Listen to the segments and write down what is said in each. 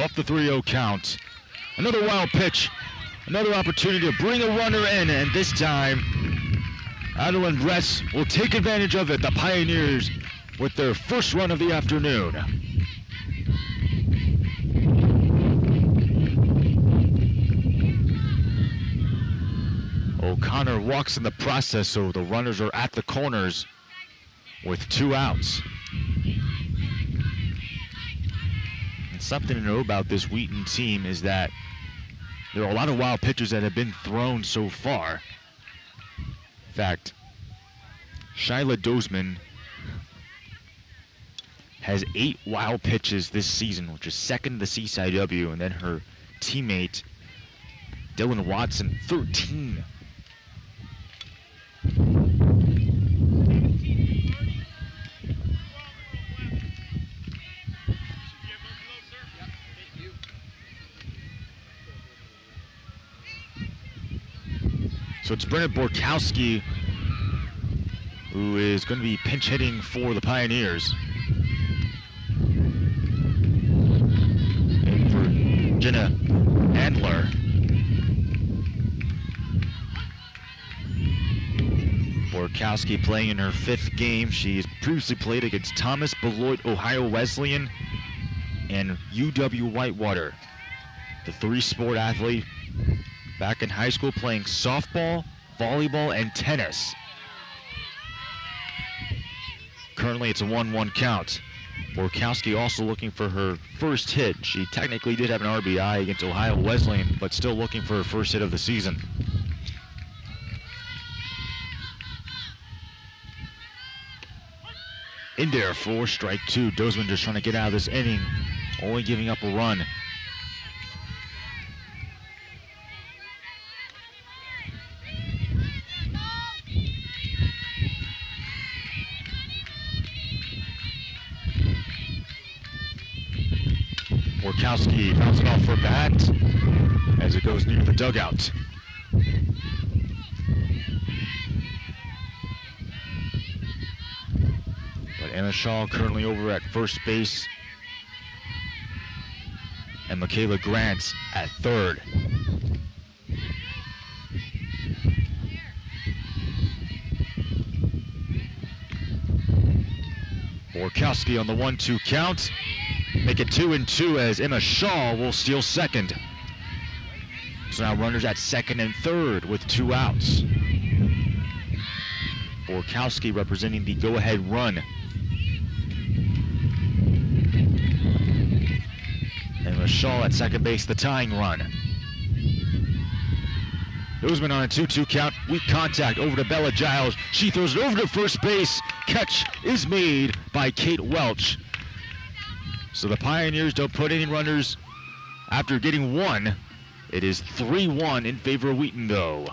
Off the 3-0 count. Another wild pitch. Another opportunity to bring a runner in, and this time Adeline Bress will take advantage of it. The Pioneers with their first run of the afternoon. O'Connor walks in the process, so the runners are at the corners with 2 outs. And something to know about this Wheaton team is that there are a lot of wild pitches that have been thrown so far. In fact, Shyla Dozeman has 8 wild pitches this season, which is second in the CCIW, and then her teammate Dylan Watson, 13. So it's Brenna Borkowski who is going to be pinch hitting for the Pioneers. And for Jenna Andler. Borkowski playing in her 5th game. She has previously played against Thomas Beloit Ohio Wesleyan and UW Whitewater. The 3-sport athlete back in high school playing softball, volleyball, and tennis. Currently it's a 1-1 count. Borkowski also looking for her first hit. She technically did have an RBI against Ohio Wesleyan, but still looking for her first hit of the season. In there for strike 2. Dozeman just trying to get out of this inning, only giving up a run. Borkowski bouncing off her bat as it goes near the dugout. But Emma Shaw currently over at first base, and Michaela Grant at third. Borkowski on the 1-2 count. Make it 2-2 as Emma Shaw will steal second. So now runners at second and third with 2 outs. Borkowski representing the go-ahead run. Emma Shaw at second base, the tying run. Dozeman on a 2-2 count. Weak contact over to Bella Giles. She throws it over to first base. Catch is made by Kate Welch. So the Pioneers don't put any runners after getting 1. It is 3-1 in favor of Wheaton, though.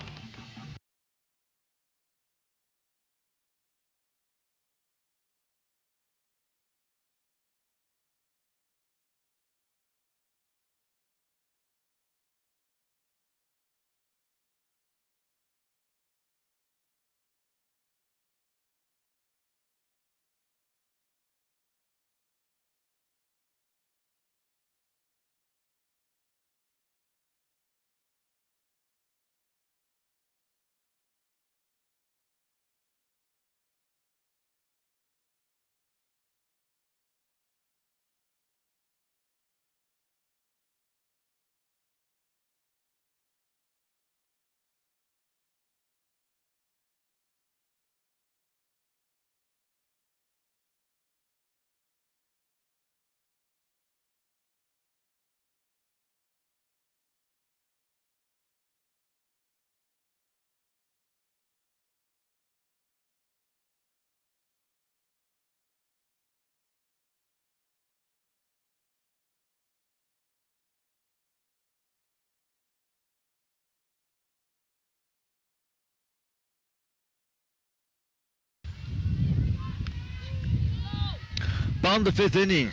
Bottom of the 5th inning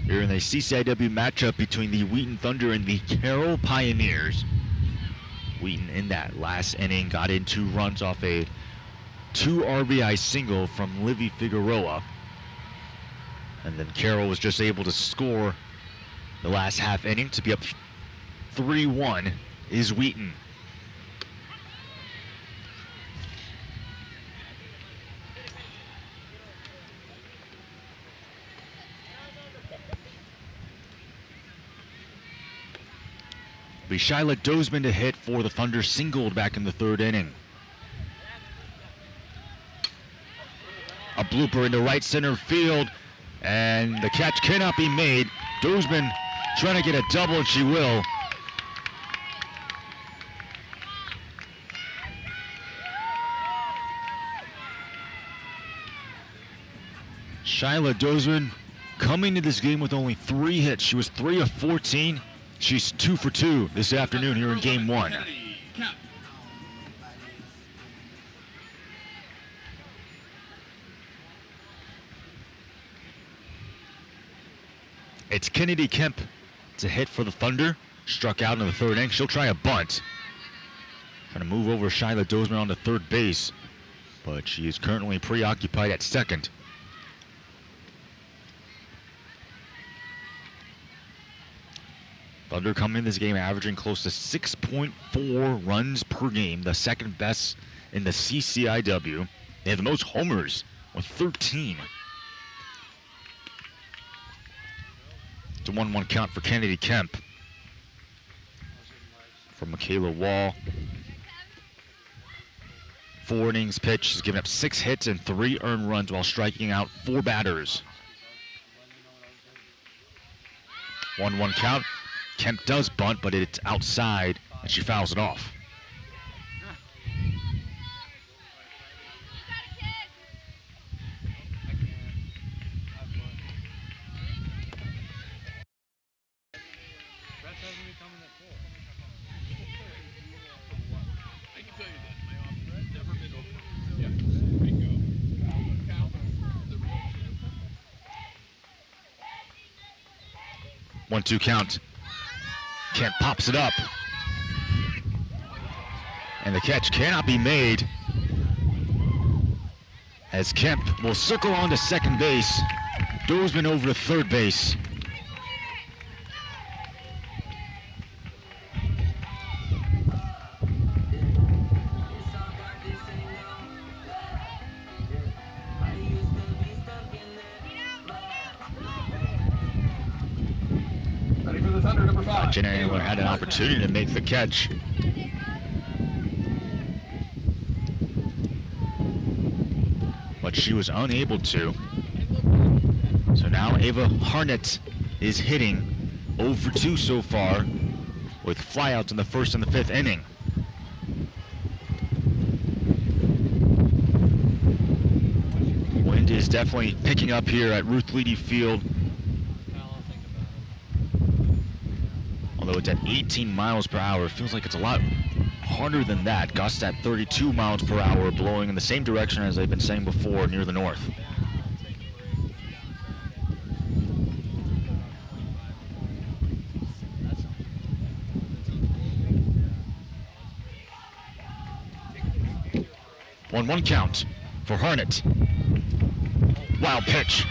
here in the CCIW matchup between the Wheaton Thunder and the Carroll Pioneers. Wheaton in that last inning got in 2 runs off a 2 RBI single from Livy Figueroa. And then Carroll was just able to score the last half inning. To be up 3-1 is Wheaton. Be Shyla Dozman to hit for the Thunder, singled back in the third inning. A blooper into right center field, and the catch cannot be made. Dozman trying to get a double, and she will. Shyla Dozman coming to this game with only 3 hits. She was 3 of 14. She's 2 for 2 this afternoon here in game 1. It's Kennedy Kemp to hit for the Thunder. Struck out in the third inning. She'll try a bunt. Trying to move over Shyla Dozman onto third base, but she is currently preoccupied at second. Thunder coming in this game averaging close to 6.4 runs per game, the second best in the CCIW. They have the most homers with 13. It's a 1-1 count for Kennedy Kemp. From Michaela Wall. 4 innings pitched. She's given up 6 hits and 3 earned runs while striking out 4 batters. 1-1 count. Kemp does bunt, but it's outside, and she fouls it off. One-two count. Kemp pops it up. And the catch cannot be made, as Kemp will circle on to second base. Dozman over to third base. Jenna Angler had an opportunity to make the catch. But she was unable to. So now Ava Harnett is hitting 0 for 2 so far, with flyouts in the first and the 5th inning. Wind is definitely picking up here at Ruth Leedy Field. Although it's at 18 miles per hour, it feels like it's a lot harder than that. Gusts at 32 miles per hour, blowing in the same direction as I've been saying before, near the north. One count for Harnett. Wild pitch.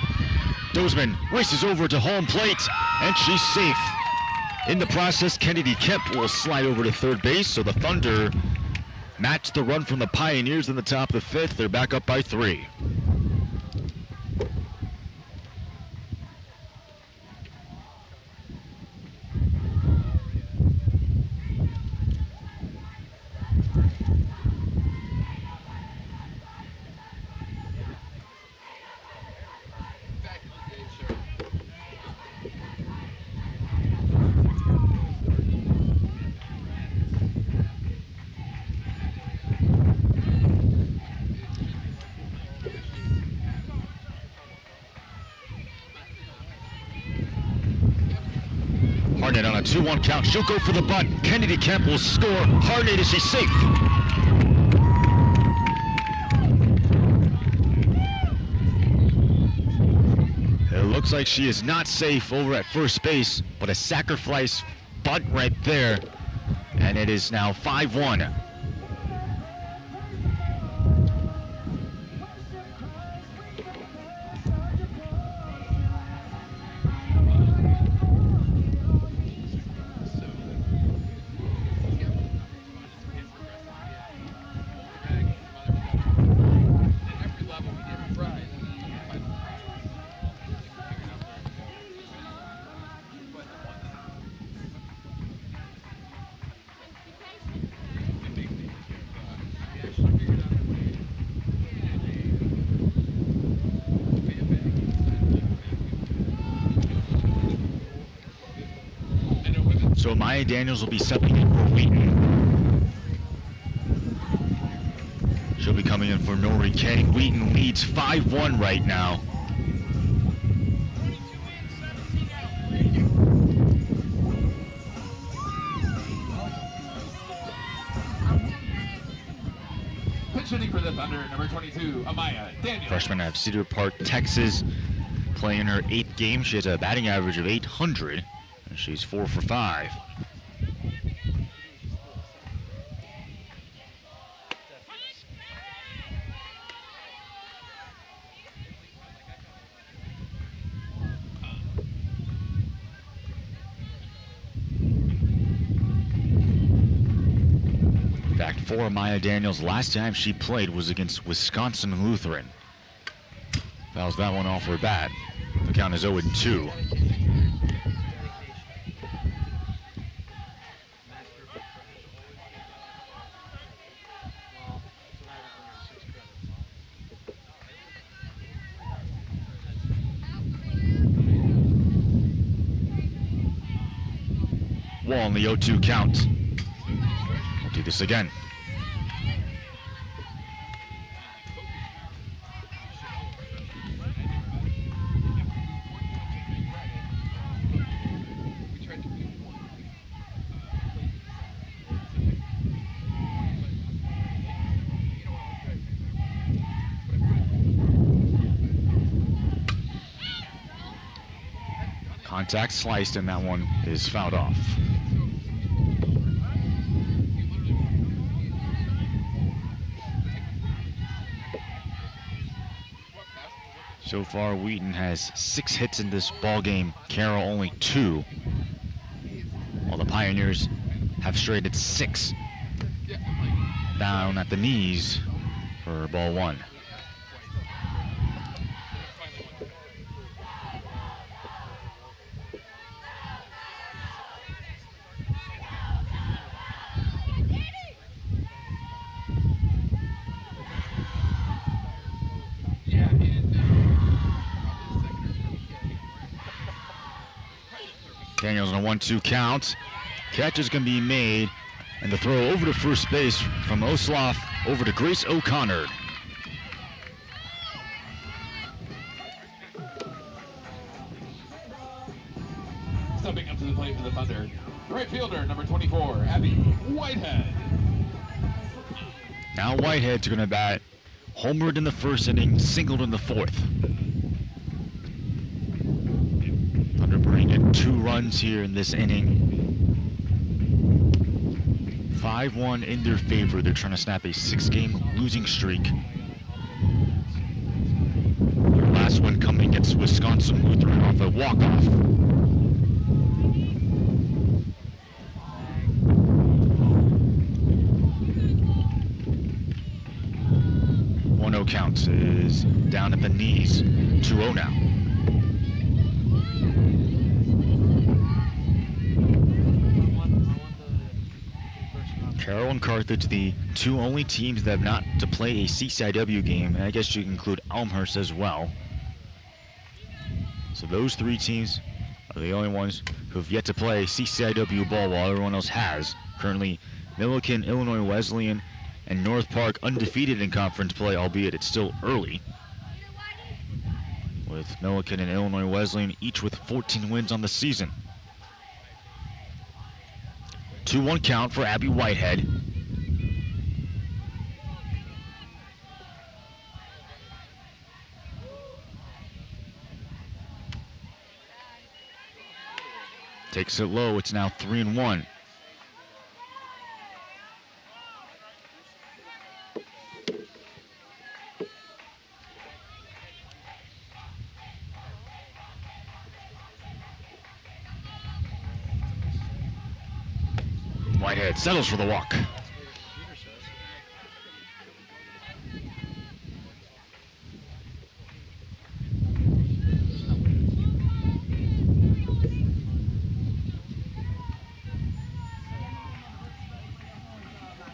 Dozman races over to home plate, and she's safe. In the process, Kennedy Kemp will slide over to third base, so the Thunder match the run from the Pioneers in the top of the 5th. They're back up by 3. Harnett on a 2-1 count. She'll go for the bunt. Kennedy Kemp will score. Harnett, is she safe? It looks like she is not safe over at first base, but a sacrifice bunt right there. And it is now 5-1. So Maya Daniels will be stepping in for Wheaton. She'll be coming in for Nori Kay. Wheaton leads 5-1 right now. Shooting for the Thunder, number 22, Amaya Daniels. Freshman out of Cedar Park, Texas, playing her 8th game. She has a batting average of 800, and she's 4 for 5. For Maya Daniels, last time she played was against Wisconsin Lutheran. Fouls that one off her bat. The count is 0-2. Wall on the 0-2 count. We'll do this again. Contact sliced, and that one is fouled off. So far, Wheaton has 6 hits in this ball game. Carroll only 2. While the Pioneers have straight at 6. Down at the knees for ball 1. Daniels on a 1-2 count. Catch is going to be made, and the throw over to first base from Osloff over to Grace O'Connor. Stepping up to the plate for the Thunder, right fielder, number 24, Abby Whitehead. Now Whitehead's going to bat. Homered in the first inning, singled in the 4th. Thunder bringing in 2 runs here in this inning. 5-1 in their favor. They're trying to snap a 6-game losing streak. Their last one coming against Wisconsin Lutheran off a walk-off. 1-0 count is down at the knees. 2-0 now. Carroll and Carthage, the 2 only teams that have not to play a CCIW game, and I guess you can include Elmhurst as well. So those 3 teams are the only ones who have yet to play CCIW ball while everyone else has. Currently, Milliken, Illinois Wesleyan, and North Park undefeated in conference play, albeit it's still early. With Milliken and Illinois Wesleyan each with 14 wins on the season. 2-1 count for Abby Whitehead. Takes it low, it's now 3-1. Whitehead settles for the walk.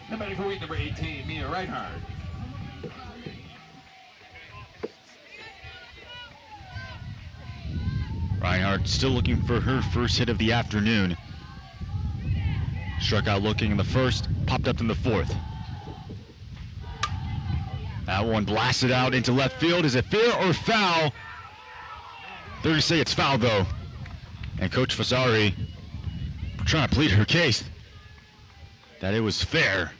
Somebody for Wheaton, number 18, Mia Reinhardt. Reinhardt still looking for her first hit of the afternoon. Struck out looking in the first, popped up in the fourth. That one blasted out into left field. Is it fair or foul? They're going to say it's foul, though. And Coach Fasari trying to plead her case that it was fair.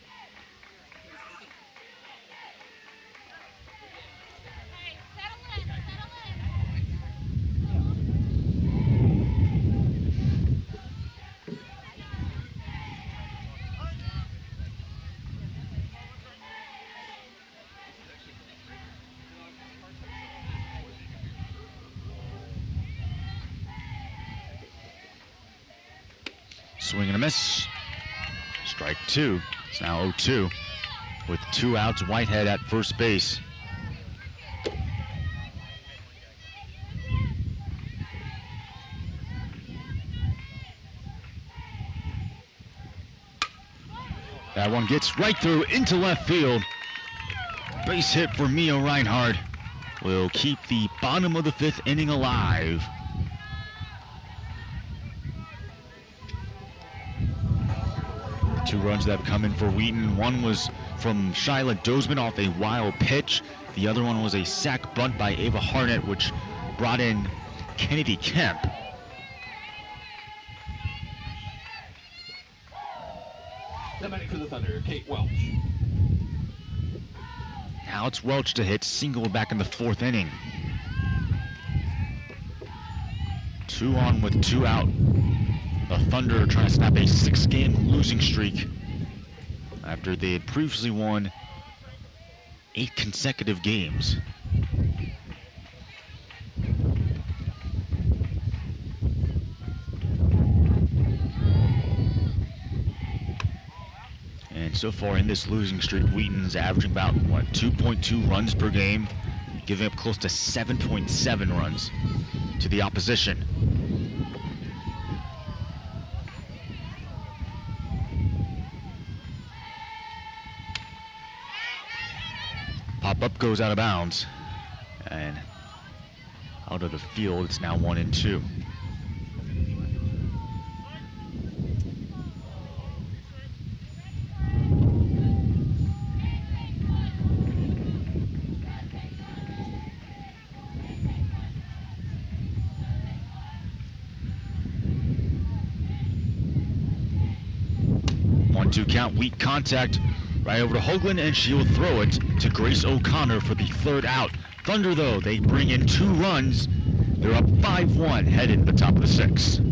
Swing and a miss. Strike two. It's now 0-2 with 2 outs. Whitehead at first base. That one gets right through into left field. Base hit for Mia Reinhardt will keep the bottom of the 5th inning alive. Two runs that have come in for Wheaton. One was from Shyla Dozman off a wild pitch. The other one was a sac bunt by Ava Harnett, which brought in Kennedy Kemp. The batting for the Thunder, Kate Welch. Now it's Welch to hit single back in the 4th inning. 2 on with 2 out. The Thunder are trying to snap a 6-game losing streak after they had previously won 8 consecutive games. And so far in this losing streak, Wheaton's averaging about, 2.2 runs per game, giving up close to 7.7 runs to the opposition. Pop-up goes out of bounds, and out of the field, it's now 1-2. One-two count, weak contact. Right over to Hoagland, and she will throw it to Grace O'Connor for the 3rd out. Thunder, though, they bring in 2 runs. They're up 5-1, headed to the top of the 6th.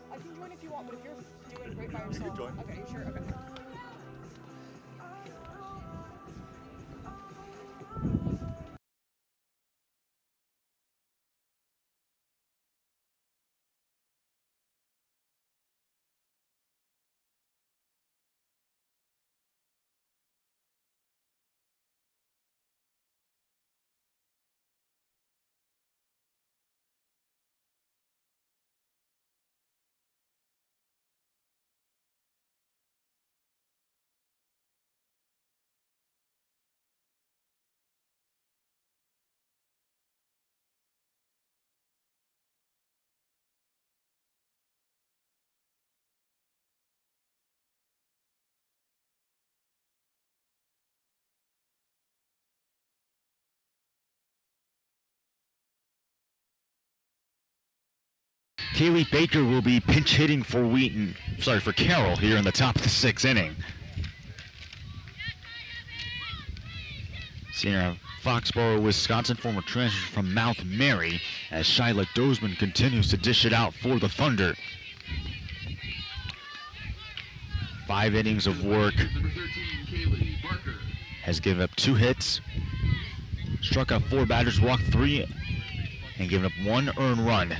I can join if you want, but if you're doing great by yourself. You can join. Okay, sure, okay. Kaylee Baker will be pinch hitting for for Carroll here in the top of the 6th inning. Senior out of Foxborough, Wisconsin, former transfer from Mount Mary, as Shyla Dozman continues to dish it out for the Thunder. 5 innings of work. Number 13, Kaylee Barker. Has given up 2 hits, struck out 4 batters, walked 3, and given up 1 earned run.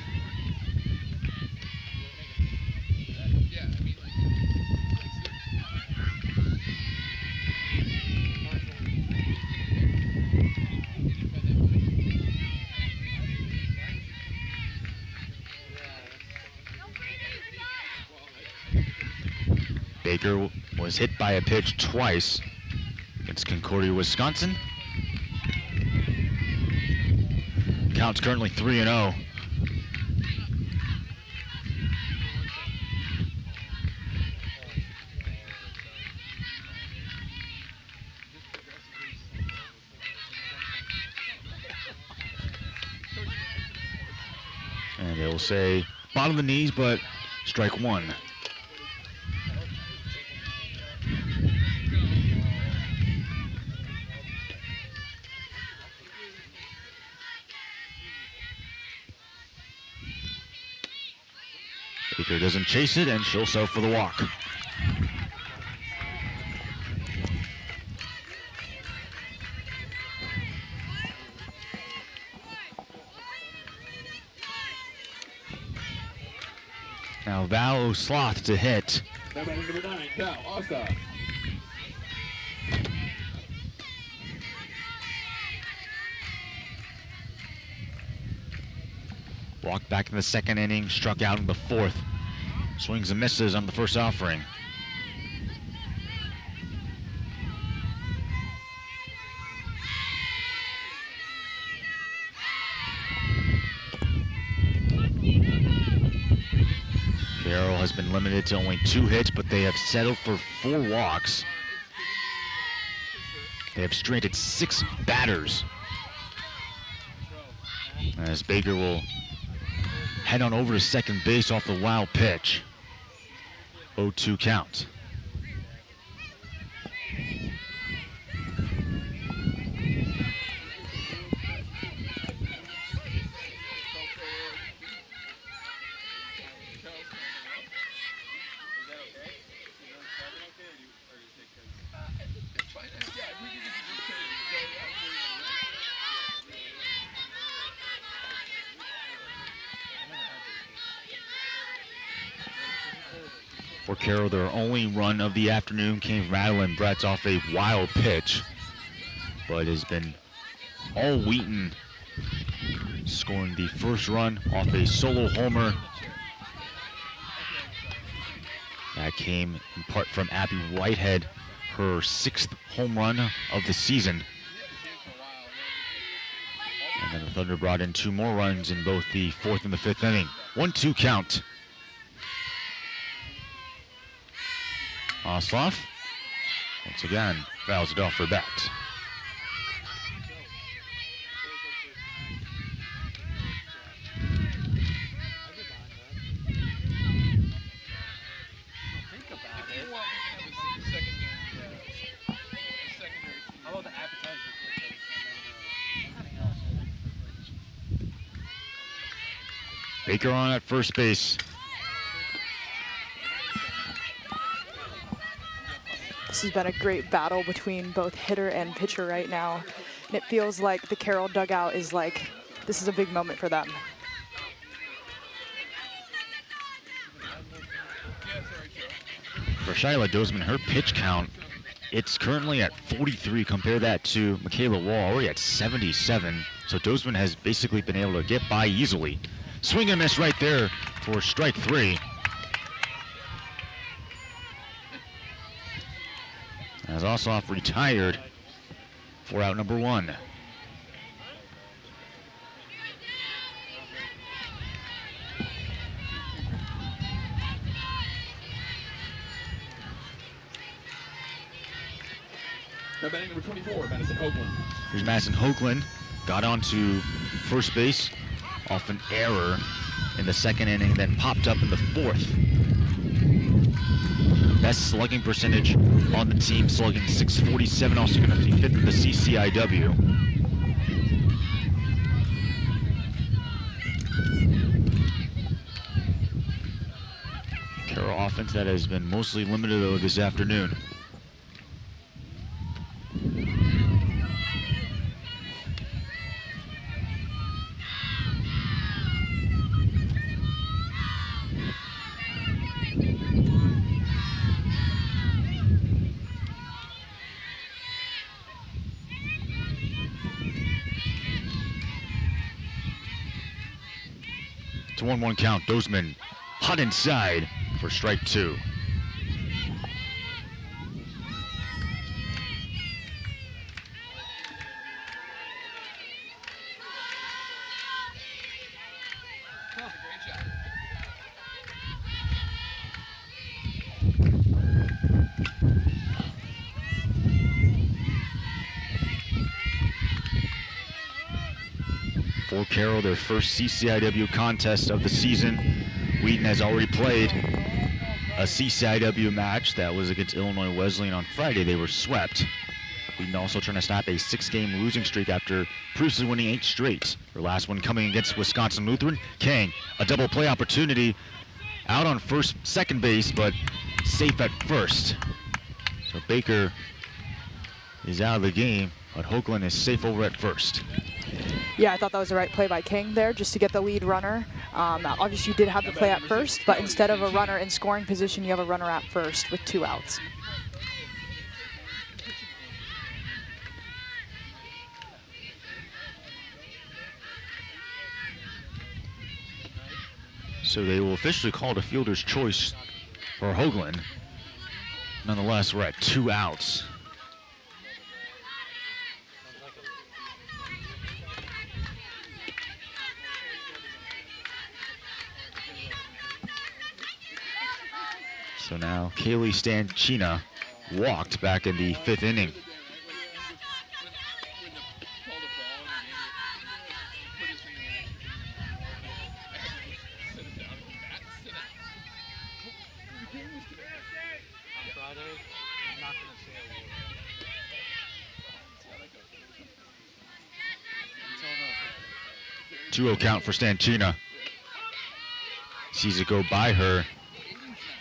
Baker was hit by a pitch twice against Concordia, Wisconsin. Count's currently 3-0. And they will say bottom of the knees, but strike one. Baker doesn't chase it, and she'll settle for the walk. Now Val Sloth to hit. Number 9, Cal Osta. Walked back in the second inning, struck out in the fourth. Swings and misses on the first offering. Carroll has been limited to only 2 hits, but they have settled for 4 walks. They have stranded 6 batters. As Baker will head on over to second base off the wild pitch. 0-2 count. For Carroll, their only run of the afternoon came from Madeline Bretz off a wild pitch, but has been all Wheaton, scoring the first run off a solo homer. That came in part from Abby Whitehead, her 6th home run of the season. And then the Thunder brought in 2 more runs in both the 4th and the 5th inning. 1-2 count. Osloff, once again, fouls it off for bat. Baker on at first base. This has been a great battle between both hitter and pitcher right now. And it feels like the Carroll dugout is like, this is a big moment for them. For Shyla Dozeman, her pitch count, it's currently at 43. Compare that to Michaela Wall, already at 77. So Dozeman has basically been able to get by easily. Swing and miss right there for strike 3. As Osloff retired for out number 1. Now batting number 24, Madison Hoagland. Here's Madison Hoagland, got onto first base off an error in the second inning, then popped up in the 4th. Best slugging percentage on the team, slugging .647, also going to be 5th in the CCIW. Carroll offense that has been mostly limited though this afternoon. It's a 1-1 count. Dozeman hot inside for strike 2. for Carroll, their first CCIW contest of the season. Wheaton has already played a CCIW match that was against Illinois Wesleyan on Friday. They were swept. Wheaton also trying to snap a 6-game losing streak after previously winning 8 straight. Their last one coming against Wisconsin Lutheran. Kang, a double play opportunity, out on second base, but safe at first. So Baker is out of the game, but Hoagland is safe over at first. Yeah, I thought that was the right play by King there, just to get the lead runner. Obviously, you did have the play at first, but instead of a runner in scoring position, you have a runner at first with 2 outs. So they will officially call it a fielder's choice for Hoagland. Nonetheless, we're at 2 outs. So now Kaylee Stanchina walked back in the 5th inning. Two-0 count for Stanchina. Sees it go by her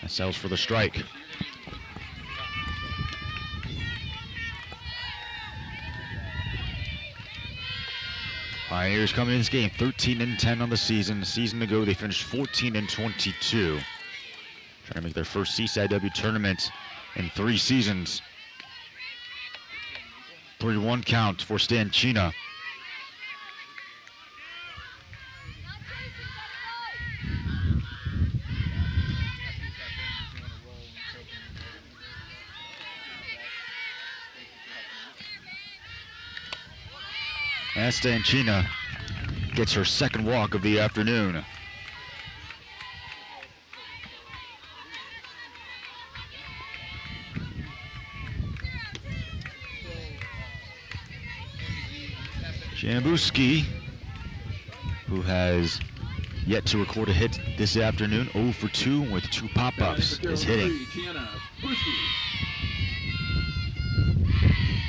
and settles for the strike. Pioneers coming in this game 13-10 on the season. A season ago they finished 14-22. Trying to make their first CCIW tournament in 3 seasons. 3-1 count for Stanchina. And Stanchina gets her 2nd walk of the afternoon. Jambuski, who has yet to record a hit this afternoon, 0 for 2 with 2 pop-ups, is hitting.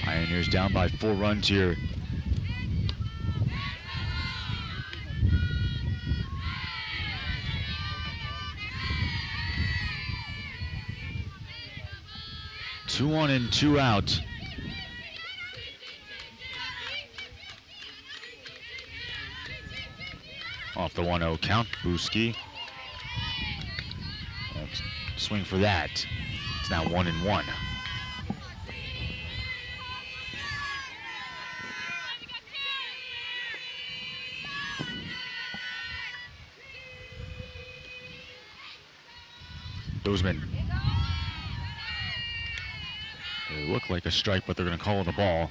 Pioneers down by 4 runs here. Two on and 2 out. Off the 1-0 count, Buski. Swing for that. It's now 1-1. Bozeman. It looked like a strike, but they're going to call it a ball.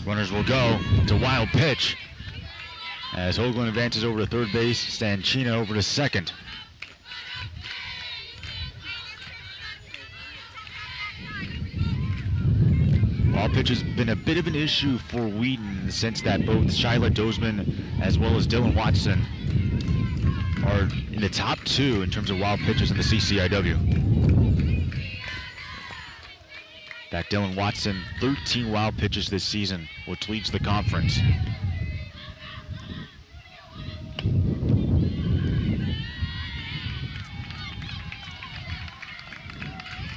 Runners will go to wild pitch as Hoagland advances over to 3rd base. Stanchina over to 2nd. Wild pitch has been a bit of an issue for Wheaton in the sense that both Shyla Dozeman as well as Dylan Watson are in the top 2 in terms of wild pitches in the CCIW. That Dylan Watson, 13 wild pitches this season, which leads the conference.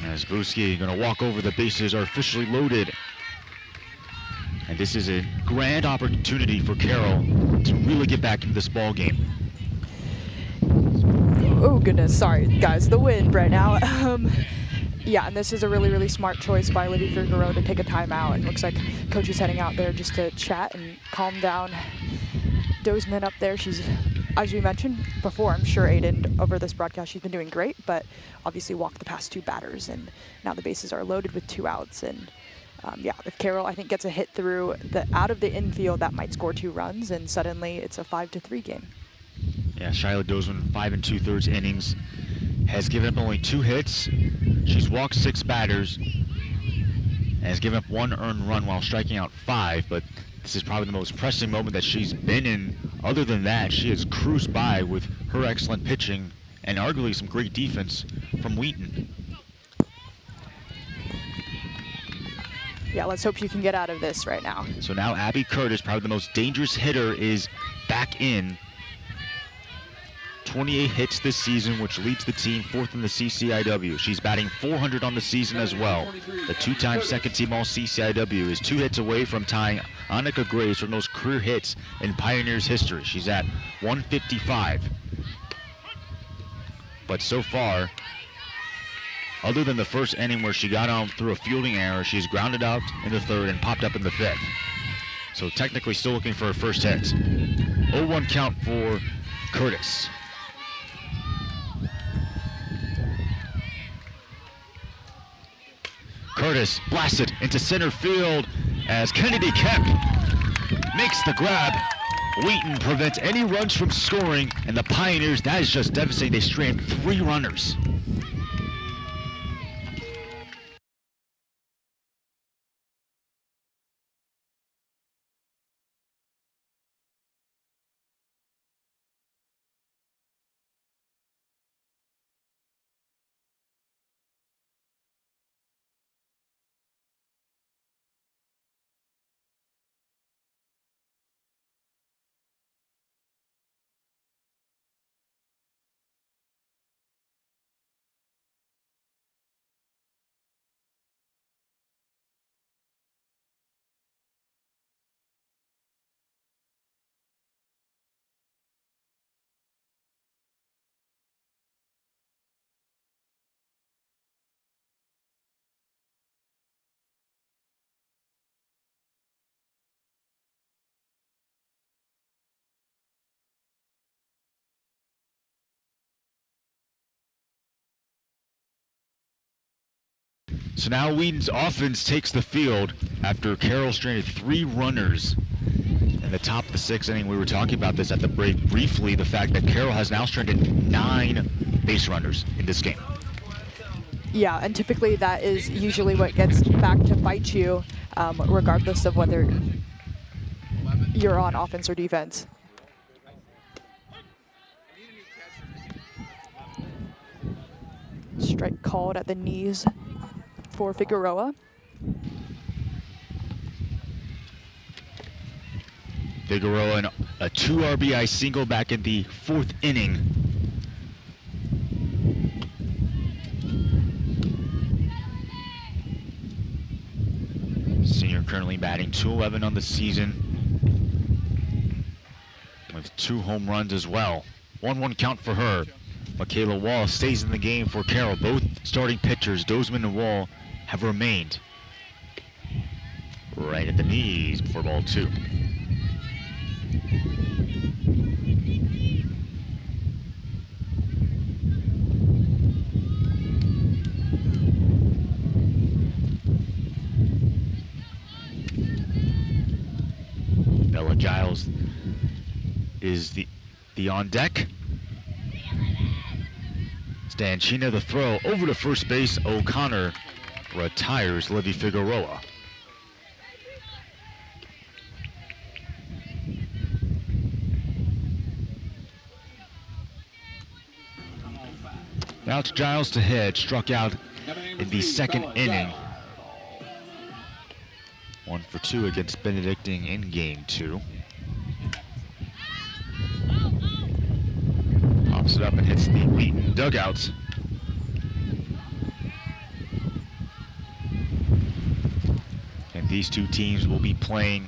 As Buski going to walk over, the bases are officially loaded. And this is a grand opportunity for Carroll to really get back into this ball game. Oh goodness, sorry guys, the wind right now. Yeah, and this is a really, really smart choice by Libby Figueroa to take a timeout. And looks like coach is heading out there just to chat and calm down Dozeman up there. She's, as we mentioned before, I'm sure Aiden over this broadcast, she's been doing great, but obviously walked the past 2 batters, and now the bases are loaded with 2 outs. And yeah, if Carroll, I think, gets a hit through out of the infield, that might score 2 runs, and suddenly it's a 5-3 game. Yeah, Shyla Dozeman, 5 2/3 innings, has given up only 2 hits. She's walked 6 batters and has given up 1 earned run while striking out 5, but this is probably the most pressing moment that she's been in. Other than that, she has cruised by with her excellent pitching and arguably some great defense from Wheaton. Yeah, let's hope you can get out of this right now. So now Abby Curtis, probably the most dangerous hitter, is back in. 28 hits this season, which leads the team 4th in the CCIW. She's batting .400 on the season as well. The 2-time second-team All-CCIW is 2 hits away from tying Annika Graves for most career hits in Pioneers history. She's at 155. But so far, other than the first inning where she got on through a fielding error, she's grounded out in the 3rd and popped up in the 5th. So technically still looking for her first hits. 0-1 count for Curtis. Curtis blasted into center field as Kennedy Kemp makes the grab. Wheaton prevents any runs from scoring, and the Pioneers, that is just devastating. They strand 3 runners. So now Wheaton's offense takes the field after Carroll stranded 3 runners in the top of the 6th inning. We were talking about this at the break briefly, the fact that Carroll has now stranded 9 base runners in this game. Yeah, and typically that is usually what gets back to bite you, regardless of whether you're on offense or defense. Strike called at the knees for Figueroa. Figueroa, a 2 RBI single back in the 4th inning. Senior currently batting .211 on the season with 2 home runs as well. 1-1 count for her. Michaela Wall stays in the game for Carroll. Both starting pitchers, Dozeman and Wall, have remained. Right at the knees for ball 2. Bella Giles is the on deck. Stanchina the throw over to first base. O'Connor retires Livy Figueroa. Now it's Giles to hit, struck out in the 2nd inning. 1 for 2 against Benedictine in game 2. Pops it up and hits the Wheaton dugouts. And these 2 teams will be playing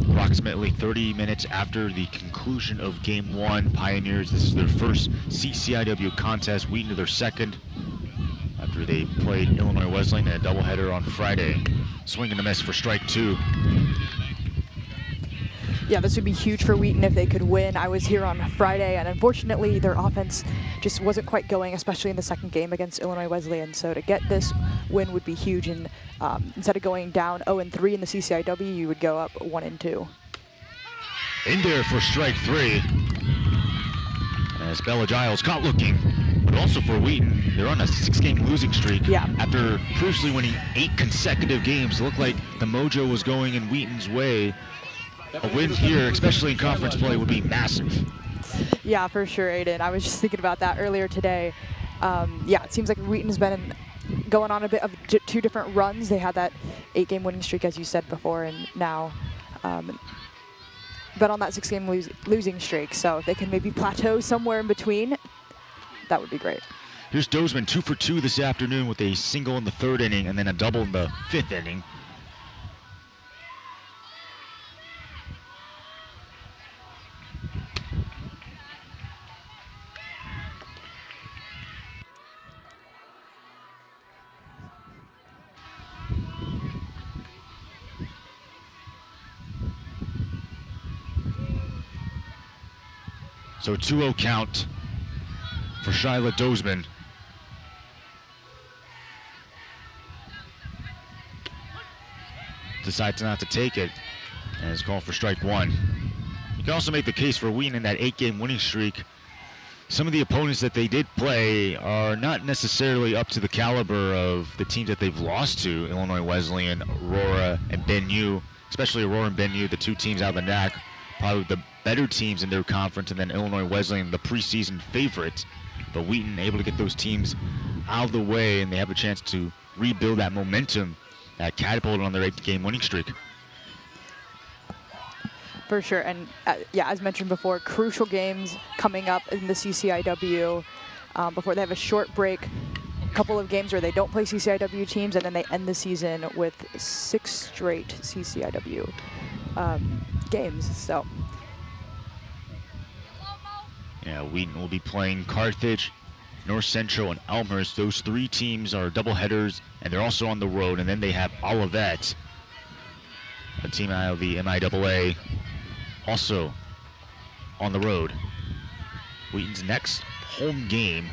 approximately 30 minutes after the conclusion of game 1. Pioneers, this is their first CCIW contest. Wheaton to their 2nd after they played Illinois Wesleyan in a doubleheader on Friday. Swing and a miss for strike 2. Yeah, this would be huge for Wheaton if they could win. I was here on Friday, and unfortunately their offense just wasn't quite going, especially in the 2nd game against Illinois Wesleyan. So to get this win would be huge, and instead of going down 0-3 in the CCIW, you would go up 1-2. In there for strike 3. As Bella Giles caught looking, but also for Wheaton, they're on a 6-game losing streak. Yeah. After previously winning 8 consecutive games. It looked like the mojo was going in Wheaton's way. A win here, especially in conference play, would be massive. Yeah, for sure, Aiden. I was just thinking about that earlier today. Yeah, it seems like Wheaton's been going on a bit of 2 different runs. They had that 8-game winning streak, as you said before, and now been on that 6-game losing streak. So if they can maybe plateau somewhere in between, that would be great. Here's Dozeman 2 for 2 this afternoon with a single in the 3rd inning and then a double in the 5th inning. So 2-0 count for Shyla Dozeman. Decides not to take it and is called for strike 1. You can also make the case for Wheaton in that 8-game winning streak. Some of the opponents that they did play are not necessarily up to the caliber of the teams that they've lost to, Illinois Wesleyan, Aurora, and Benue, especially Aurora and Benue, the 2 teams out of the NAC, probably the better teams in their conference, and then Illinois Wesleyan, the preseason favorite. But Wheaton able to get those teams out of the way, and they have a chance to rebuild that momentum that catapulted on their 8-game winning streak. For sure, and yeah, as mentioned before, crucial games coming up in the CCIW before they have a short break. A couple of games where they don't play CCIW teams, and then they end the season with 6 straight CCIW games. So, yeah, Wheaton will be playing Carthage, North Central, and Elmhurst. Those 3 teams are doubleheaders, and they're also on the road. And then they have Olivet, a team out of the MIAA, also on the road. Wheaton's next home game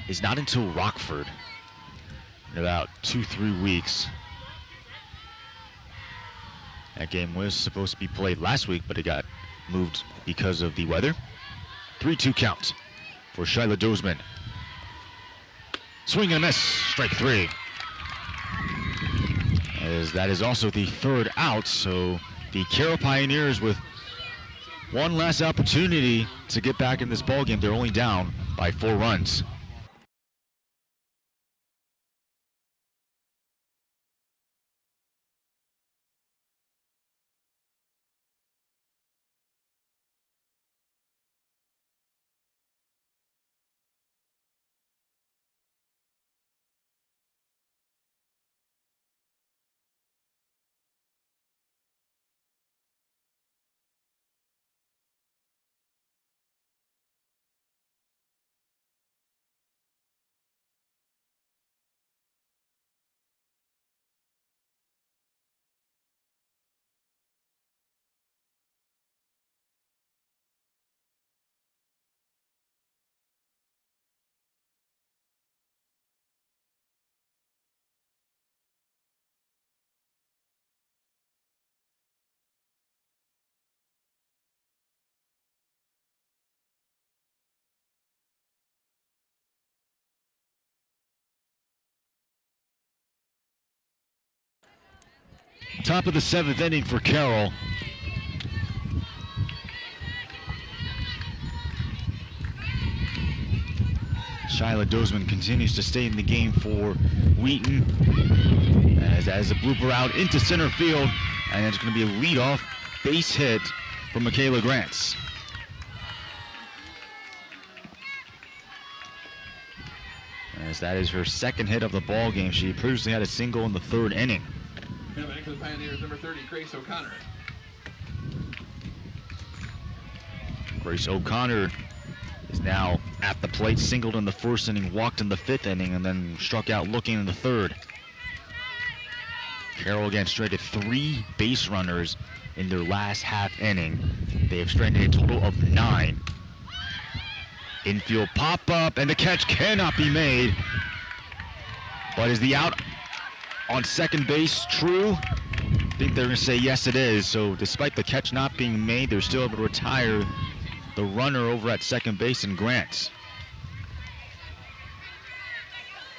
is not until Rockford in about 2-3 weeks. That game was supposed to be played last week, but it got moved because of the weather. 3-2 count for Shyla Dozeman. Swing and a miss, strike 3. As that is also the 3rd out, so the Carroll Pioneers with one last opportunity to get back in this ballgame. They're only down by 4 runs. Top of the 7th inning for Carroll. Shyla Dozeman continues to stay in the game for Wheaton as a blooper out into center field, and it's going to be a leadoff base hit from Michaela Grants. As that is her 2nd hit of the ball game. She previously had a single in the 3rd inning. Now back to the Pioneers, number 30, Grace O'Connor. Grace O'Connor is now at the plate, singled in the 1st inning, walked in the 5th inning, and then struck out looking in the 3rd. Carroll again stranded 3 base runners in their last half inning. They have stranded a total of 9. Infield pop-up, and the catch cannot be made. But is the out on second base true? I think they're going to say yes, it is. So despite the catch not being made, they're still able to retire the runner over at second base in Grant.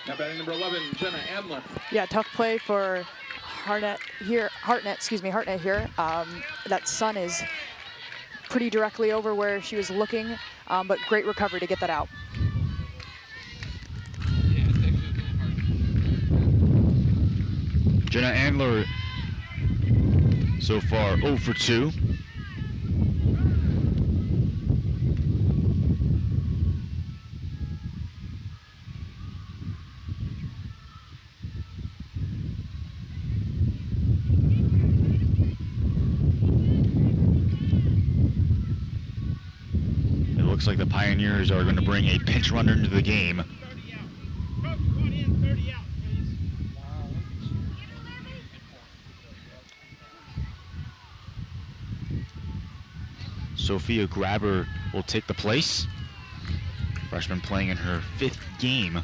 Now batting number 11, Jenna Adler. Yeah, tough play for Hartnett here. Hartnett here. That sun is pretty directly over where she was looking, but great recovery to get that out. Jenna Andler so far 0 for 2. It looks like the Pioneers are going to bring a pinch runner into the game. Sophia Grabber will take the place. Freshman playing in her 5th game.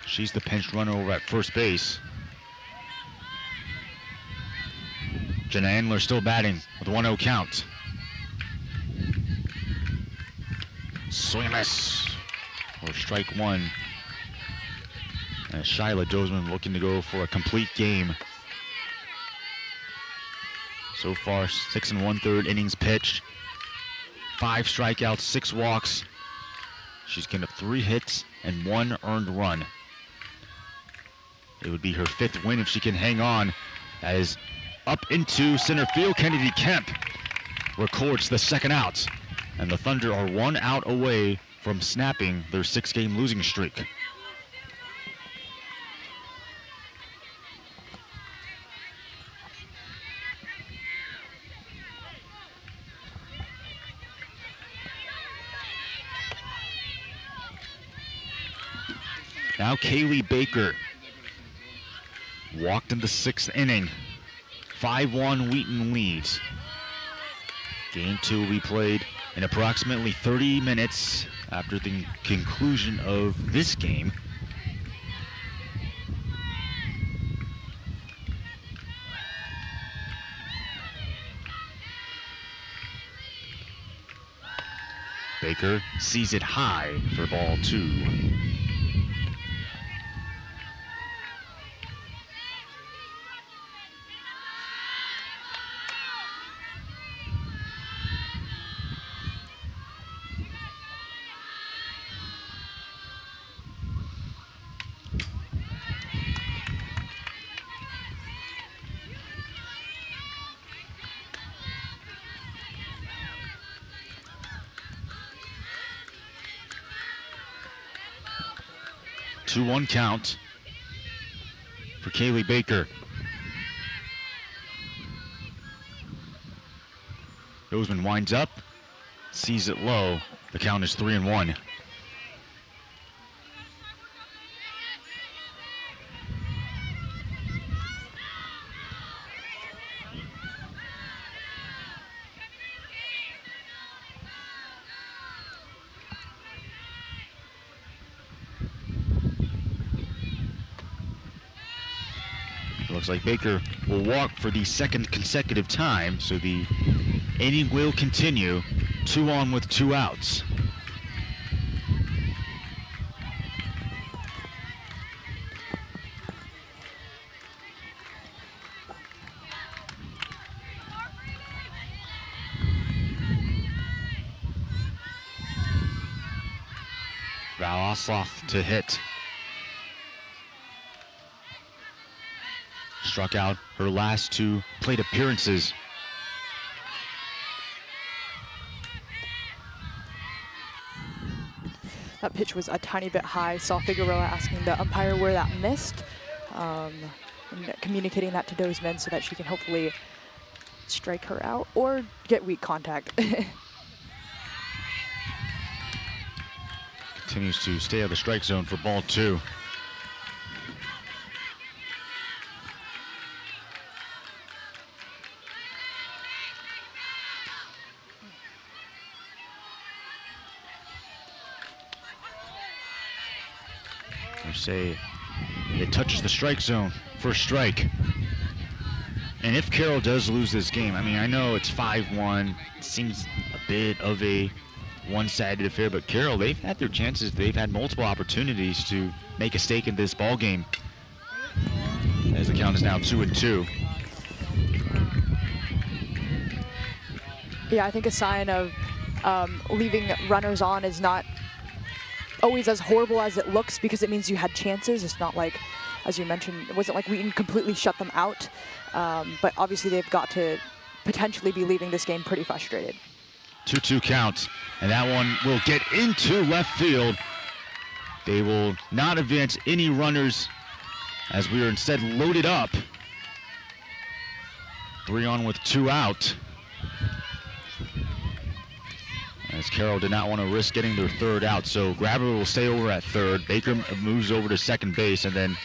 She's the pinch runner over at first base. Jenna Andler still batting with a 1-0 count. Swing and miss for strike 1. And Shyla Dozman looking to go for a complete game. So far, 6 1/3 innings pitched. 5 strikeouts, 6 walks. She's given up 3 hits and 1 earned run. It would be her 5th win if she can hang on. As up into center field, Kennedy Kemp records the 2nd out. And the Thunder are 1 out away from snapping their 6-game losing streak. Now Kaylee Baker walked in the 6th inning. 5-1 Wheaton leads. Game 2 will be played in approximately 30 minutes after the conclusion of this game. Baker sees it high for ball 2. Two-one count for Kaylee Baker. Dozman winds up, sees it low. The count is 3-1. Looks like Baker will walk for the 2nd consecutive time, so the inning will continue. 2 on with 2 outs. Val Osloff to hit. Struck out her last 2 plate appearances. That pitch was a tiny bit high. Saw Figueroa asking the umpire where that missed, and communicating that to Dozman so that she can hopefully strike her out or get weak contact. Continues to stay out of the strike zone for ball 2. Say it touches the strike zone. First strike. And if Carroll does lose this game, I mean, I know it's 5-1. It seems a bit of a one-sided affair, but Carroll, they've had their chances. They've had multiple opportunities to make a stake in this ball game. As the count is now 2-2. Yeah, I think a sign of leaving runners on is not always as horrible as it looks, because it means you had chances. It's not like, as you mentioned, it wasn't like Wheaton completely shut them out. But obviously they've got to potentially be leaving this game pretty frustrated. 2-2 count, and that one will get into left field. They will not advance any runners as we are instead loaded up. 3 on with 2 out. As Carroll did not want to risk getting their 3rd out, so Grabber will stay over at 3rd. Baker moves over to 2nd base, and then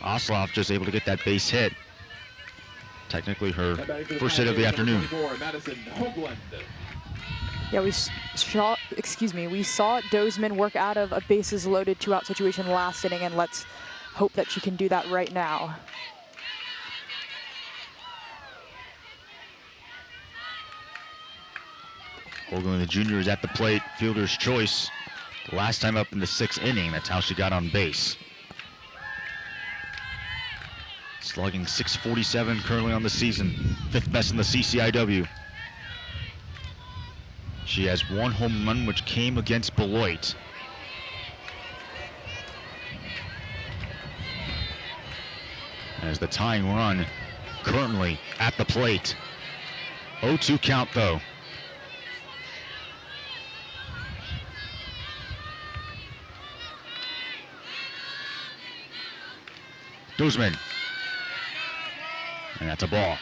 Osloff just able to get that base hit. Technically her first hit of the afternoon. Yeah, we saw Dozeman work out of a bases loaded 2-out situation last inning, and let's hope that she can do that right now. Hoagland, the junior, is at the plate. Fielder's choice. Last time up in the 6th inning, that's how she got on base. Slugging .647 currently on the season, 5th best in the CCIW. She has 1 home run, which came against Beloit. As the tying run currently at the plate. 0-2 count though. Dozeman. And that's a ball.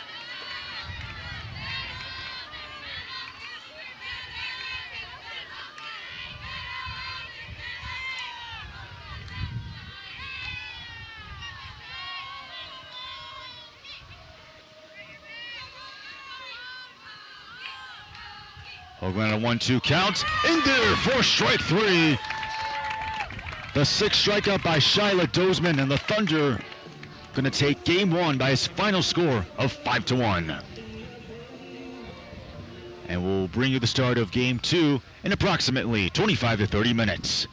Hoagland a 1-2 count. In there for strike 3. The 6th strikeout by Shyla Dozeman, and the Thunder going to take game 1 by his final score of 5-1. And we'll bring you the start of game 2 in approximately 25 to 30 minutes.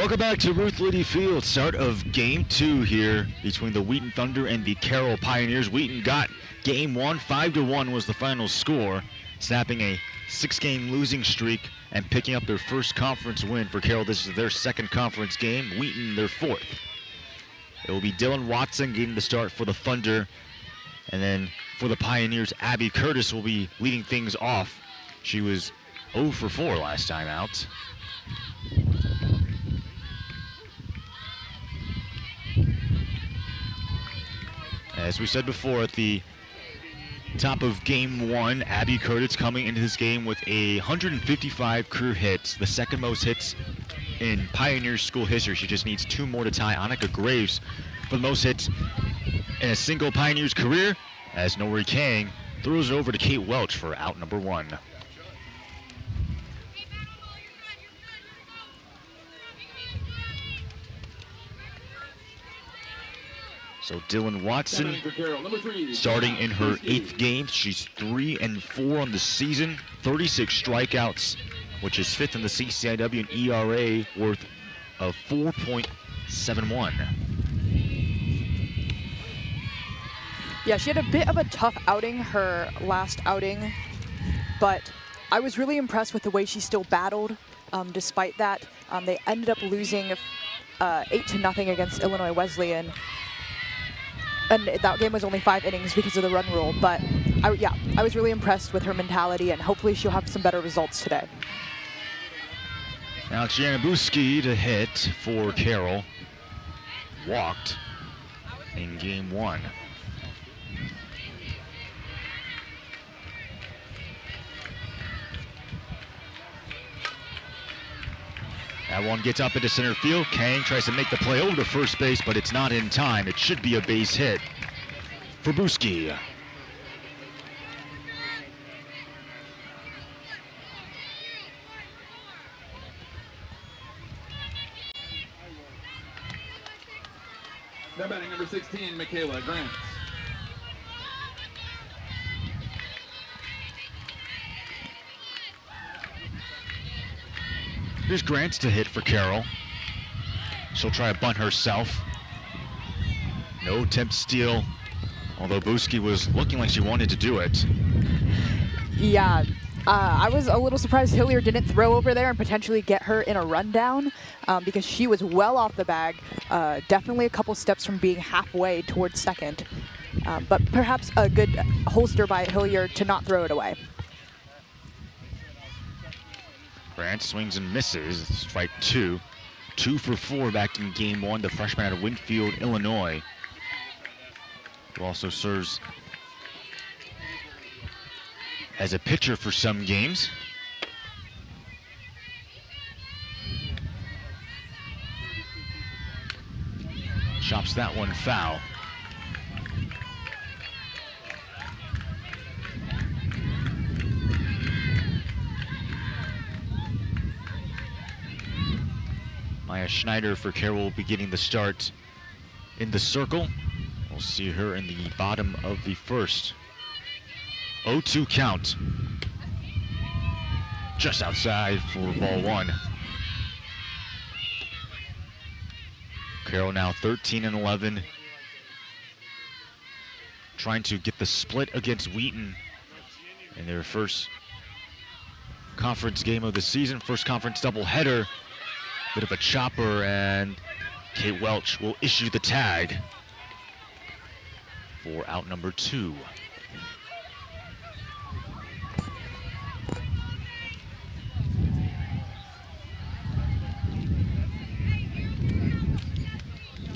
Welcome back to Ruth Leedy Field. Start of game 2 here between the Wheaton Thunder and the Carroll Pioneers. Wheaton got game 1, 5-1 was the final score, snapping a 6-game losing streak and picking up their first conference win for Carroll. This is their second conference game. Wheaton their 4th. It will be Dylan Watson getting the start for the Thunder, and then for the Pioneers, Abby Curtis will be leading things off. She was 0 for 4 last time out. As we said before, at the top of game 1, Abby Curtis coming into this game with 155 career hits, the second most hits in Pioneer school history. She just needs 2 more to tie Annika Graves for the most hits in a single Pioneer's career, as Nori Kang throws it over to Kate Welch for out number 1. So Dylan Watson starting in her 8th game. She's 3-4 on the season, 36 strikeouts, which is 5th in the CCIW, and ERA worth of 4.71. Yeah, she had a bit of a tough outing, her last outing, but I was really impressed with the way she still battled. Despite that, they ended up losing 8-0 against Illinois Wesleyan. And that game was only 5 innings because of the run rule, but I was really impressed with her mentality, and hopefully she'll have some better results today. Now it's Janabuski to hit for Carroll. Walked in game 1. That one gets up into center field. Kang tries to make the play over to first base, but it's not in time. It should be a base hit for Buski. Now batting number 16, Michaela Grant. Here's Grant to hit for Carroll. She'll try a bunt herself. No attempt steal, although Buski was looking like she wanted to do it. Yeah, I was a little surprised Hillier didn't throw over there and potentially get her in a rundown because she was well off the bag, definitely a couple steps from being halfway towards second, but perhaps a good holster by Hillier to not throw it away. Grant swings and misses. Strike 2. 2 for 4 back in game 1. The freshman out of Winfield, Illinois, who also serves as a pitcher for some games. Chops that one foul. Maya Schneider for Carroll will be getting the start in the circle. We'll see her in the bottom of the first. 0-2 count. Just outside for ball 1. Carroll now 13-11. Trying to get the split against Wheaton in their first conference game of the season, first conference doubleheader. Bit of a chopper, and Kate Welch will issue the tag for out number 2.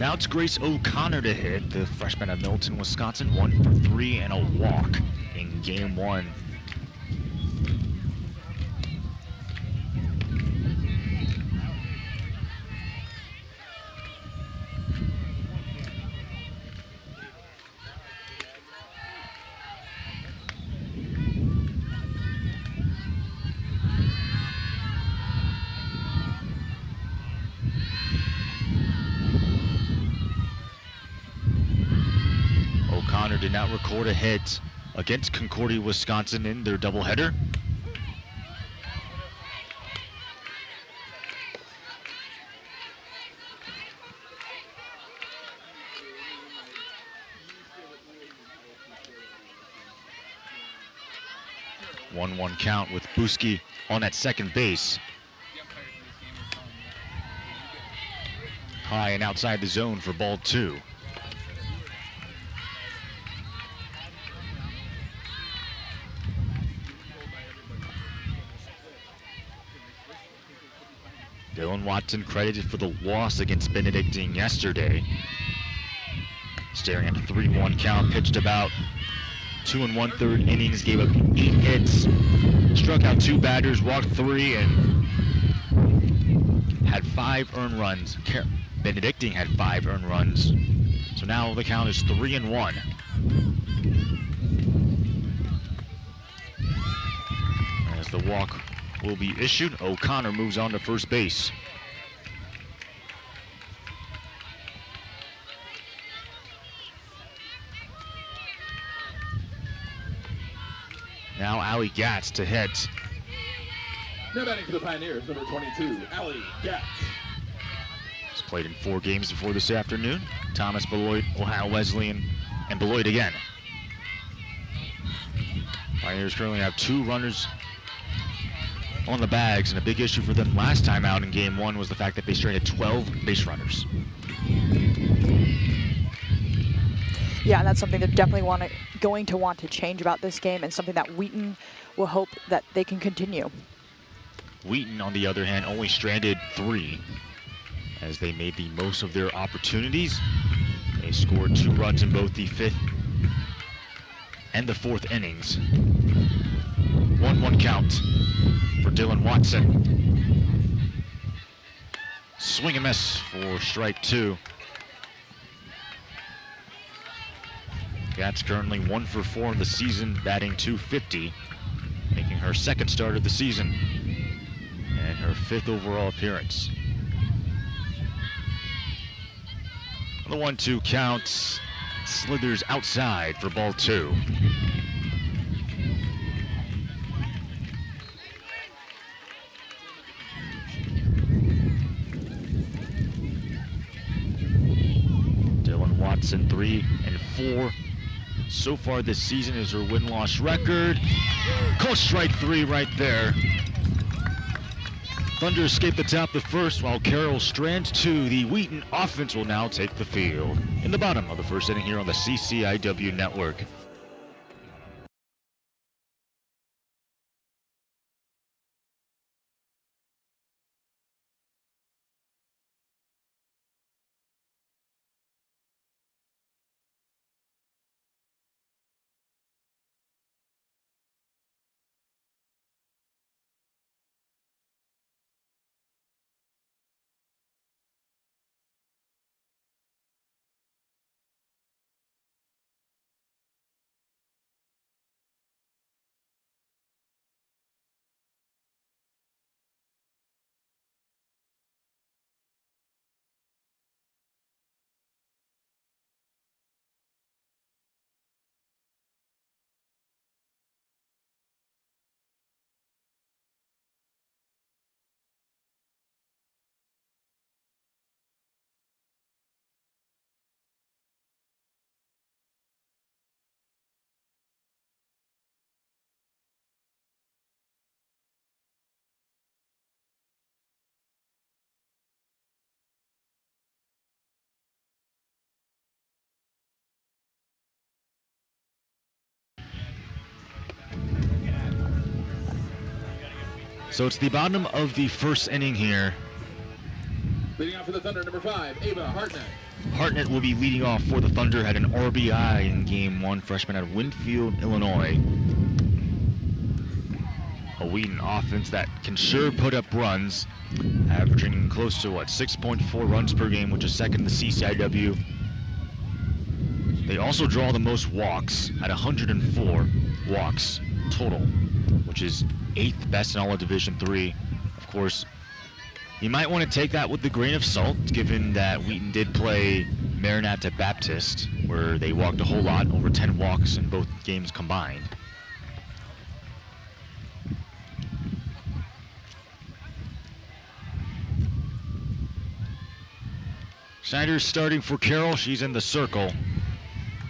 Now it's Grace O'Connor to hit, the freshman of Milton, Wisconsin, 1 for 3 and a walk in game 1. O'Connor did not record a hit against Concordia, Wisconsin in their doubleheader. 1-1 count with Buski on at second base. High and outside the zone for ball 2. Dylan Watson credited for the loss against Benedictine yesterday. Staring at a 3-1 count, pitched about 2 1/3 innings, gave up 8 hits, struck out 2 batters, walked 3, and had 5 earned runs. Benedictine had 5 earned runs. So now the count is 3-1. As the walk will be issued, O'Connor moves on to first base. Now Allie Gatz to hit. Now batting for the Pioneers, number 22, Allie Gatz. He's played in 4 games before this afternoon. Thomas, Beloit, Ohio Wesleyan, and Beloit again. Pioneers currently have 2 runners on the bags, and a big issue for them last time out in game 1 was the fact that they stranded 12 base runners. Yeah, and that's something they're definitely going to want to change about this game, and something that Wheaton will hope that they can continue. Wheaton, on the other hand, only stranded 3 as they made the most of their opportunities. They scored 2 runs in both the 5th and the 4th innings. 1-1 count for Dylan Watson. Swing and miss for strike 2. Gatz currently 1 for 4 in the season, batting .250, making her 2nd start of the season and her 5th overall appearance. On the 1-2 count, slithers outside for ball 2. Dylan Watson 3 and 4. So far this season is her win-loss record. Close strike 3 right there. Thunder escape the top of the 1st while Carroll strands 2. The Wheaton offense will now take the field in the bottom of the 1st inning here on the CCIW network. So it's the bottom of the 1st inning here. Leading off for the Thunder, number 5, Ava Hartnett. Hartnett will be leading off for the Thunder, had an RBI in game 1, freshman out of Winfield, Illinois. A Wheaton offense that can sure put up runs, averaging close to 6.4 runs per game, which is 2nd in the CCIW. They also draw the most walks at 104 walks total, which is 8th best in all of Division III. Of course, you might want to take that with a grain of salt, given that Wheaton did play Maranatha Baptist, where they walked a whole lot, over 10 walks in both games combined. Snyder's starting for Carroll. She's in the circle,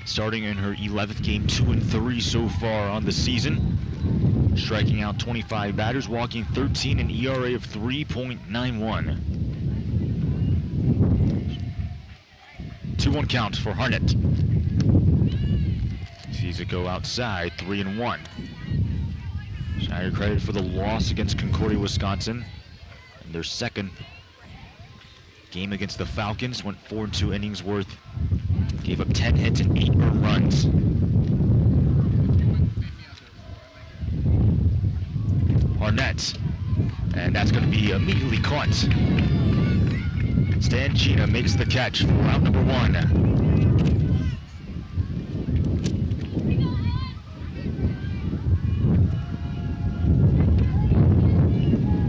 starting in her 11th game, 2-3 so far on the season. striking out 25 batters, walking 13, an ERA of 3.91. 2-1 count for Harnett. Sees it go outside, 3-1. Schneider credited for the loss against Concordia, Wisconsin. In their second game against the Falcons, went 4 2 innings worth. Gave up 10 hits and 8 earned runs. Harnett, and that's going to be immediately caught. Stan Chena makes the catch for out number 1.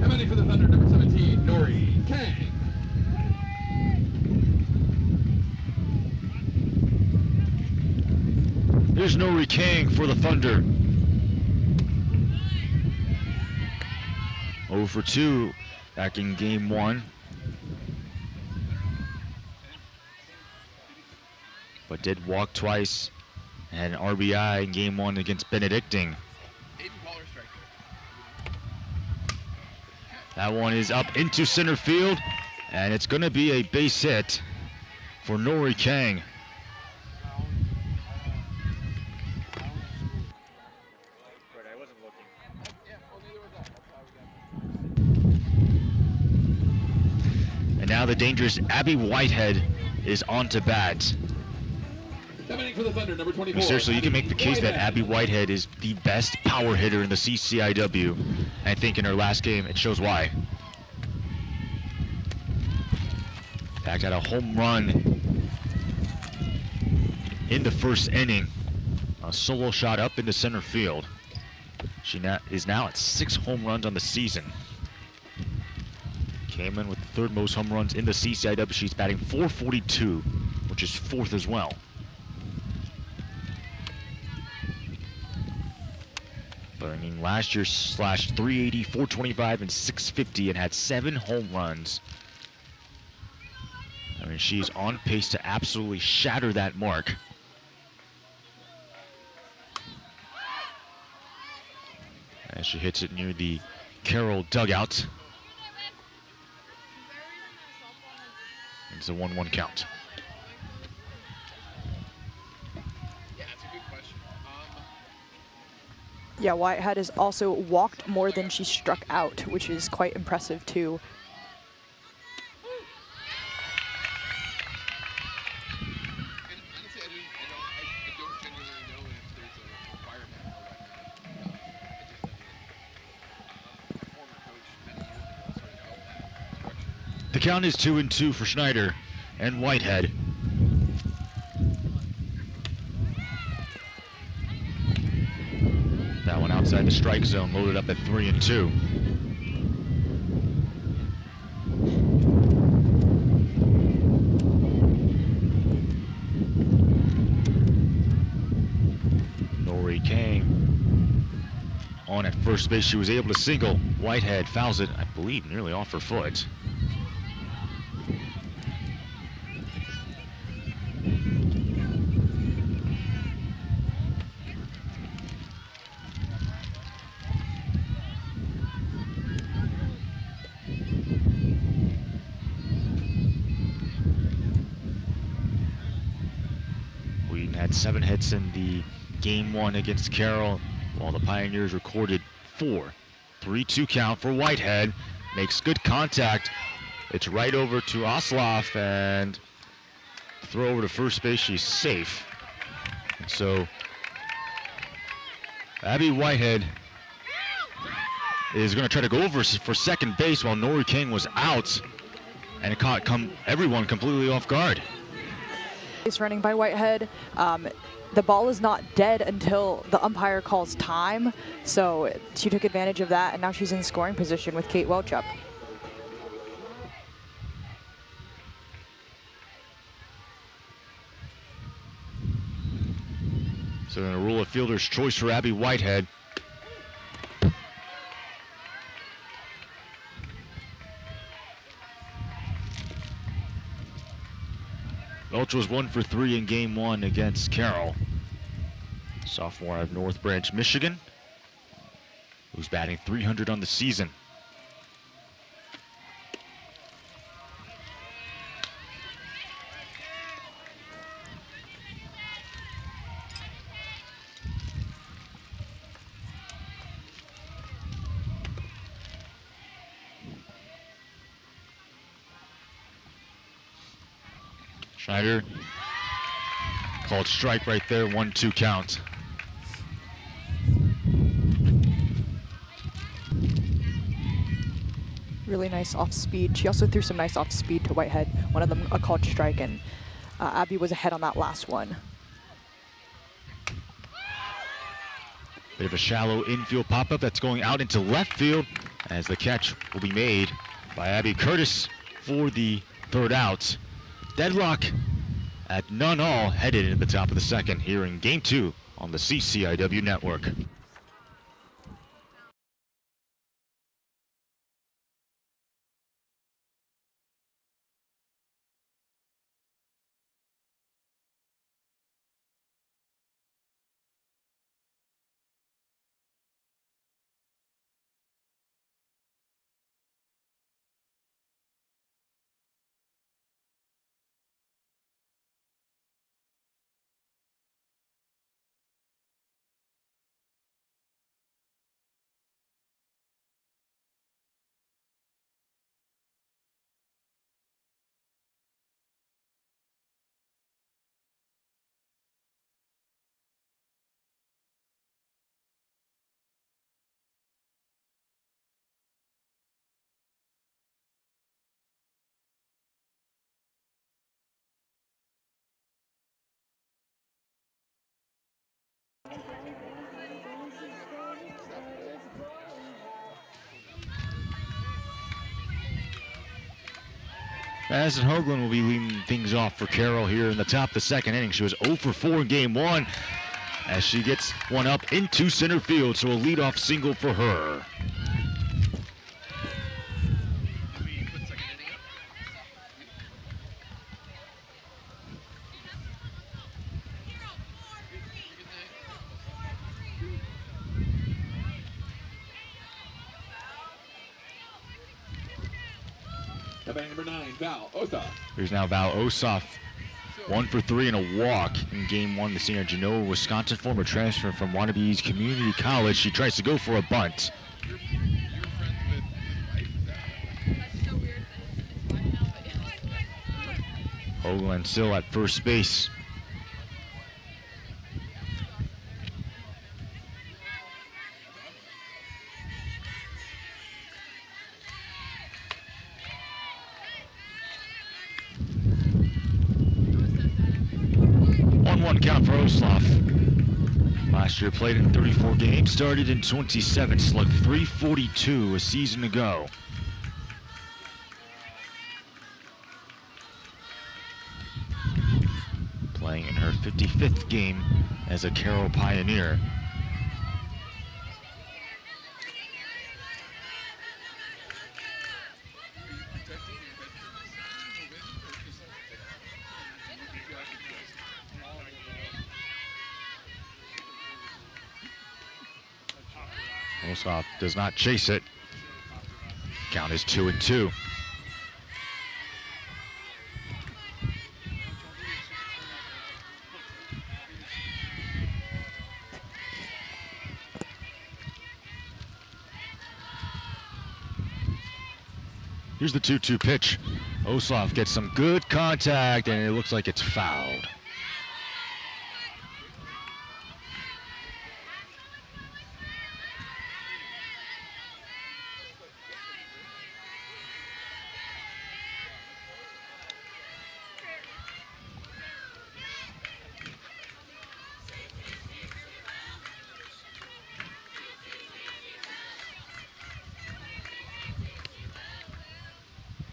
Emily for the Thunder, number 17, Nori Kang. Here's Nori Kang for the Thunder. 0 for 2 back in game 1. But did walk twice and an RBI in game 1 against Benedictine. That one is up into center field, and it's going to be a base hit for Nori Kang. And now the dangerous Abby Whitehead is on to bat. For the Thunder, number 24. Seriously, you can make the case that Abby Whitehead is the best power hitter in the CCIW. I think in her last game, it shows why. In fact, had a home run in the first inning. A solo shot up into center field. She is now at 6 home runs on the season. Came in with the 3rd most home runs in the CCIW. She's batting .442, which is 4th as well. But I mean, last year slashed .380, .425, and .650 and had 7 home runs. I mean, she's on pace to absolutely shatter that mark. As she hits it near the Carroll dugout. It's a 1-1 count. Yeah, Whitehead has also walked more than she struck out, which is quite impressive too. The count is 2-2 for Schneider and Whitehead. That one outside the strike zone, loaded up at 3-2. Nori Kang on at first base. She was able to single. Whitehead fouls it, I believe, nearly off her foot. Had 7 hits in the game 1 against Carroll, while the Pioneers recorded 4. 3-2 count for Whitehead. Makes good contact. It's right over to Osloff, and throw over to first base. She's safe. So Abby Whitehead is going to try to go over for second base while Nori Kang was out, and it caught everyone completely off guard. Base running by Whitehead. The ball is not dead until the umpire calls time, so she took advantage of that, and now she's in scoring position with Kate Welch up. So in a rule of fielder's choice for Abby Whitehead. Welch was 1 for 3 in game 1 against Carroll. Sophomore out of North Branch, Michigan. who's batting .300 on the season. Schneider called strike right there, 1-2 count. Really nice off speed. She also threw some nice off speed to Whitehead. One of them a called strike, and Abby was ahead on that last one. Bit of a shallow infield pop-up that's going out into left field as the catch will be made by Abby Curtis for the third out. Deadlock at none all headed into the top of the second here in Game 2 on the CCIW Network. Madison Hoagland will be leading things off for Carroll here in the top of the second inning. She was 0 for 4 in Game 1 as she gets one up into center field, so a leadoff single for her. Number 9, Val Ossoff. Here's now Val Ossoff, 1 for 3 and a walk in Game 1. The senior Genoa, Wisconsin, former transfer from Wannabe's Community College. She tries to go for a bunt. You're friends with his wife, is that? That's so weird. Hoagland still at first base. One count for Ossoff. Last year played in 34 games, started in 27, slugged .342 a season ago. Playing in her 55th game as a Carroll Pioneer. Ossoff does not chase it. Count is 2-2. Here's the 2-2 pitch. Ossoff gets some good contact, and it looks like it's fouled.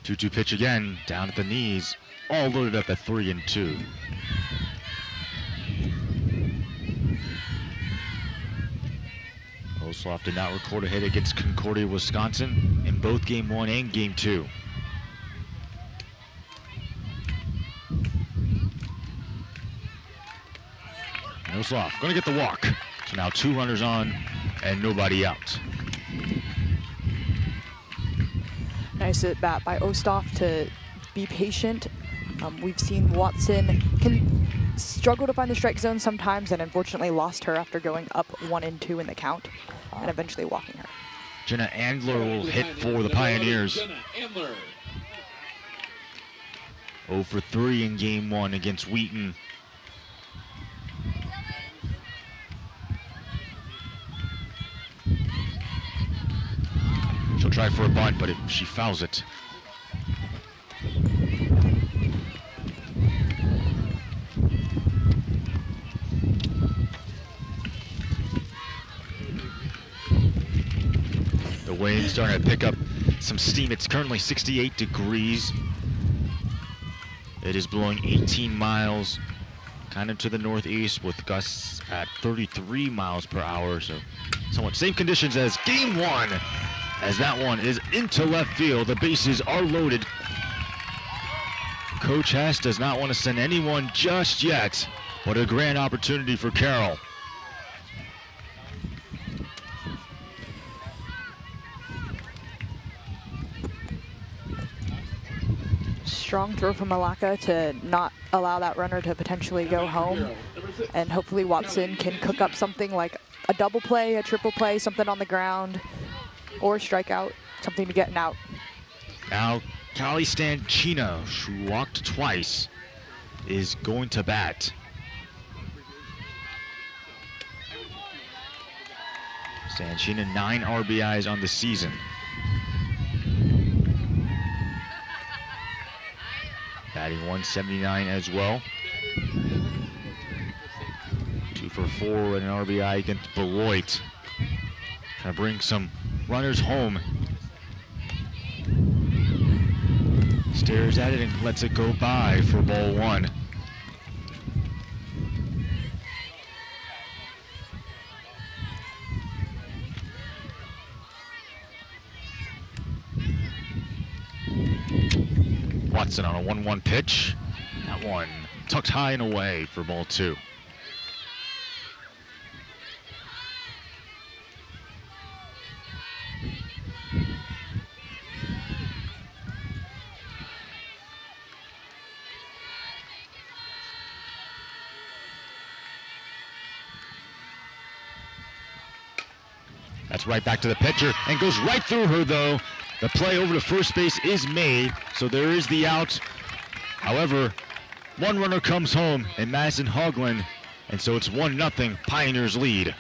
Two-two pitch again, down at the knees, all loaded up at 3-2. Ossoff did not record a hit against Concordia, Wisconsin in both Game 1 and Game 2. Ossoff gonna get the walk. So now 2 runners on and nobody out. nice at bat by Osthoff to be patient. We've seen Watson can struggle to find the strike zone sometimes, and unfortunately lost her after going up 1-2 in the count and eventually walking her. Jenna Andler will hit for the Pioneers. 0 for 3 in game 1 against Wheaton. She'll try for a bunt, but she fouls it. The wind's starting to pick up some steam. It's currently 68 degrees. It is blowing 18 miles kind of to the northeast with gusts at 33 miles per hour. So somewhat same conditions as game 1, as that one is into left field. The bases are loaded. Coach Hess does not want to send anyone just yet. What a grand opportunity for Carroll. Strong throw from Malaka to not allow that runner to potentially go home. And hopefully Watson can cook up something like a double play, a triple play, something on the ground, or a strikeout, something to get an out. Now, Callie Stanchina, who walked twice, is going to bat. Stanchina, 9 RBIs on the season. Batting 179 as well. 2 for 4 and an RBI against Beloit. Trying to bring some runners home. Stares at it and lets it go by for ball 1. Watson on a 1-1 pitch. That one tucked high and away for ball 2. That's right back to the pitcher and goes right through her though. The play over to first base is made, so there is the out. However, one runner comes home in Madison Hoagland, and so it's 1-0 Pioneers lead.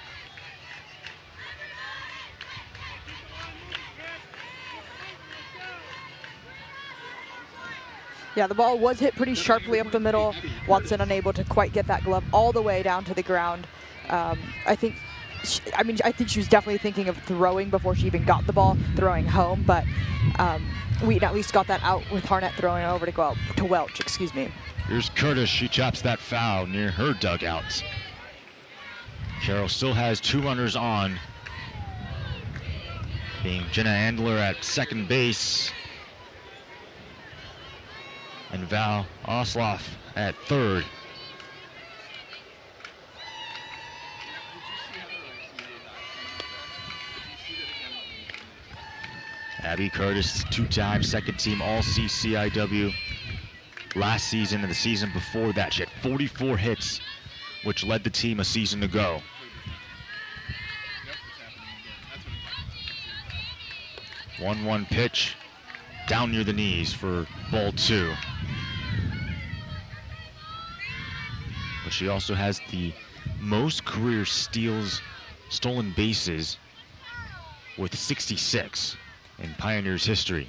Yeah, the ball was hit pretty sharply up the middle. Watson unable to quite get that glove all the way down to the ground. I think she was definitely thinking of throwing before she even got the ball, throwing home, but Wheaton at least got that out with Harnett throwing it over to Welch, excuse me. Here's Curtis, she chops that foul near her dugout. Carroll still has 2 runners on, being Jenna Andler at second base and Val Osloff at third. Abby Curtis, 2-time second team All-CCIW last season and the season before that. She had 44 hits, which led the team a season ago. 1-1 pitch, down near the knees for ball 2. But she also has the most career stolen bases with 66. In Pioneers history.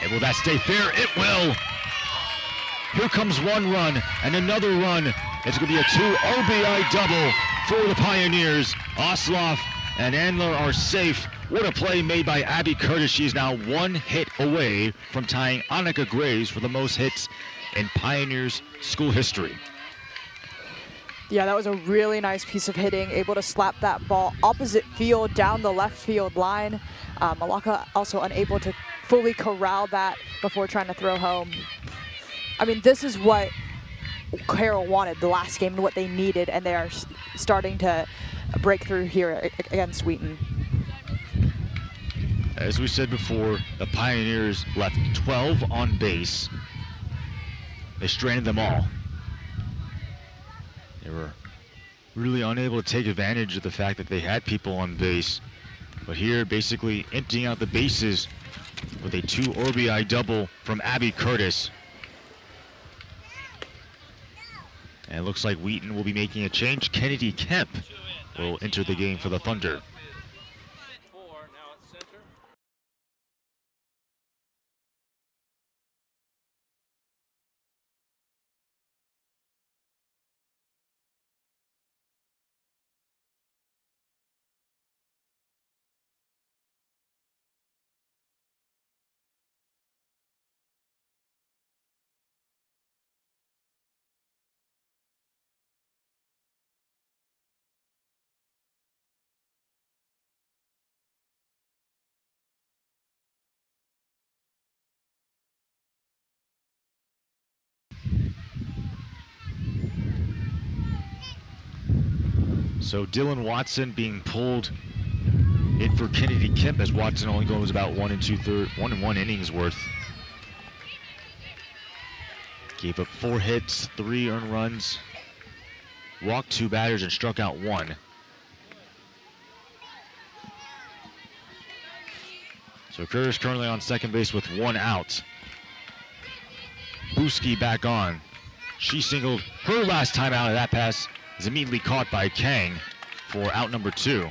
And will that stay fair? It will. Here comes 1 run and another run. It's going to be a 2 RBI double for the Pioneers. Osloff and Andler are safe. What a play made by Abby Curtis. She is now 1 hit away from tying Annika Graves for the most hits in Pioneers school history. Yeah, that was a really nice piece of hitting, able to slap that ball opposite field down the left field line. Malaka also unable to fully corral that before trying to throw home. I mean, this is what Carroll wanted the last game and what they needed, and they are starting to break through here against Wheaton. As we said before, the Pioneers left 12 on base. They stranded them all. They were really unable to take advantage of the fact that they had people on base. But here, basically emptying out the bases with a 2 RBI double from Abby Curtis. And it looks like Wheaton will be making a change. Kennedy Kemp will enter the game for the Thunder. So Dylan Watson being pulled in for Kennedy Kemp, as Watson only goes about 1 1 innings worth. Gave up 4 hits, 3 earned runs, walked 2 batters, and struck out 1. So Kerr's currently on second base with 1 out. Buski back on. She singled her last time out of that pass. Is immediately caught by Kang for out number 2.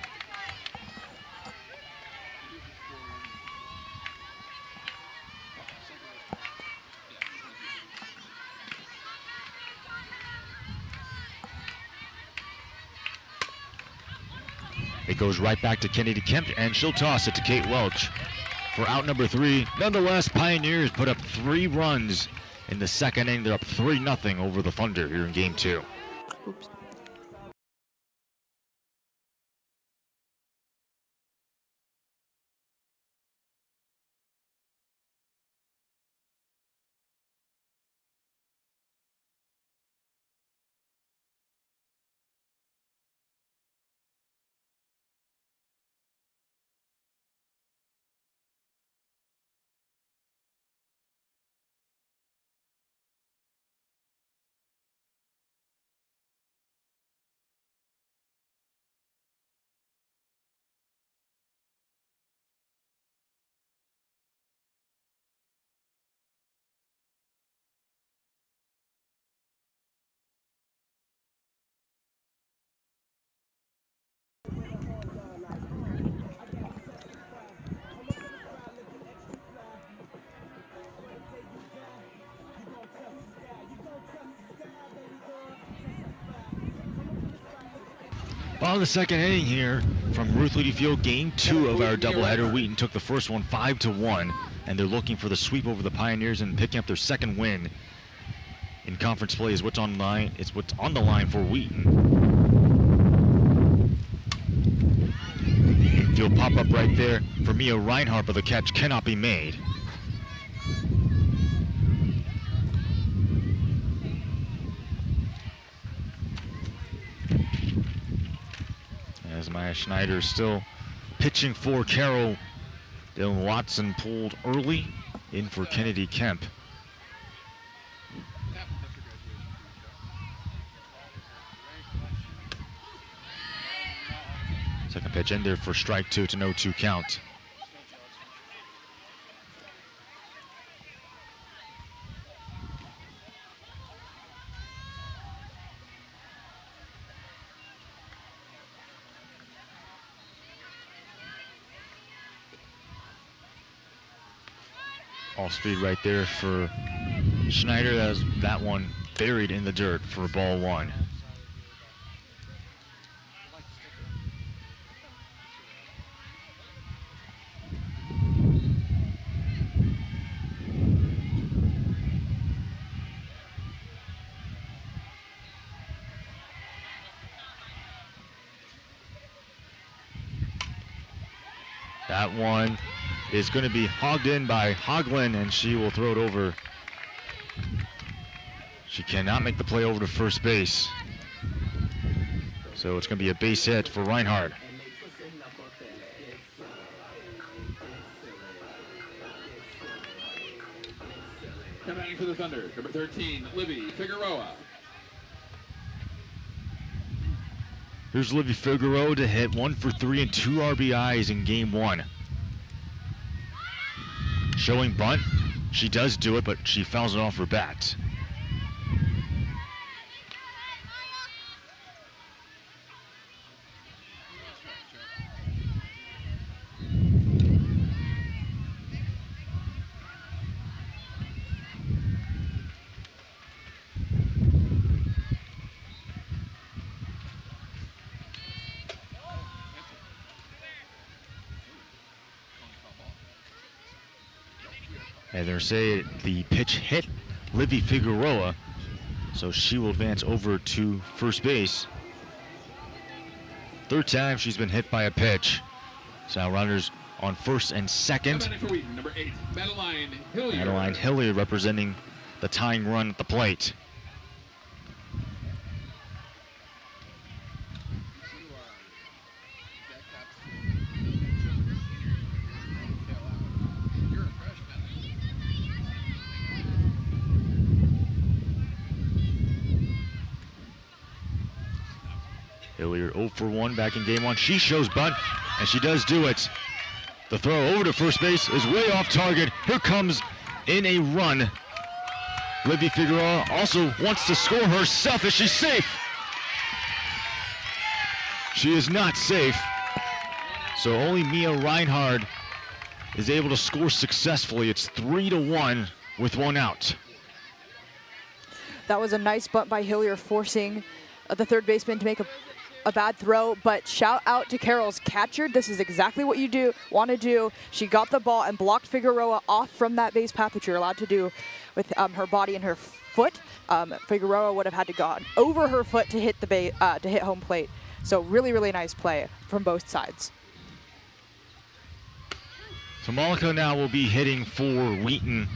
It goes right back to Kennedy Kemp, and she'll toss it to Kate Welch for out number 3. Nonetheless, Pioneers put up 3 runs in the second inning. They're up 3-0 over the Thunder here in game 2. Oops. Bottom of the second inning here from Ruth Leedy Field, game 2 of our doubleheader. Wheaton took the first one 5-1, and they're looking for the sweep over the Pioneers and picking up their second win in conference play. Is what's on line. It's what's on the line for Wheaton. Field pop up right there for Mia Reinhardt, but the catch cannot be made. As Maya Schneider is still pitching for Carroll. Dylan Watson pulled early in for Kennedy Kemp. Second pitch in there for strike 2 to 0-2 count. Off speed right there for Schneider. That one buried in the dirt for ball 1. That one is going to be hogged in by Hoglin, and she will throw it over. She cannot make the play over to first base. So it's going to be a base hit for Reinhardt. for the Thunder, number 13, Livy Figueroa. Here's Livy Figueroa to hit 1 for 3 and 2 RBIs in game 1. Showing bunt. She does do it, but she fouls it off her bat. And they're saying the pitch hit Livy Figueroa, so she will advance over to first base. Third time she's been hit by a pitch. So now runners on first and second. For Wheaton, number 8, Madeline Hilliard. Madeline Hilliard representing the tying run at the plate. Hilliard 0 for 1 back in game 1. She shows bunt, and she does do it. The throw over to first base is way off target. Here comes in a run. Livy Figueroa also wants to score herself. Is she safe? She is not safe. So only Mia Reinhard is able to score successfully. It's 3-1 with 1 out. That was a nice bunt by Hilliard, forcing the third baseman to make a bad throw, but shout out to Carroll's catcher. This is exactly what you want to do. She got the ball and blocked Figueroa off from that base path, which you're allowed to do with her body and her foot. Figueroa would have had to go over her foot to hit the to hit home plate. So really, really nice play from both sides. So Malika now will be hitting for Wheaton,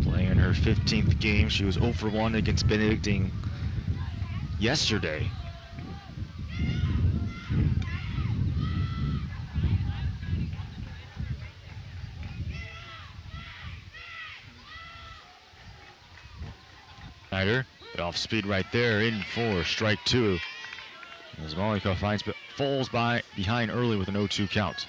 playing her 15th game. She was 0 for 1 against Benedictine yesterday. Schneider, off speed right there, in for strike 2. As Malika falls behind early with an 0-2 count.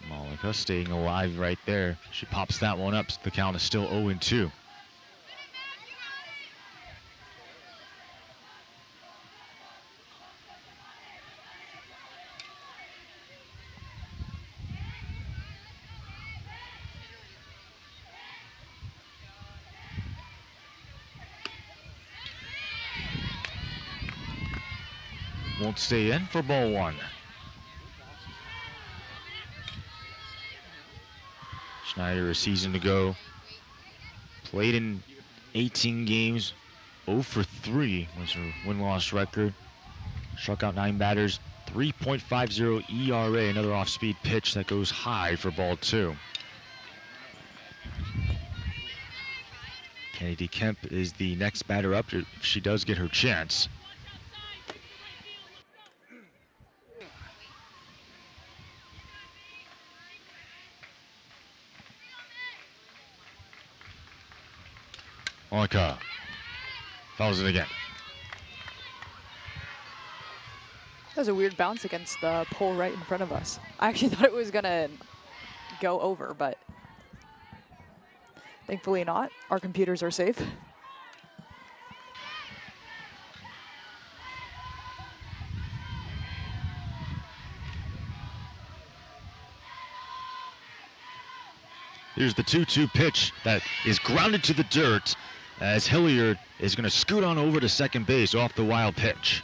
Malika staying alive right there. She pops that one up. The count is still 0-2. Won't stay in for ball 1. Schneider, a season to go. Played in 18 games. 0 for 3 was her win-loss record. Struck out 9 batters. 3.50 ERA. Another off-speed pitch that goes high for ball 2. Kennedy Kemp is the next batter up if she does get her chance. Malika fouls it again. That was a weird bounce against the pole right in front of us. I actually thought it was gonna go over, but thankfully not. Our computers are safe. Here's the 2-2 pitch that is grounded to the dirt as Hilliard is going to scoot on over to second base off the wild pitch.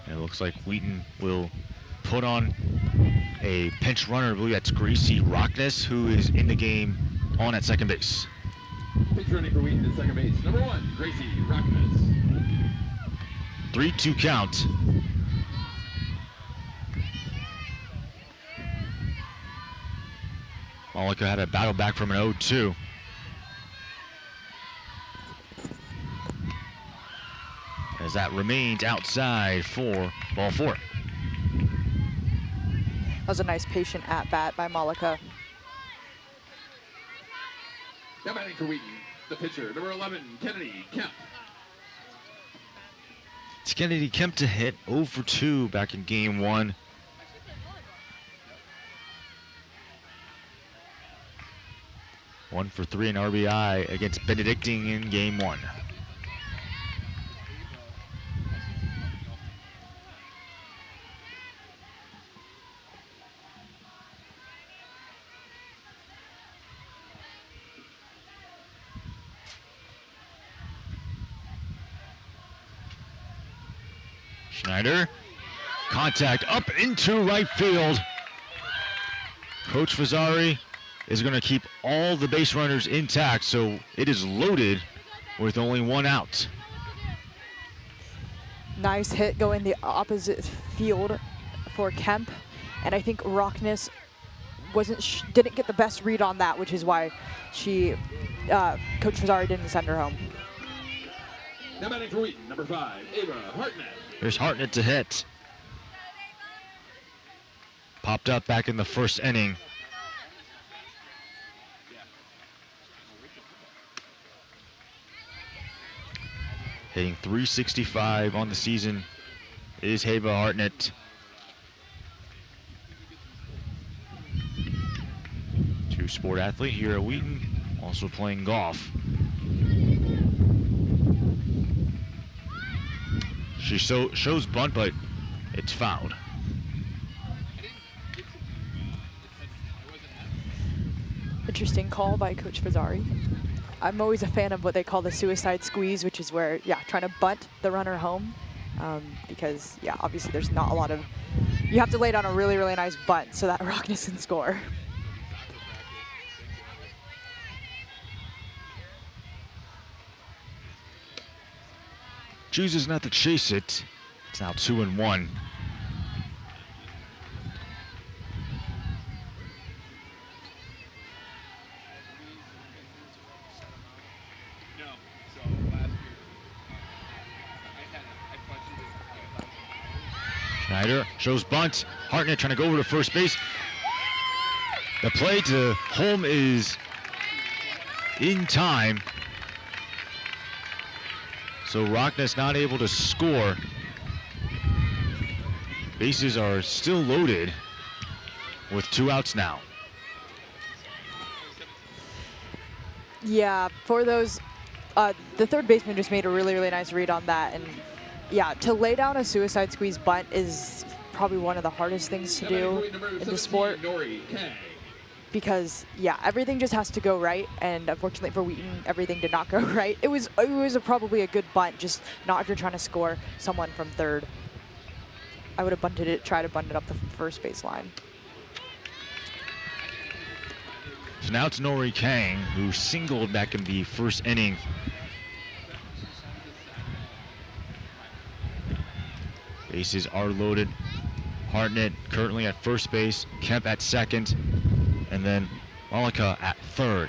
And it looks like Wheaton will put on a pinch runner. I believe that's Gracie Rockness, who is in the game on at second base. Pitch running for Wheaton at second base. Number 1, Gracie Rockness. 3-2 count. Malika had a battle back from an 0-2. As that remains outside for ball 4. That was a nice patient at-bat by Malika. Now batting for Wheaton, the pitcher, number 11, Kennedy Kemp. It's Kennedy Kemp to hit 0 for 2 back in game 1. One for 3 in RBI against Benedictine in game 1. Schneider, contact up into right field. Coach Fazzari is going to keep all the base runners intact, so it is loaded with only 1 out. Nice hit going the opposite field for Kemp, and I think Rockness didn't get the best read on that, which is why Coach Fazzari didn't send her home. Now batting for Wheaton, number 5, Ava Hartnett. There's Hartnett to hit. Popped up back in the first inning. Hitting .365 on the season is Hava Hartnett. Two-sport athlete here at Wheaton, also playing golf. She shows bunt, but it's fouled. Interesting call by Coach Fazzari. I'm always a fan of what they call the suicide squeeze, which is where, trying to bunt the runner home. Because, obviously there's not a lot of, you have to lay down a really, really nice bunt so that Rockness can score. Chooses not to chase it. It's now 2-1. Schneider shows bunt. Hartnett trying to go over to first base. The play to home is in time. So Rockness not able to score. Bases are still loaded with 2 outs now. Yeah, for those, the third baseman just made a really, really nice read on that. And to lay down a suicide squeeze bunt is probably one of the hardest things to do in the sport. Because everything just has to go right, and unfortunately for Wheaton, everything did not go right. It was probably a good bunt, just not if you're trying to score someone from third. I would have tried to bunt it up the first base line. So now it's Nori Kang, who singled back in the first inning. Bases are loaded. Hartnett currently at first base, Kemp at second, and then Malika at third.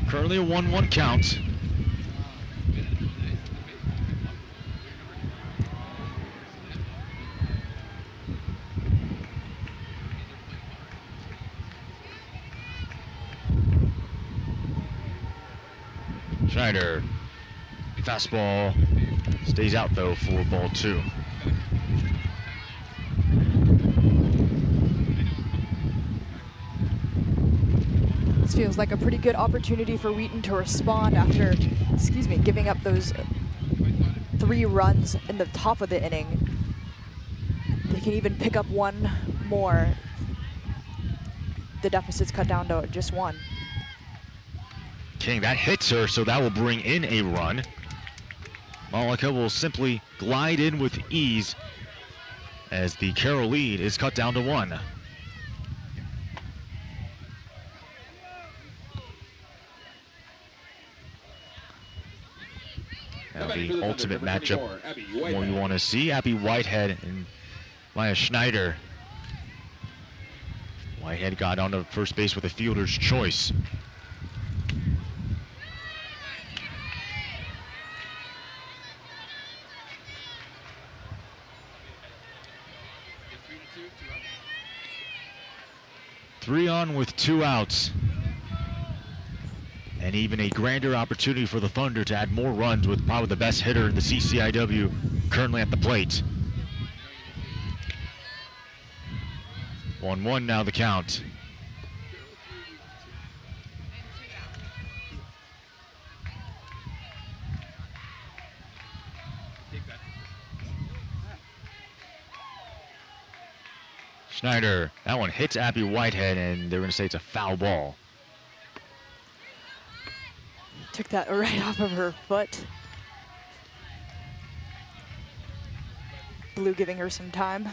Currently a 1-1 count. Schneider, fastball, stays out though for ball 2. This feels like a pretty good opportunity for Wheaton to respond after, giving up those 3 runs in the top of the inning. They can even pick up 1 more. The deficit's cut down to just 1. King, that hits her, so that will bring in a run. Malika will simply glide in with ease as the Carroll lead is cut down to 1. Now the ultimate matchup, what you want to see, Abby Whitehead and Maya Schneider. Whitehead got onto first base with a fielder's choice. Three on with 2 outs. And even a grander opportunity for the Thunder to add more runs with probably the best hitter in the CCIW currently at the plate. 1-1 now the count. Schneider, that one hits Abby Whitehead, and they're going to say it's a foul ball. Took that right off of her foot. Blue giving her some time.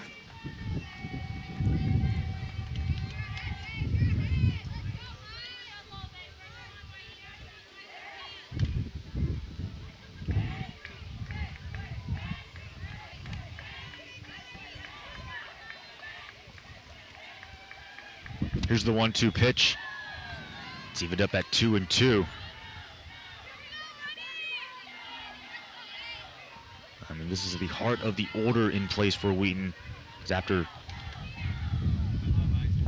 Here's the 1-2 pitch. It's evened up at 2-2. I mean, this is the heart of the order in place for Wheaton. It's after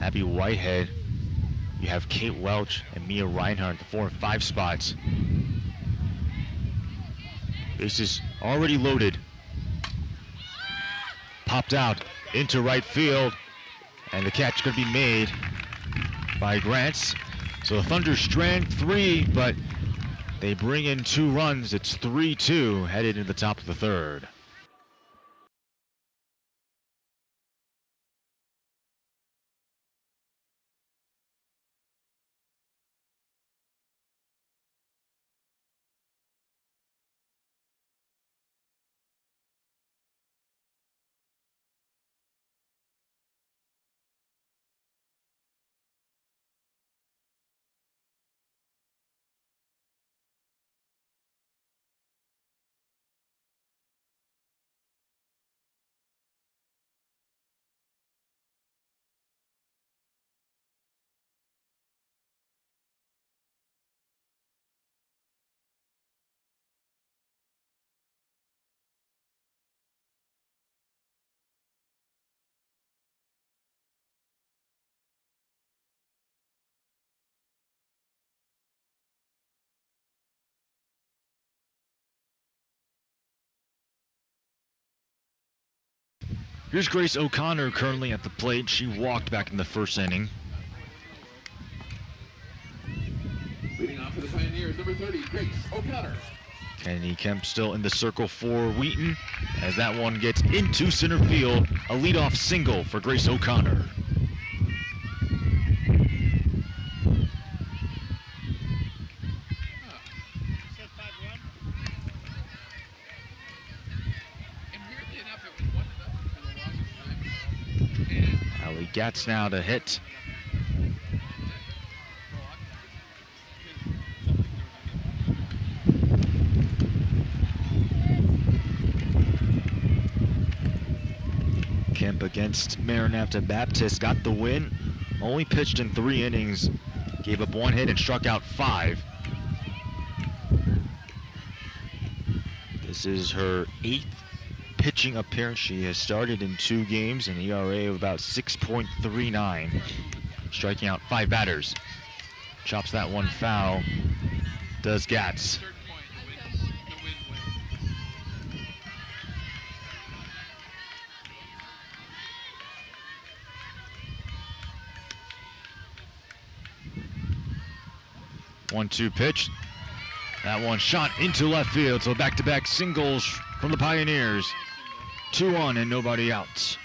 Abby Whitehead, you have Kate Welch and Mia Reinhardt, the 4 and 5 spots. Bases already loaded. Popped out into right field, and the catch is going to be made by Grants. So the Thunder strand 3, but they bring in 2 runs. It's 3-2 headed into the top of the 3rd. Here's Grace O'Connor currently at the plate. She walked back in the first inning. Leading off for the Pioneers, number 30, Grace O'Connor. Kennedy Kemp still in the circle for Wheaton as that one gets into center field. A leadoff single for Grace O'Connor. Ali Gatz now to hit. Kemp against Maranatha Baptist got the win. Only pitched in 3 innings. Gave up 1 hit and struck out 5. This is her 8th pitching appearance. She has started in 2 games, an ERA of about 6.39, striking out 5 batters. Chops that one foul, does Gatz. One-two pitch. That one shot into left field, so back-to-back singles from the Pioneers. 2 on and nobody out.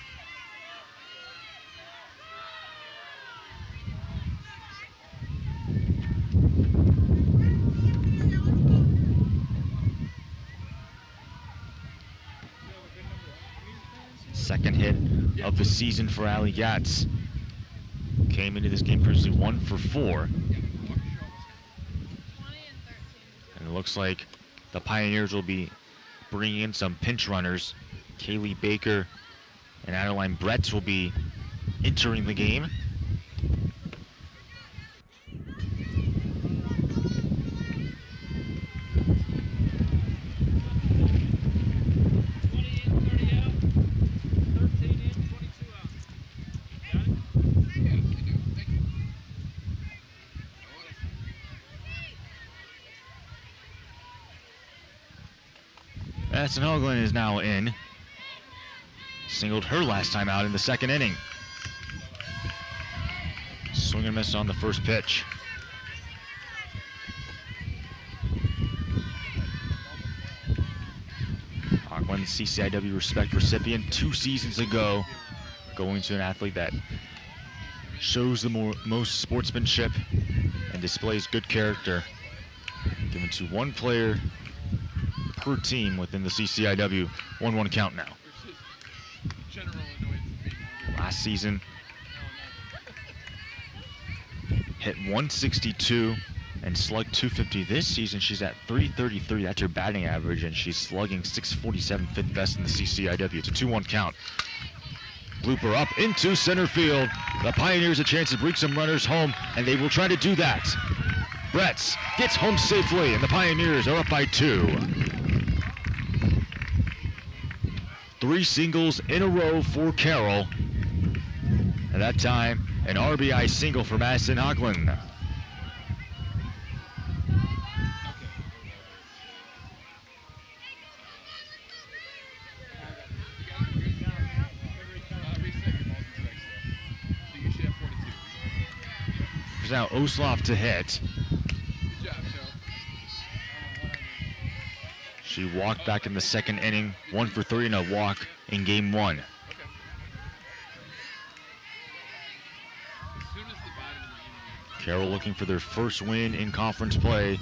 hit of the season for Allie Gatz. Came into this game previously 1 for 4. And it looks like the Pioneers will be bringing in some pinch runners. Kaylee Baker and Adeline Bretz will be entering the game. Madison Hoagland is now in. Singled her last time out in the second inning. Swing and miss on the first pitch. Hoagland, CCIW Respect recipient 2 seasons ago, going to an athlete that shows the most sportsmanship and displays good character. Given to one player per team within the CCIW. 1-1 count now. Last season, hit 162 and slugged 250. This season, she's at 333. That's her batting average, and she's slugging 647, 5th best in the CCIW. It's a 2-1 count. Blooper up into center field. The Pioneers a chance to bring some runners home, and they will try to do that. Bretz gets home safely, and the Pioneers are up by 2. 3 singles in a row for Carroll. At that time, an RBI single for Madison Hoagland. There's now Osloff to hit. She walked back in the second inning, 1 for 3 and a walk in game 1. Carroll looking for their first win in conference play.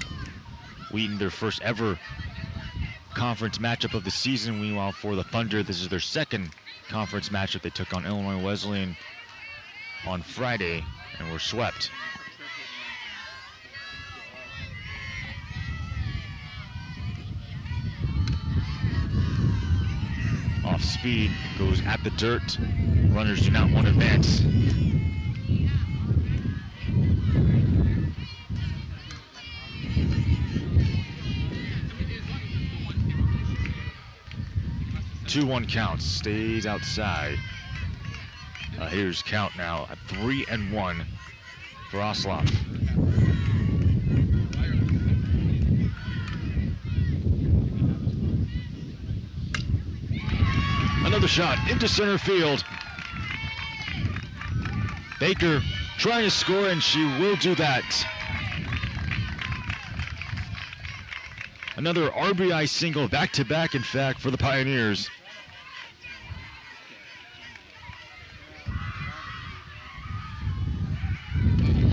Wheaton, their first ever conference matchup of the season. Meanwhile, for the Thunder, this is their second conference matchup. They took on Illinois Wesleyan on Friday and were swept. Off speed, goes at the dirt. Runners do not want to advance. Two 1 counts, stays outside. Here's count now at 3-1 for Osloff. Another shot into center field. Baker trying to score, and she will do that. Another RBI single, back-to-back, in fact, for the Pioneers.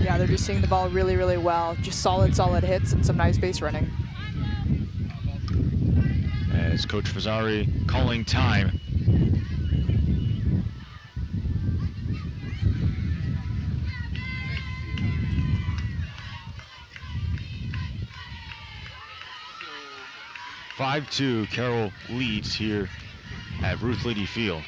Yeah, they're just seeing the ball really, really well. Just solid hits and some nice base running. As Coach Fazzari calling time. (5-2), Carroll leads here at Ruth Leedy Field.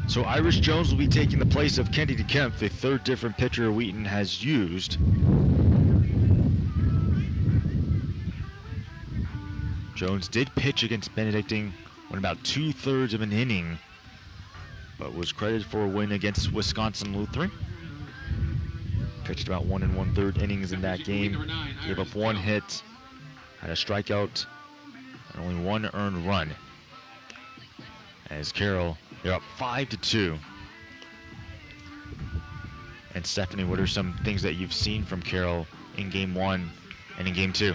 So Irish Jones will be taking the place of Kennedy Kemp, the third different pitcher Wheaton has used. Jones did pitch against Benedictine, went about 2/3 of an inning, but was credited for a win against Wisconsin Lutheran. Pitched about 1 1/3 innings in that game, gave up 1 hit, had a strikeout, and only 1 earned run. As Carroll, they're up 5-2. And Stephanie, what are some things that you've seen from Carroll in game 1 and in game 2?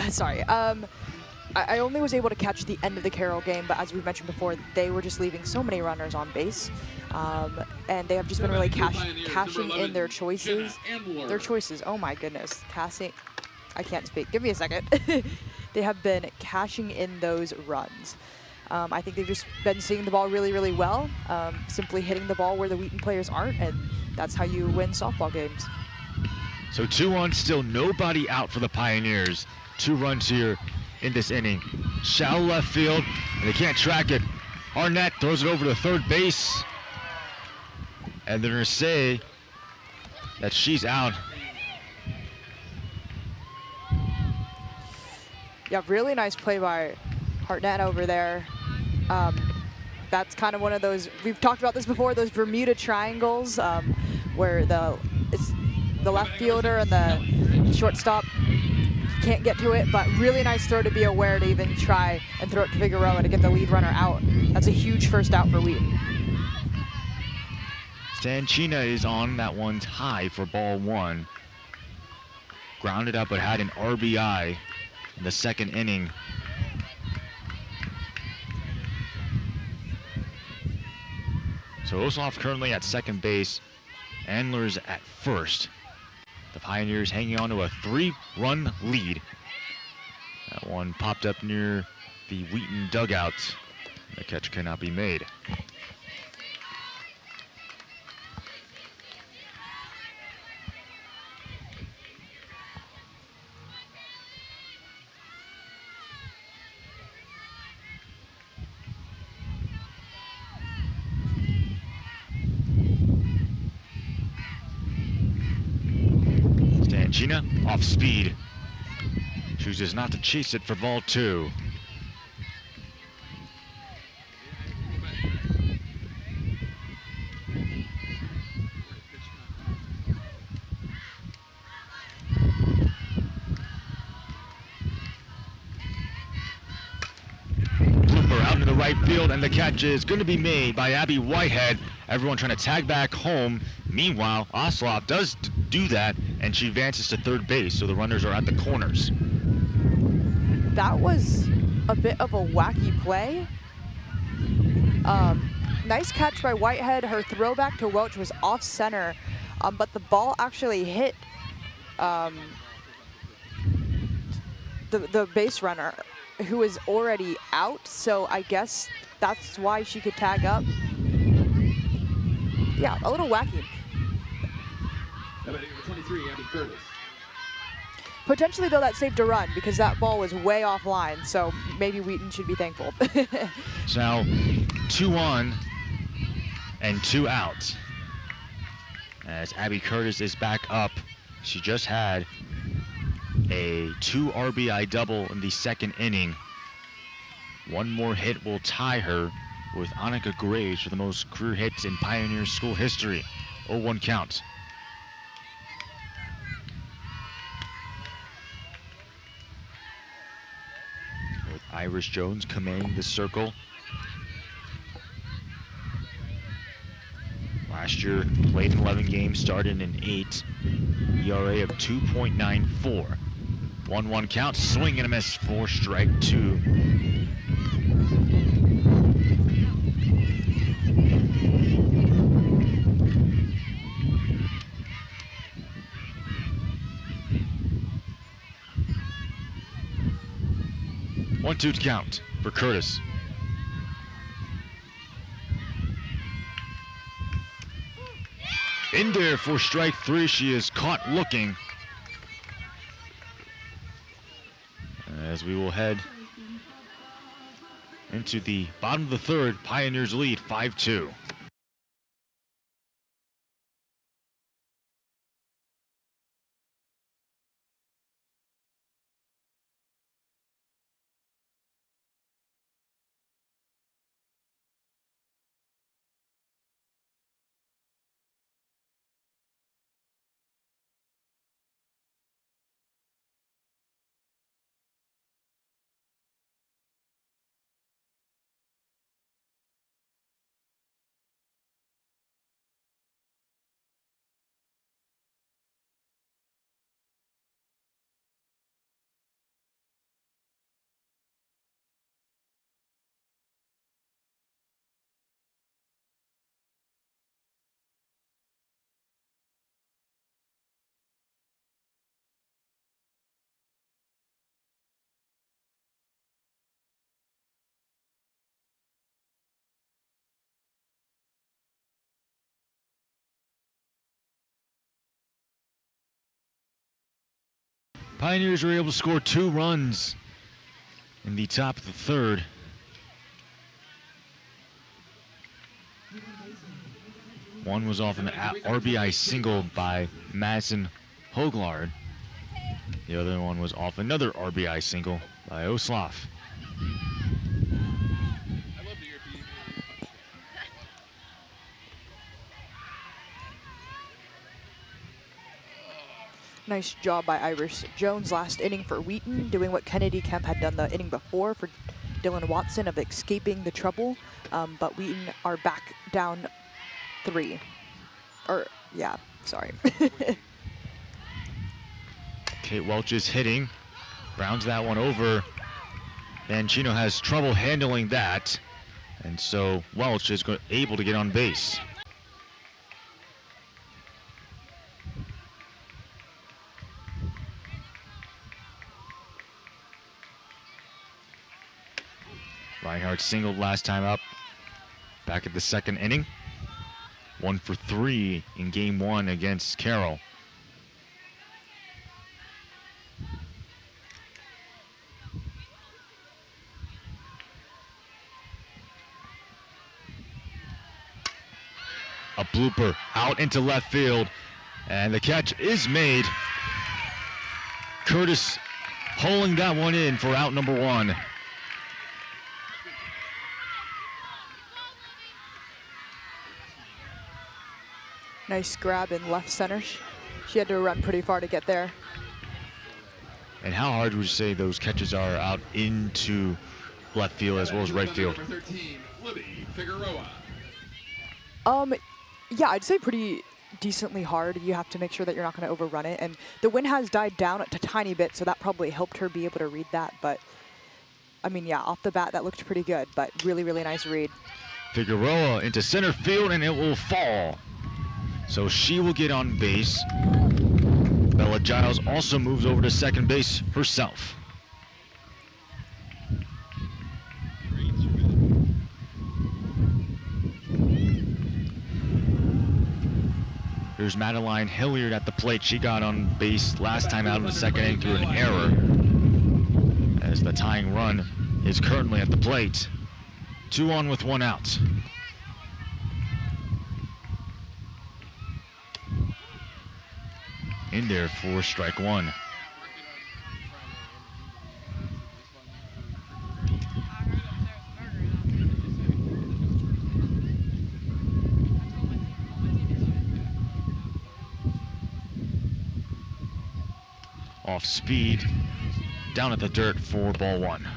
Sorry. I only was able to catch the end of the Carroll game, but as we mentioned before, they were just leaving so many runners on base. And they have just been really cashing in their choices. Oh my goodness. I can't speak. Give me a second. They have been cashing in those runs. I think they've just been seeing the ball really, really well, simply hitting the ball where the Wheaton players aren't, and that's how you win softball games. So 2-1, still nobody out for the Pioneers. 2 runs here in this inning. Shallow left field, and they can't track it. Arnett throws it over to third base, and they're gonna say that she's out. Yeah, really nice play by Hartnett over there. That's kind of one of those, we've talked about this before, those Bermuda triangles, where the left fielder and the shortstop can't get to it, but really nice throw to be aware to even try and throw it to Figueroa to get the lead runner out. That's a huge first out for Wheaton. Stanchina is on, that one's high for ball 1. Grounded up but had an RBI in the second inning. So Osloff currently at second base, Andlers at first. The Pioneers hanging on to a 3-run lead. That one popped up near the Wheaton dugout. The catch cannot be made. Stanchina off speed. Chooses not to chase it for ball 2. Blooper out into the right field, and the catch is going to be made by Abby Whitehead. Everyone trying to tag back home. Meanwhile, Osloff does do that, and she advances to third base, so the runners are at the corners. That was a bit of a wacky play. Nice catch by Whitehead. Her throwback to Welch was off center, but the ball actually hit the base runner, who is already out, so I guess that's why she could tag up. Yeah, a little wacky. Number 23, Abby Curtis. Potentially, though, that saved a run because that ball was way offline, so maybe Wheaton should be thankful. So now 2 on and 2 out. As Abby Curtis is back up, she just had a 2 RBI double in the second inning. One more hit will tie her with Annika Graves for the most career hits in Pioneer school history. 0-1 count. With Iris Jones commanding the circle. Last year, played in 11 games, started in 8. ERA of 2.94. 1-1 count, swing and a miss for strike 2. One-two count for Curtis. In there for strike 3. She is caught looking. As we will head into the bottom of the third. Pioneers lead 5-2. Pioneers were able to score 2 runs in the top of the third. One was off an RBI single by Madison Hoglard. The other one was off another RBI single by Oslav. Nice job by Iris Jones last inning for Wheaton, doing what Kennedy Kemp had done the inning before for Dylan Watson of escaping the trouble. But Wheaton are back down 3. Or, yeah, sorry. Kate Welch is hitting, rounds that one over. Chino has trouble handling that, and so Welch is able to get on base. Reinhardt singled last time up, back at the second inning. 1 for 3 in game 1 against Carroll. A blooper out into left field, and the catch is made. Curtis holding that one in for out number 1. Nice grab in left center. She had to run pretty far to get there. And how hard would you say those catches are out into left field as well as right field? Number 13, Libby Figueroa. Yeah, I'd say pretty decently hard. You have to make sure that you're not going to overrun it. And the wind has died down a tiny bit, so that probably helped her be able to read that. But, I mean, yeah, off the bat, that looked pretty good, but really, really nice read. Figueroa into center field, and it will fall. So she will get on base. Bella Giles also moves over to second base herself. Here's Madeline Hilliard at the plate. She got on base last time out in the second inning through an error, as the tying run is currently at the plate. 2 on with 1 out. In there for strike 1. Off speed, down at the dirt for ball 1.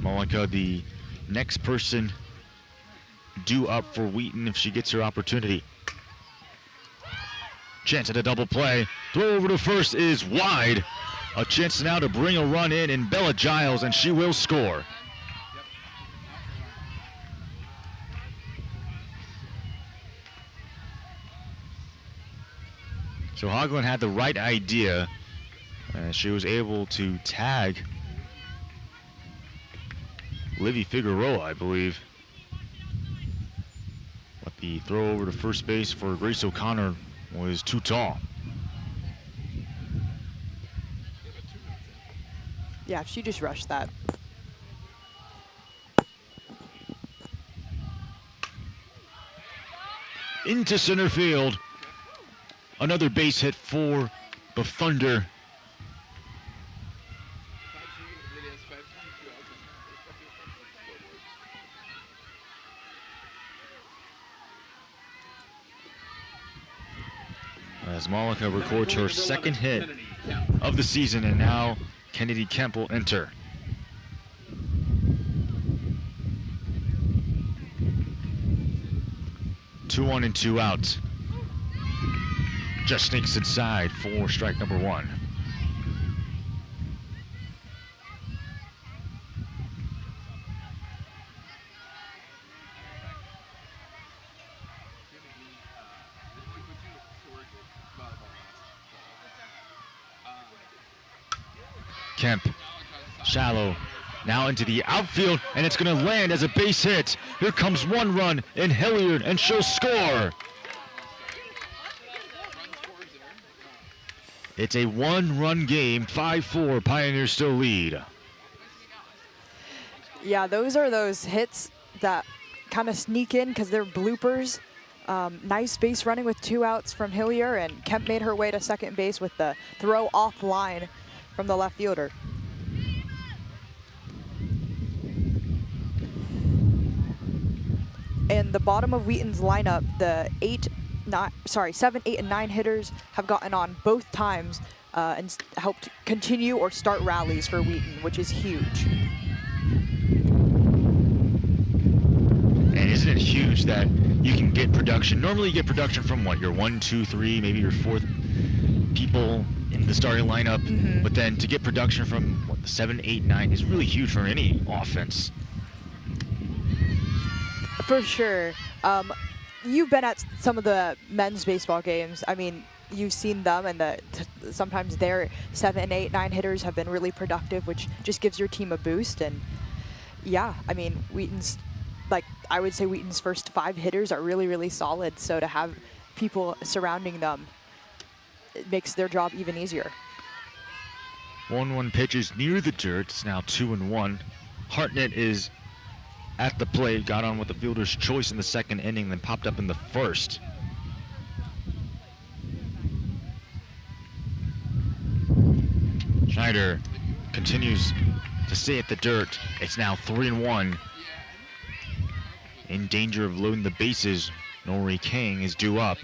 Monica, the next person due up for Wheaton if she gets her opportunity. Chance at a double play. Throw over to first is wide. A chance now to bring a run in Bella Giles, and she will score. So Hoagland had the right idea. She was able to tag Livy Figueroa, I believe. But the throw over to first base for Grace O'Connor was too tall. Yeah, she just rushed that. Into center field. Another base hit for the Thunder. As Malika records her second hit of the season, and now Kennedy Kemp will enter. Two on and two out. Just sneaks inside for strike number one. Kemp, shallow, now into the outfield, and it's going to land as a base hit. Here comes one run, and Hilliard, and she'll score. It's a one-run game, 5-4, Pioneers still lead. Yeah, those are those hits that kind of sneak in because they're bloopers. Nice base running with 2 outs from Hillier, and Kemp made her way to second base with the throw offline from the left fielder. And the bottom of Wheaton's lineup, the 7, 8, and 9 hitters have gotten on both times and helped continue or start rallies for Wheaton, which is huge. And isn't it huge that you can get production? Normally you get production from what, your 1, 2, 3, maybe your 4th people in the starting lineup, but then to get production from what, the 7, 8, 9 is really huge for any offense. For sure. You've been at some of the men's baseball games. I mean, you've seen them, and sometimes their 7, 8, 9 hitters have been really productive, which just gives your team a boost. And yeah, I mean, I would say Wheaton's first 5 hitters are really, really solid. So to have people surrounding them, it makes their job even easier. 1-1 pitches near the dirt. It's now 2-1. Hartnett is at the plate, got on with the fielder's choice in the second inning, then popped up in the first. Schneider continues to stay at the dirt. It's now 3-1. In danger of loading the bases, Nori King is due up.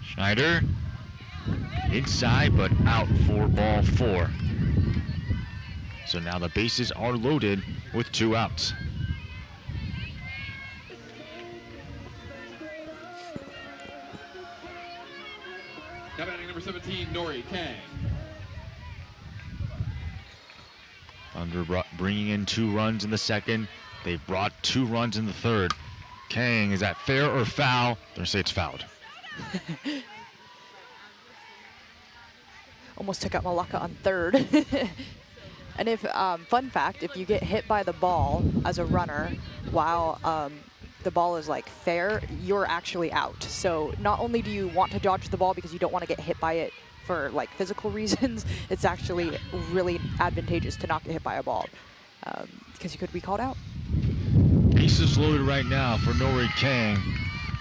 Schneider inside, but out for ball 4. So now the bases are loaded with 2 outs. Now batting number 17, Nori Kang. Thunder bringing in 2 runs in the second. They've brought 2 runs in the third. Kang, is that fair or foul? They're going to say it's fouled. Almost took out Malaka on third. And if, fun fact, if you get hit by the ball as a runner while the ball is like fair, you're actually out. So not only do you want to dodge the ball because you don't want to get hit by it for like physical reasons, it's actually really advantageous to not get hit by a ball because you could be called out. Bases loaded right now for Nori Kang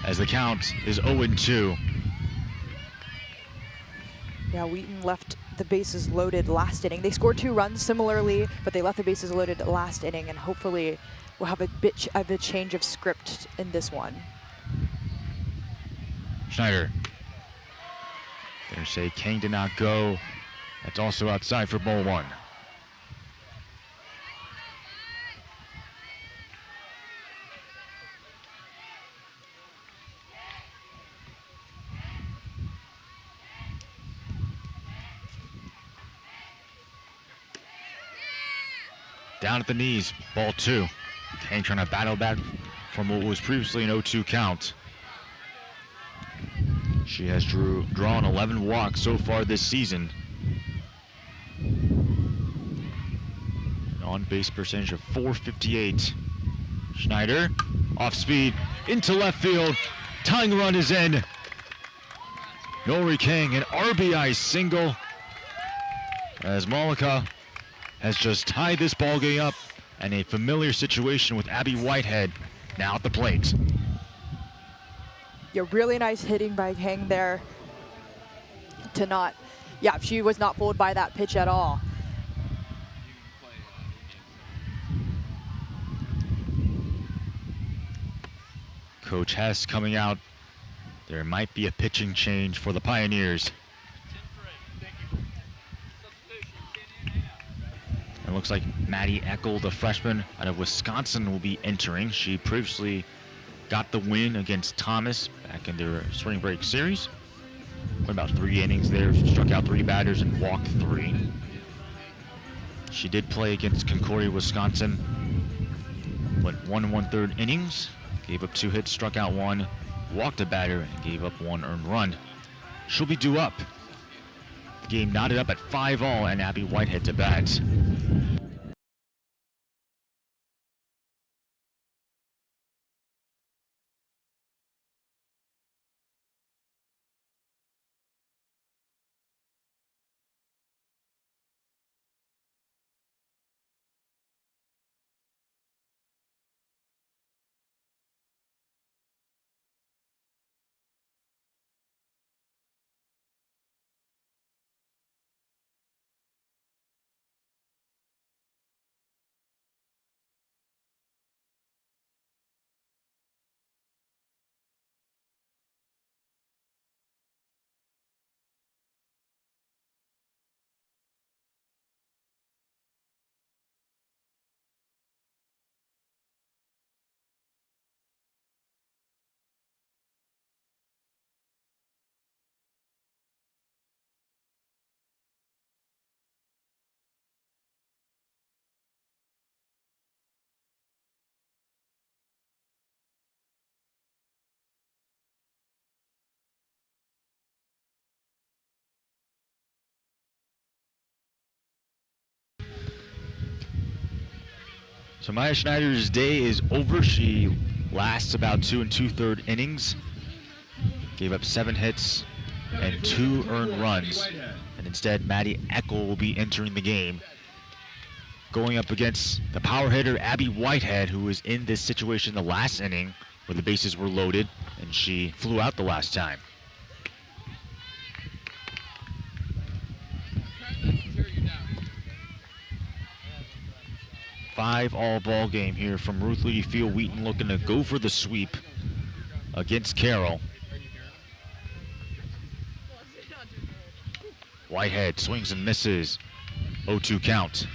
as the count is 0-2. Yeah, Wheaton left the bases loaded last inning. They scored 2 runs similarly, but they left the bases loaded last inning, and hopefully we'll have a bit of a change of script in this one. Schneider. They say Kang did not go. That's also outside for ball 1. Down at the knees, ball 2. Kang trying to battle back from what was previously an 0-2 count. She has drawn 11 walks so far this season. on-base percentage of .458. Schneider, off speed, into left field. Tying run is in. Nori Kang, an RBI single, as Malika has just tied this ball game up, and a familiar situation with Abby Whitehead now at the plate. Yeah, really nice hitting by Kang there to not, yeah, she was not fooled by that pitch at all. Coach Hess coming out. There might be a pitching change for the Pioneers. It looks like Maddie Eckel, the freshman out of Wisconsin, will be entering. She previously got the win against Thomas back in their spring break series. Went about 3 innings there, struck out 3 batters and walked 3. She did play against Concordia, Wisconsin. Went 1 1/3 innings, gave up 2 hits, struck out 1, walked a batter, and gave up 1 earned run. She'll be due up. The game knotted up at 5-all, and Abby Whitehead to bat. So Maya Schneider's day is over. She lasts about 2 2/3 innings. Gave up 7 hits and 2 earned runs. And instead, Maddie Eckel will be entering the game, going up against the power hitter Abby Whitehead, who was in this situation the last inning where the bases were loaded and she flew out the last time. Five-all ball game here from Ruth Leedy Field. Wheaton looking to go for the sweep against Carroll. Whitehead swings and misses. 0-2 count.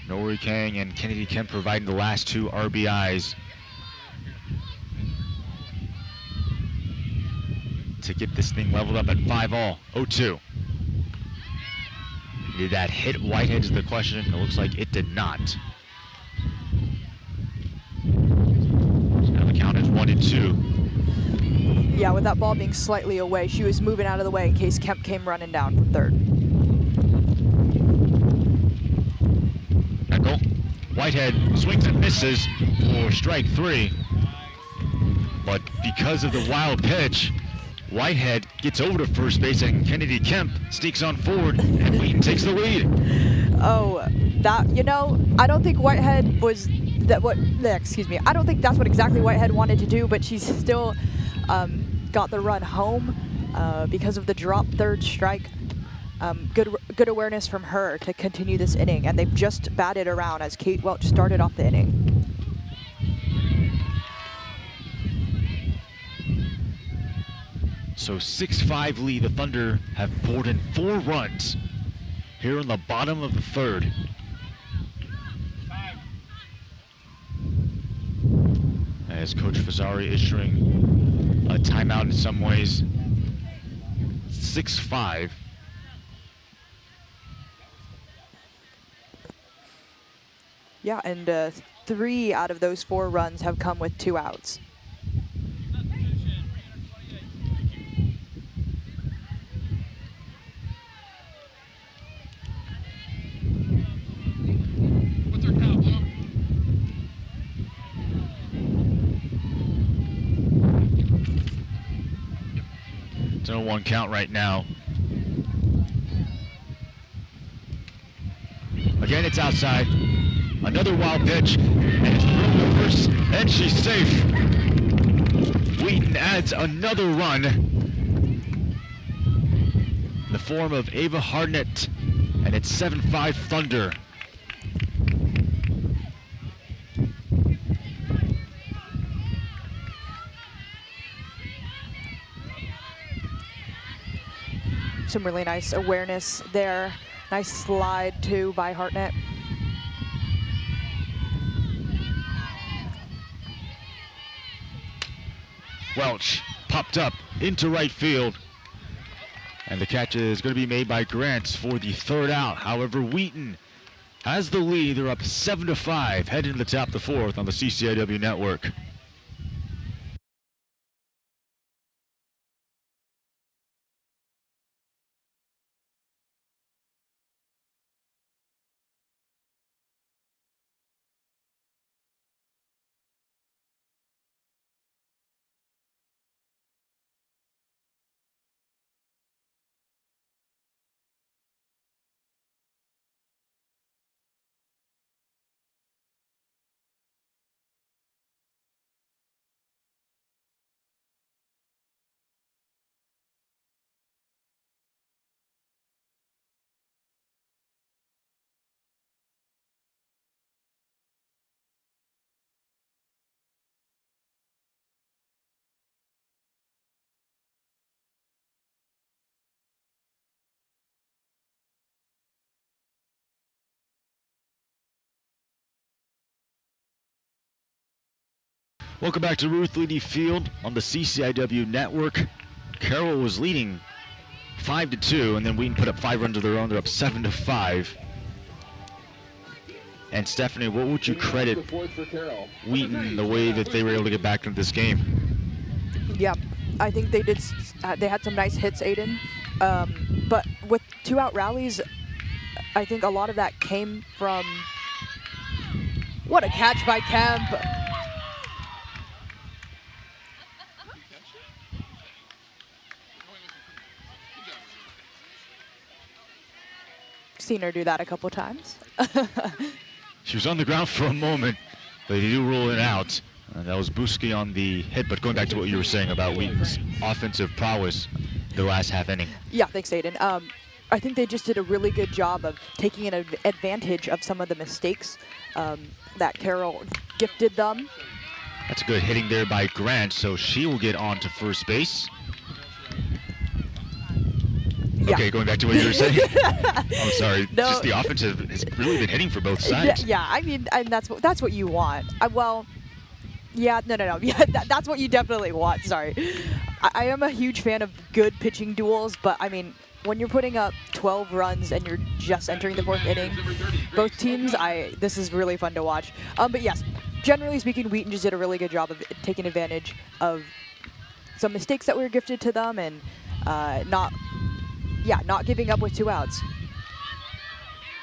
Nori Kang and Kennedy Kemp providing the last 2 RBIs to get this thing leveled up at 5-all. 0-2. Did that hit Whitehead is the question. It looks like it did not. So now the count is 1-2. Yeah, with that ball being slightly away, she was moving out of the way in case Kemp came running down from third. Eckel. Whitehead swings and misses for strike 3. But because of the wild pitch, Whitehead gets over to first base and Kennedy Kemp sneaks on forward and Wheaton takes the lead. Oh, that, you know, I don't think Whitehead was that what, excuse me, I don't think that's what exactly Whitehead wanted to do, but she's still got the run home because of the drop third strike. Good awareness from her to continue this inning, and they've just batted around as Kate Welch started off the inning. So 6-5 lead. The Thunder have poured in 4 runs here in the bottom of the 3rd. As Coach Fazzari issuing a timeout in some ways. 6-5. Yeah, and 3 out of those 4 runs have come with 2 outs. It's a 0-1 count right now. Again, it's outside. Another wild pitch, and it's thrown to first, and she's safe. Wheaton adds another run in the form of Ava Harnett, and it's 7-5 Thunder. Some really nice awareness there. Nice slide too by Hartnett. Welch popped up into right field. And the catch is going to be made by Grant for the third out. However, Wheaton has the lead. They're up 7-5, heading to the top of the fourth on the CCIW network. Welcome back to Ruth Leedy Field on the CCIW network. Carroll was leading 5-2, and then Wheaton put up 5 runs of their own. They're up 7-5. And Stephanie, what would you credit Wheaton the way that they were able to get back into this game? Yeah, I think they did. They had some nice hits, Aiden. But with 2-out rallies, I think a lot of that came from. What a catch by Kemp! Seen her do that a couple times. She was on the ground for a moment, but they do rule it out. That was Buski on the hit, but going back to what you were saying about Wheaton's offensive prowess the last half inning. Yeah, thanks, Aiden. I think they just did a really good job of taking an advantage of some of the mistakes that Carroll gifted them. That's good hitting there by Grant, so she will get on to first base. Yeah. Okay, going back to what you were saying. I'm sorry. No. Just the offensive has really been hitting for both sides. Yeah, I mean, and that's what you want. Well, yeah, no. Yeah, that's what you definitely want. Sorry, I am a huge fan of good pitching duels, but I mean, when you're putting up 12 runs and you're just entering the fourth inning, both teams, this is really fun to watch. But yes, generally speaking, Wheaton just did a really good job of taking advantage of some mistakes that were gifted to them and not giving up with 2 outs.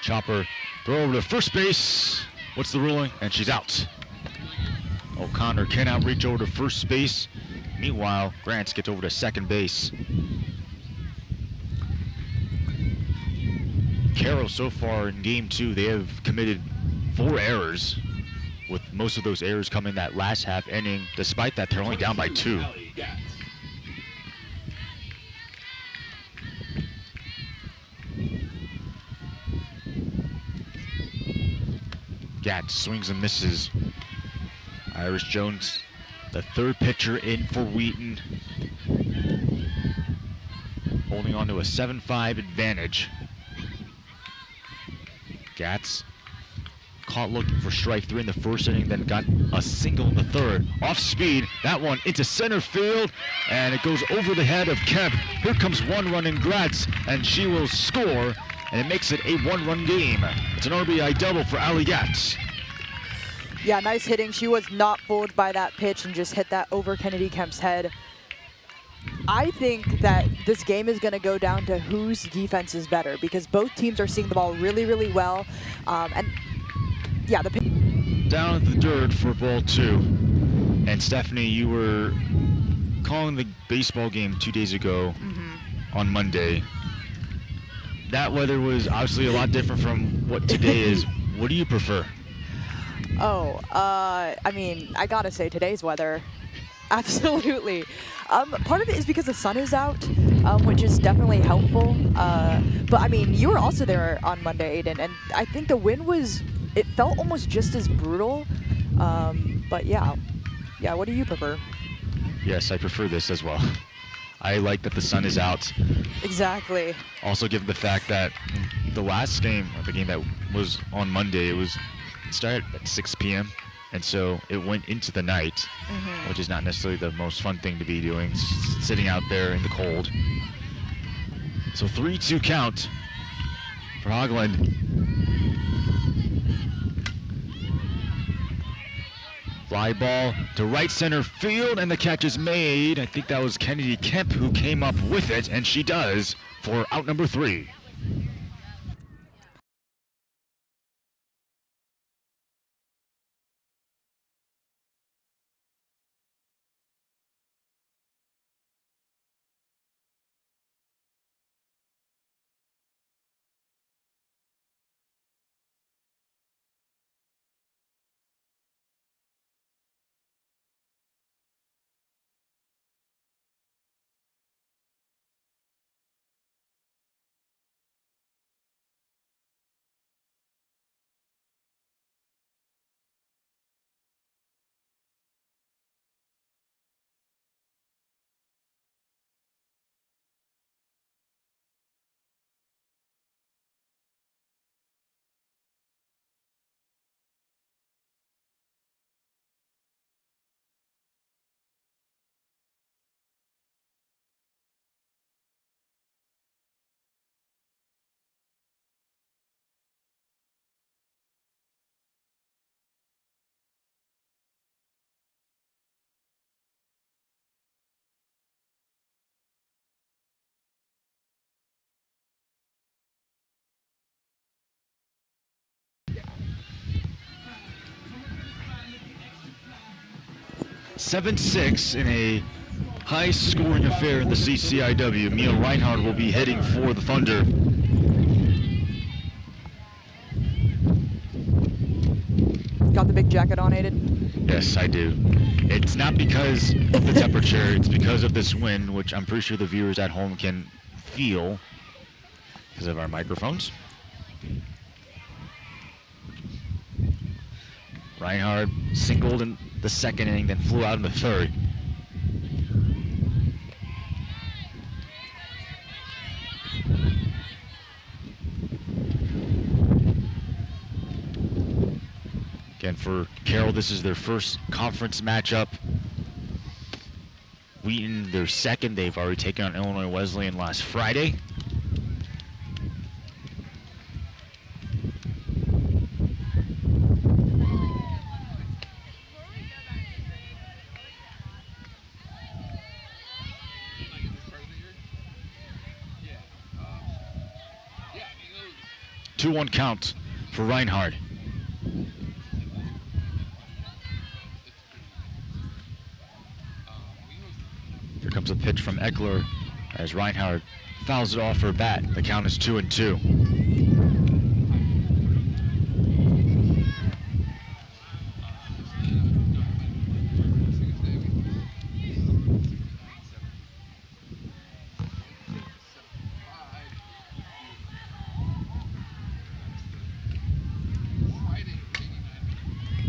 Chopper throw over to first base. What's the ruling? And she's out. O'Connor cannot reach over to first base. Meanwhile, Grants gets over to second base. Carroll so far in game 2, they have committed 4 errors, with most of those errors coming that last half inning. Despite that, they're only down by 2. Gatz swings and misses. Iris Jones, the third pitcher in for Wheaton, holding on to a 7-5 advantage. Gatz caught looking for strike 3 in the first inning, then got a single in the third. Off speed, that one into center field, and it goes over the head of Kemp. Here comes 1 run in Gratz, and she will score, and it makes it a 1-run game. It's an RBI double for Ali Gatz. Yeah, nice hitting. She was not fooled by that pitch and just hit that over Kennedy Kemp's head. I think that this game is going to go down to whose defense is better, because both teams are seeing the ball really, really well. And yeah, the down at the dirt for ball 2. And Stephanie, you were calling the baseball game 2 days ago on Monday, that weather was obviously a lot different from what today is. What do you prefer? Oh, I mean, I gotta say today's weather, absolutely. Part of it is because the sun is out, which is definitely helpful. But I mean, you were also there on Monday, Aiden, and I think the wind it felt almost just as brutal. But yeah, what do you prefer? Yes, I prefer this as well. I like that the sun is out. Exactly. Also, given the fact that the last game, the game that was on Monday, it started at 6 p.m. and so it went into the night, which is not necessarily the most fun thing to be doing, sitting out there in the cold. So 3-2 count for Hogland. Fly ball to right center field, and the catch is made. I think that was Kennedy Kemp who came up with it, and she does for out number 3. (7-6) in a high-scoring affair in the CCIW. Mia Reinhardt will be heading for the Thunder. Got the big jacket on, Aiden? Yes, I do. It's not because of the temperature, it's because of this wind, which I'm pretty sure the viewers at home can feel because of our microphones. Reinhardt singled in the second inning, then flew out in the third. Again, for Carroll, this is their first conference matchup. Wheaton, their second. They've already taken on Illinois Wesleyan last Friday. Yeah. 2-1 count for Reinhardt. Here comes a pitch from Eckler as Reinhardt fouls it off her bat. The count is 2-2.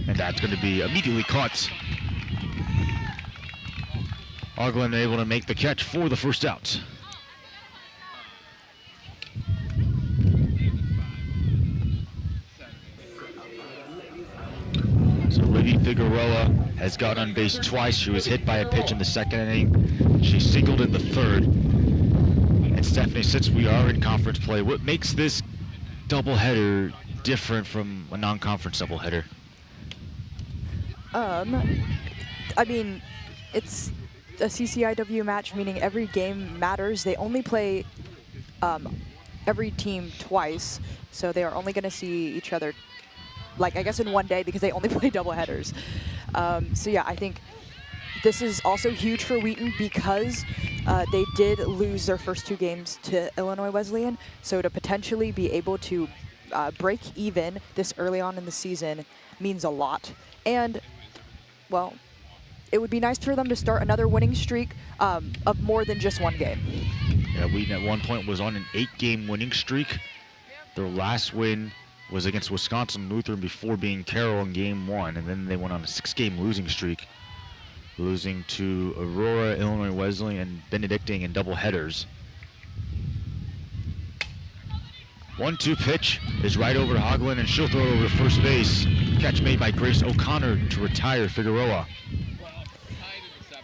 And that's going to be immediately caught. Ogland able to make the catch for the first out. So Libby Figueroa has got on base twice. She was hit by a pitch in the second inning. She singled in the third. And Stephanie, since we are in conference play, what makes this doubleheader different from a non-conference doubleheader? I mean, it's a CCIW match, meaning every game matters. They only play every team twice, so they are only going to see each other, like, I guess in one day, because they only play double headers. So yeah, I think this is also huge for Wheaton because they did lose their first 2 games to Illinois Wesleyan. So to potentially be able to break even this early on in the season means a lot. And, well, it would be nice for them to start another winning streak of more than just 1 game. Yeah, Wheaton at one point was on an 8-game winning streak. Their last win was against Wisconsin Lutheran before being Carroll in game 1, and then they went on a 6-game losing streak, losing to Aurora, Illinois Wesleyan, and Benedictine in double headers. 1-2 pitch is right over to Hoagland, and she'll throw it over to first base. Catch made by Grace O'Connor to retire Figueroa.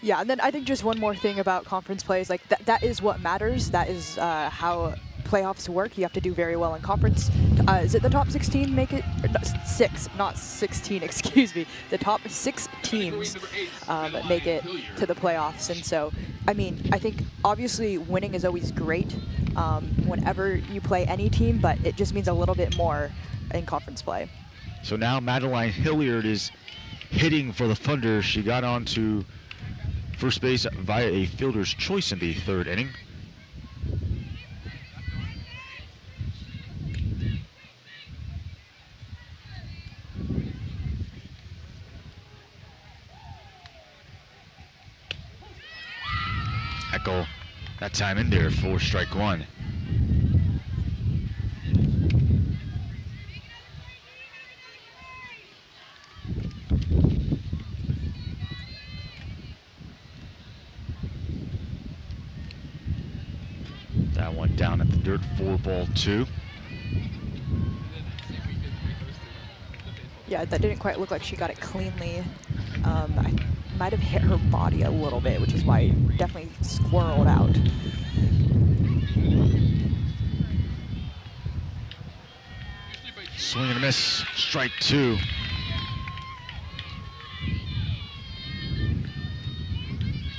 Yeah, and then I think just one more thing about conference play is like that is what matters. That is how playoffs work. You have to do very well in conference. Is it the top 16 make it? No, 6, not 16, excuse me. The top 6 teams make it to the playoffs. And so, I mean, I think obviously winning is always great whenever you play any team, but it just means a little bit more in conference play. So now Madeline Hilliard is hitting for the Thunder. She got on to first base via a fielder's choice in the 3rd inning. Eckel that time in there for strike 1. That one down at the dirt, 4-2. Yeah, that didn't quite look like she got it cleanly. I might have hit her body a little bit, which is why it definitely squirreled out. Swing and a miss, strike 2.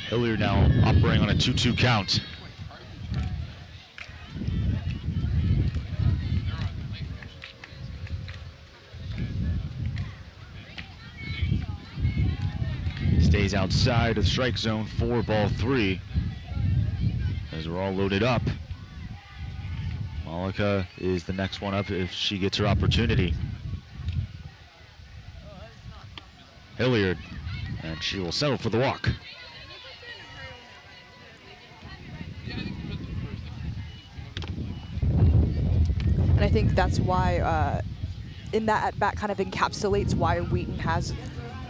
Hilliard now operating on a 2-2 count. Stays outside of the strike zone, 4-3. As we're all loaded up. Malika is the next one up if she gets her opportunity. Hilliard, and she will settle for the walk. And I think that's why, in that at-bat kind of encapsulates why Wheaton has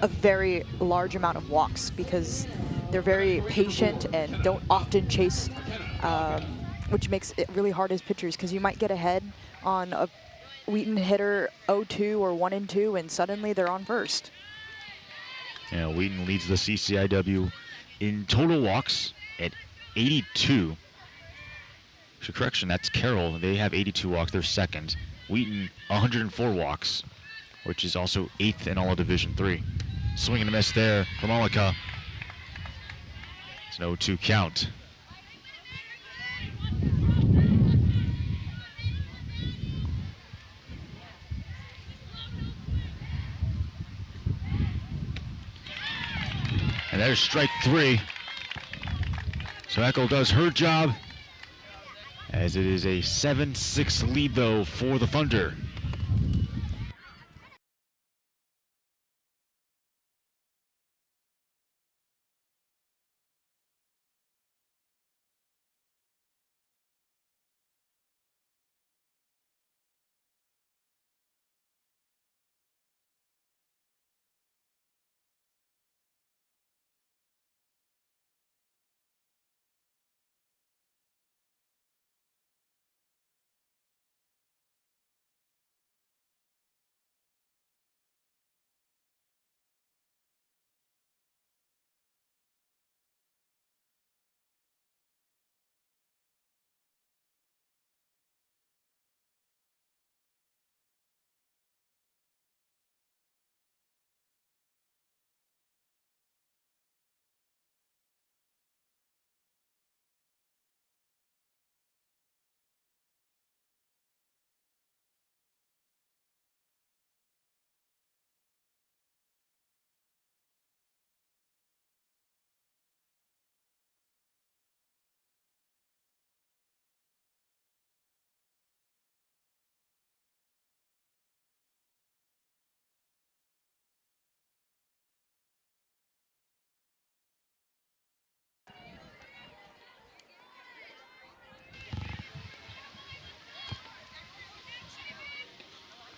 a very large amount of walks, because they're very patient and don't often chase, which makes it really hard as pitchers, because you might get ahead on a Wheaton hitter 0-2 or 1-2, and suddenly they're on first. Yeah, Wheaton leads the CCIW in total walks at 82. Correction, that's Carroll. They have 82 walks. They're second. Wheaton, 104 walks, which is also 8th in all of Division III. Swing and a miss there from Malika. It's an 0-2 count. And there's strike 3. So Eckel does her job, as it is a 7-6 lead though for the Thunder.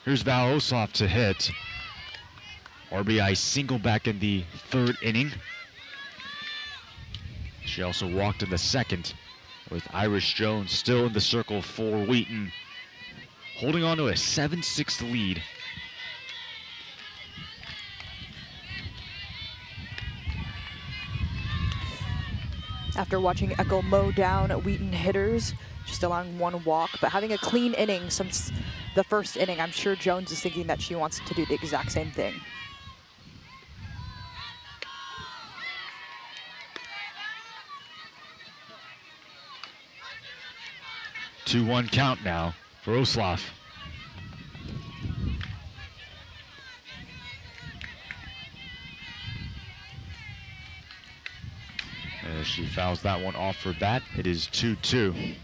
Here's Val Osloff to hit. RBI single back in the 3rd inning. She also walked in the 2nd with Iris Jones still in the circle for Wheaton, holding on to a 7-6 lead. After watching Echo mow down Wheaton hitters, just allowing 1 walk, but having a clean inning since the 1st inning, I'm sure Jones is thinking that she wants to do the exact same thing. Two-one count now for Osloff. As she fouls that one off her bat, it is 2-2.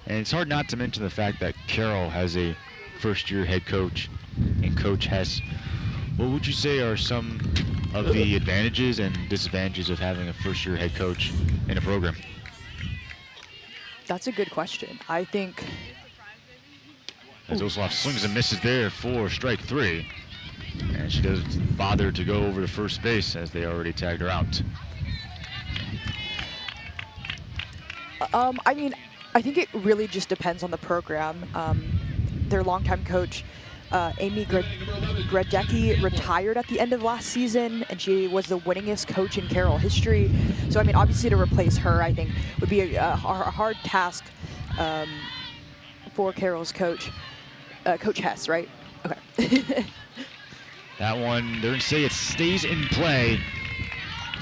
And it's hard not to mention the fact that Carroll has a first-year head coach in Coach Hess. What would you say are some of the advantages and disadvantages of having a first-year head coach in a program? That's a good question. I think... As Osloff swings and misses there for strike 3. And she doesn't bother to go over to first base as they already tagged her out. I mean, I think it really just depends on the program. Their longtime coach, Amy Gradecki, retired at the end of last season, and she was the winningest coach in Carroll history. So, I mean, obviously to replace her, I think, would be a hard task for Carroll's coach, Coach Hess, right? Okay. That one, they're going to say it stays in play,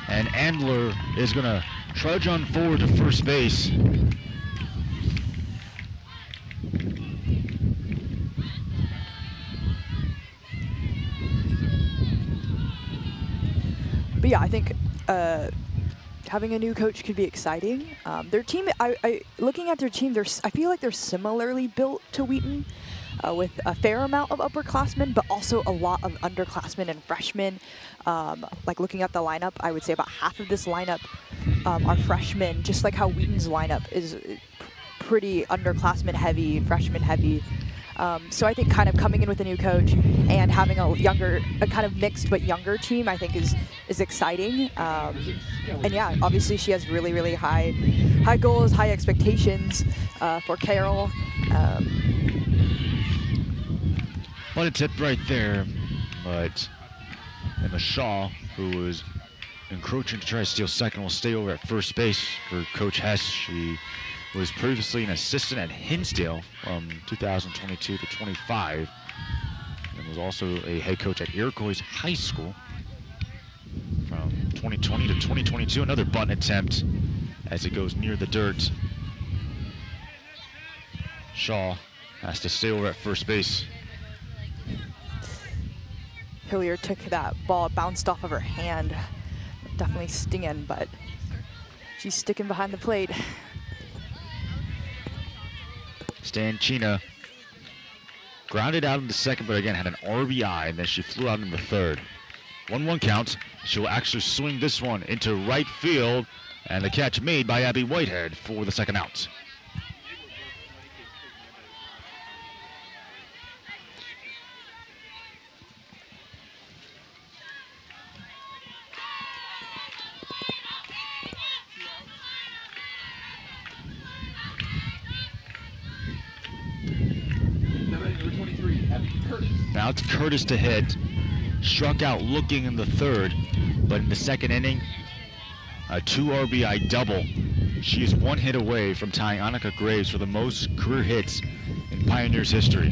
and Andler is going to trudge on forward to first base. But yeah, I think having a new coach could be exciting. Their team, looking at their team, I feel like they're similarly built to Wheaton, with a fair amount of upperclassmen, but also a lot of underclassmen and freshmen. Like looking at the lineup, I would say about half of this lineup are freshmen, just like how Wheaton's lineup is pretty underclassmen heavy, freshman heavy. So I think kind of coming in with a new coach and having a kind of mixed but younger team, I think is exciting. And yeah, obviously she has really, really high goals, high expectations for Carroll. What a tip right there, but Emma Shaw, who was encroaching to try to steal second, will stay over at first base for Coach Hess. She was previously an assistant at Hinsdale from 2022 to 25, and was also a head coach at Iroquois High School from 2020 to 2022. Another bunt attempt as it goes near the dirt. Shaw has to stay over at first base. Hillier took that ball, it bounced off of her hand. Definitely stinging, but she's sticking behind the plate. Stanchina grounded out in the second, but again had an RBI, and then she flew out in the third. 1-1 count. She'll actually swing this one into right field, and the catch made by Abby Whitehead for the second out. Now it's Curtis to hit. Struck out looking in the third, but in the second inning, a 2 RBI double. She is 1 hit away from tying Annika Graves for the most career hits in Pioneers history.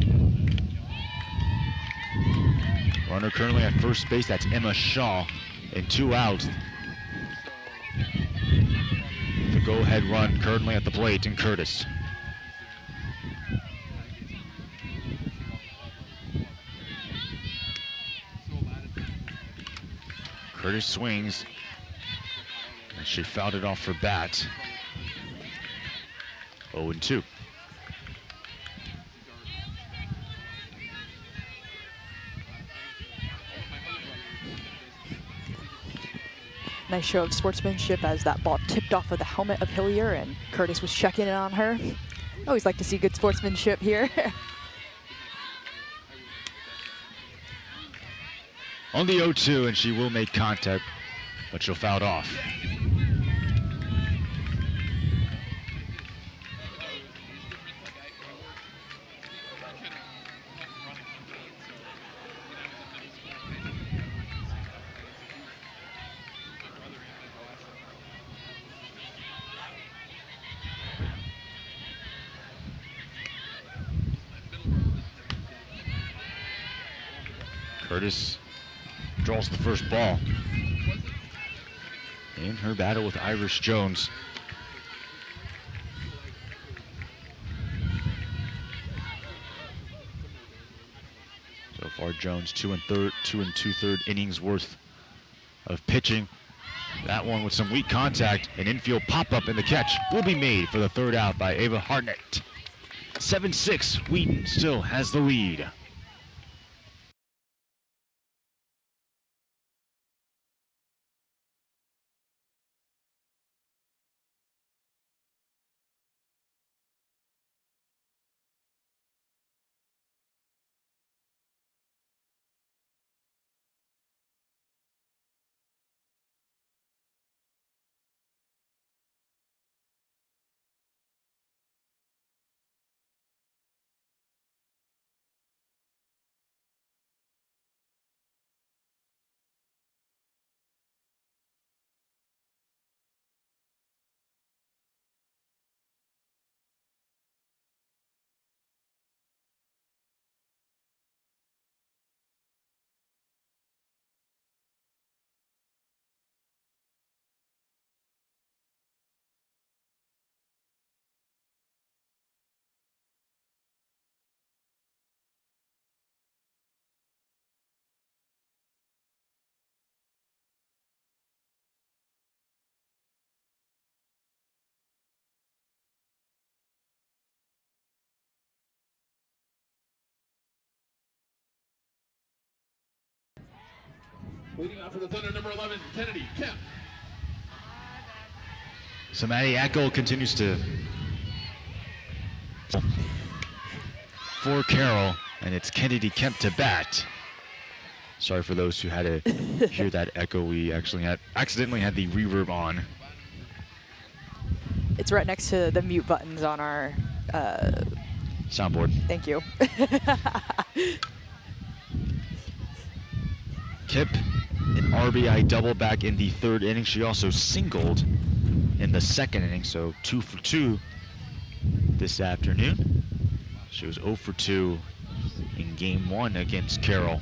Runner currently at first base, that's Emma Shaw, and 2 outs. The go-ahead run currently at the plate in Curtis. Curtis swings, and she fouled it off her bat. 0-2. Nice show of sportsmanship as that ball tipped off of the helmet of Hillier, and Curtis was checking in on her. Always like to see good sportsmanship here. On the 0-2, and she will make contact, but she'll foul it off. Curtis draws the first ball in her battle with Iris Jones. So far, Jones 2 2/3 innings worth of pitching. That one with some weak contact, an infield pop-up, and the catch will be made for the third out by Ava Hartnett. 7-6, Wheaton still has the lead. Leading off for the Thunder, number 11, Kennedy Kemp. So Maddie Eckel continues to for Carroll, and it's Kennedy Kemp to bat. Sorry for those who had to hear that echo. We actually accidentally had the reverb on. It's right next to the mute buttons on our Soundboard. thank you. Kip, an RBI double back in the third inning. She also singled in the second inning, so 2 for 2 this afternoon. She was 0 for 2 in game 1 against Carroll.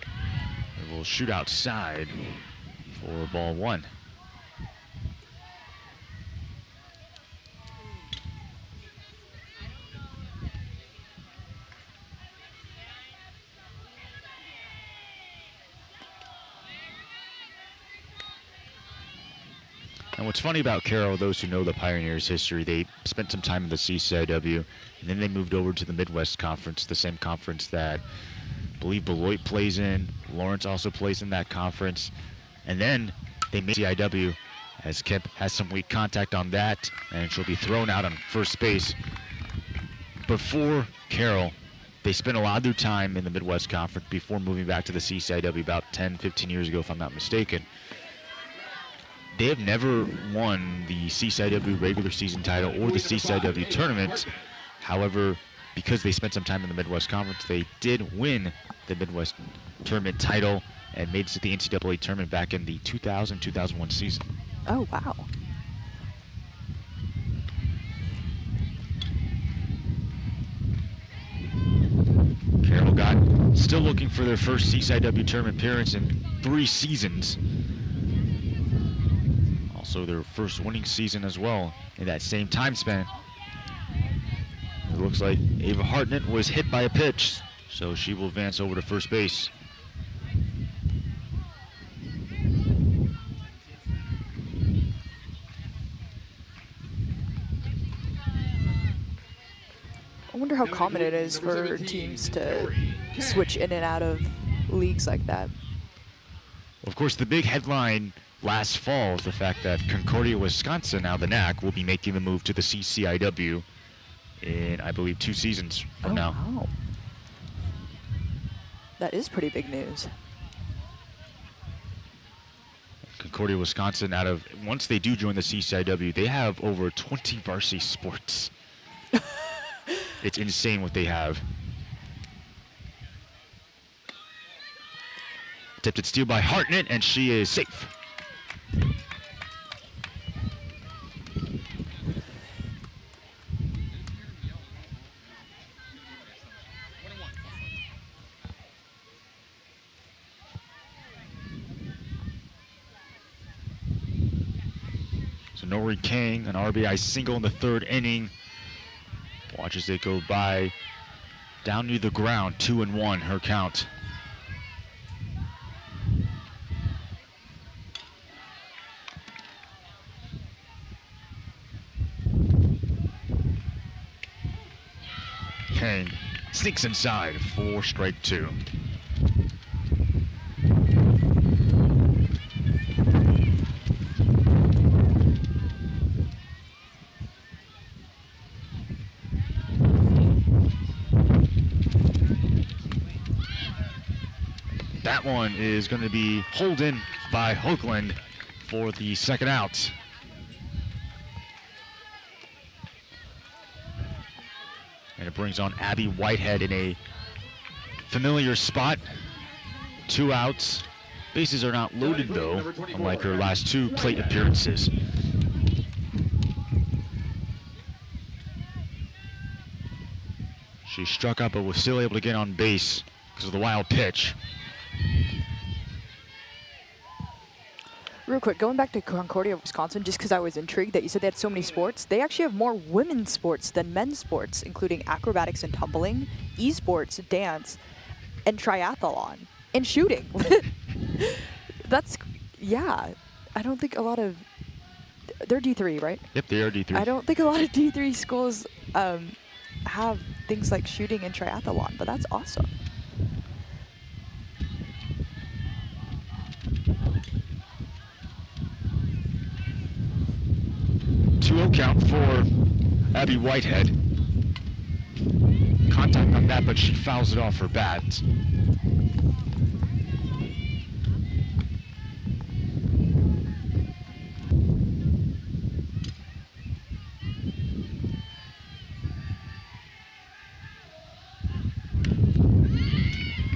It will shoot outside for ball 1. And what's funny about Carroll, those who know the Pioneers' history, they spent some time in the CCIW, and then they moved over to the Midwest Conference, the same conference that I believe Beloit plays in. Lawrence also plays in that conference. And then they made CIW, as Kip has some weak contact on that, and she'll be thrown out on first base. Before Carroll, they spent a lot of their time in the Midwest Conference before moving back to the CCIW about 10, 15 years ago, if I'm not mistaken. They have never won the CCIW regular season title or the CCIW tournament. However, because they spent some time in the Midwest Conference, they did win the Midwest tournament title and made it to the NCAA tournament back in the 2000-2001 season. Oh, wow. Carroll got still looking for their first CCIW tournament appearance in 3 seasons. Also their first winning season as well in that same time span. It looks like Ava Hartnett was hit by a pitch, so she will advance over to first base. I wonder how common it is for teams to switch in and out of leagues like that. Of course, the big headline last fall is the fact that Concordia, Wisconsin, now the NAC, will be making the move to the CCIW in, I believe, 2 seasons from now. Wow. That is pretty big news. Concordia, Wisconsin, once they do join the CCIW, they have over 20 varsity sports. It's insane what they have. Attempted steal by Hartnett, and she is safe. So Nori King, an RBI single in the 3rd inning. Watch as they go by. Down near the ground, 2-1, her count. King sneaks inside for strike 2. That one is going to be holed in by Hoagland for the 2nd out. And it brings on Abby Whitehead in a familiar spot. 2 outs. Bases are not loaded though, unlike her last 2 plate appearances. She struck out but was still able to get on base because of the wild pitch. Real quick, going back to Concordia, Wisconsin, just because I was intrigued that you said they had so many sports, they actually have more women's sports than men's sports, including acrobatics and tumbling, esports, dance, and triathlon, and shooting. That's, yeah, I don't think a lot of, they're D3, right? Yep, they are D3. I don't think a lot of D3 schools have things like shooting and triathlon, but that's awesome. 2-0 count for Abby Whitehead. Contact on that, but she fouls it off her bat.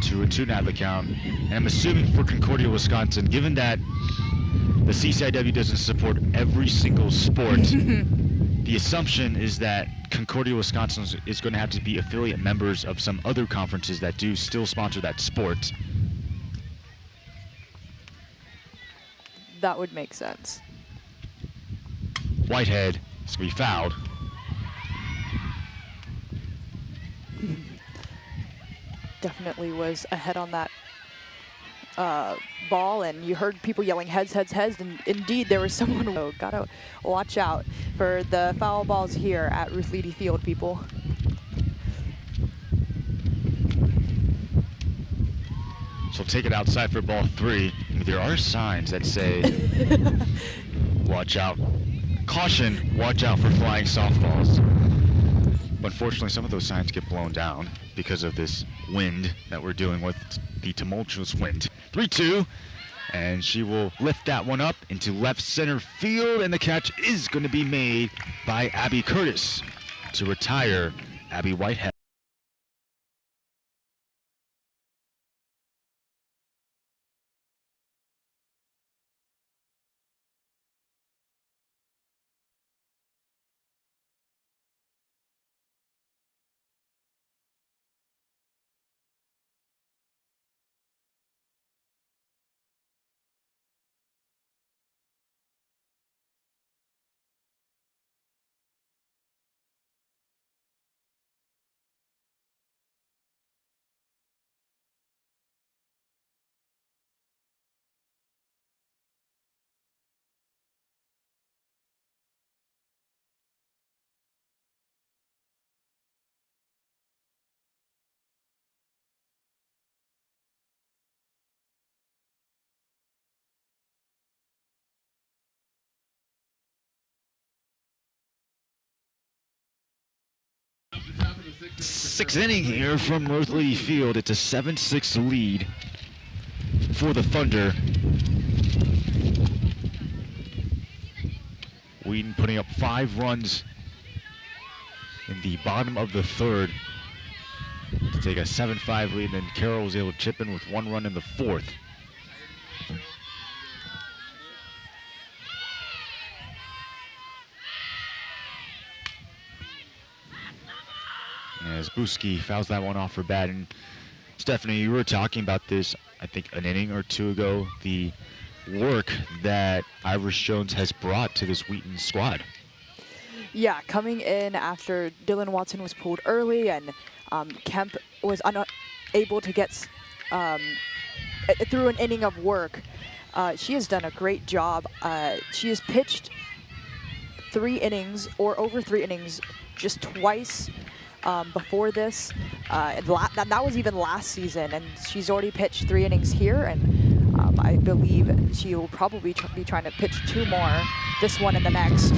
Two and two now the count. And I'm assuming for Concordia, Wisconsin, given that the CCIW doesn't support every single sport, the assumption is that Concordia, Wisconsin is going to have to be affiliate members of some other conferences that do still sponsor that sport. That would make sense. Whitehead is going to be fouled. Definitely was ahead on that ball, and you heard people yelling heads, heads, heads, and indeed there was someone. Oh, gotta watch out for the foul balls here at Ruth Leedy Field, people. She'll take it outside for ball 3. There are signs that say, watch out. Caution, watch out for flying softballs. But unfortunately, some of those signs get blown down because of this wind that we're dealing with, the tumultuous wind. 3-2, and she will lift that one up into left center field, and the catch is going to be made by Abby Curtis to retire Abby Whitehead. sixth inning here from Ruth Leedy Field. It's a 7-6 lead for the Thunder. Wheaton putting up 5 runs in the bottom of the third to take a 7-5 lead, and then Carroll was able to chip in with 1 run in the fourth. As Buski fouls that one off for bad. And Stephanie, you were talking about this, I think, an inning or two ago, the work that Irish Jones has brought to this Wheaton squad. Yeah, coming in after Dylan Watson was pulled early and Kemp was unable to get through an inning of work. She has done a great job. She has pitched 3 innings or over 3 innings just twice before this. That was even last season, and she's already pitched 3 innings here, and I believe she will probably be trying to pitch 2 more, this one and the next.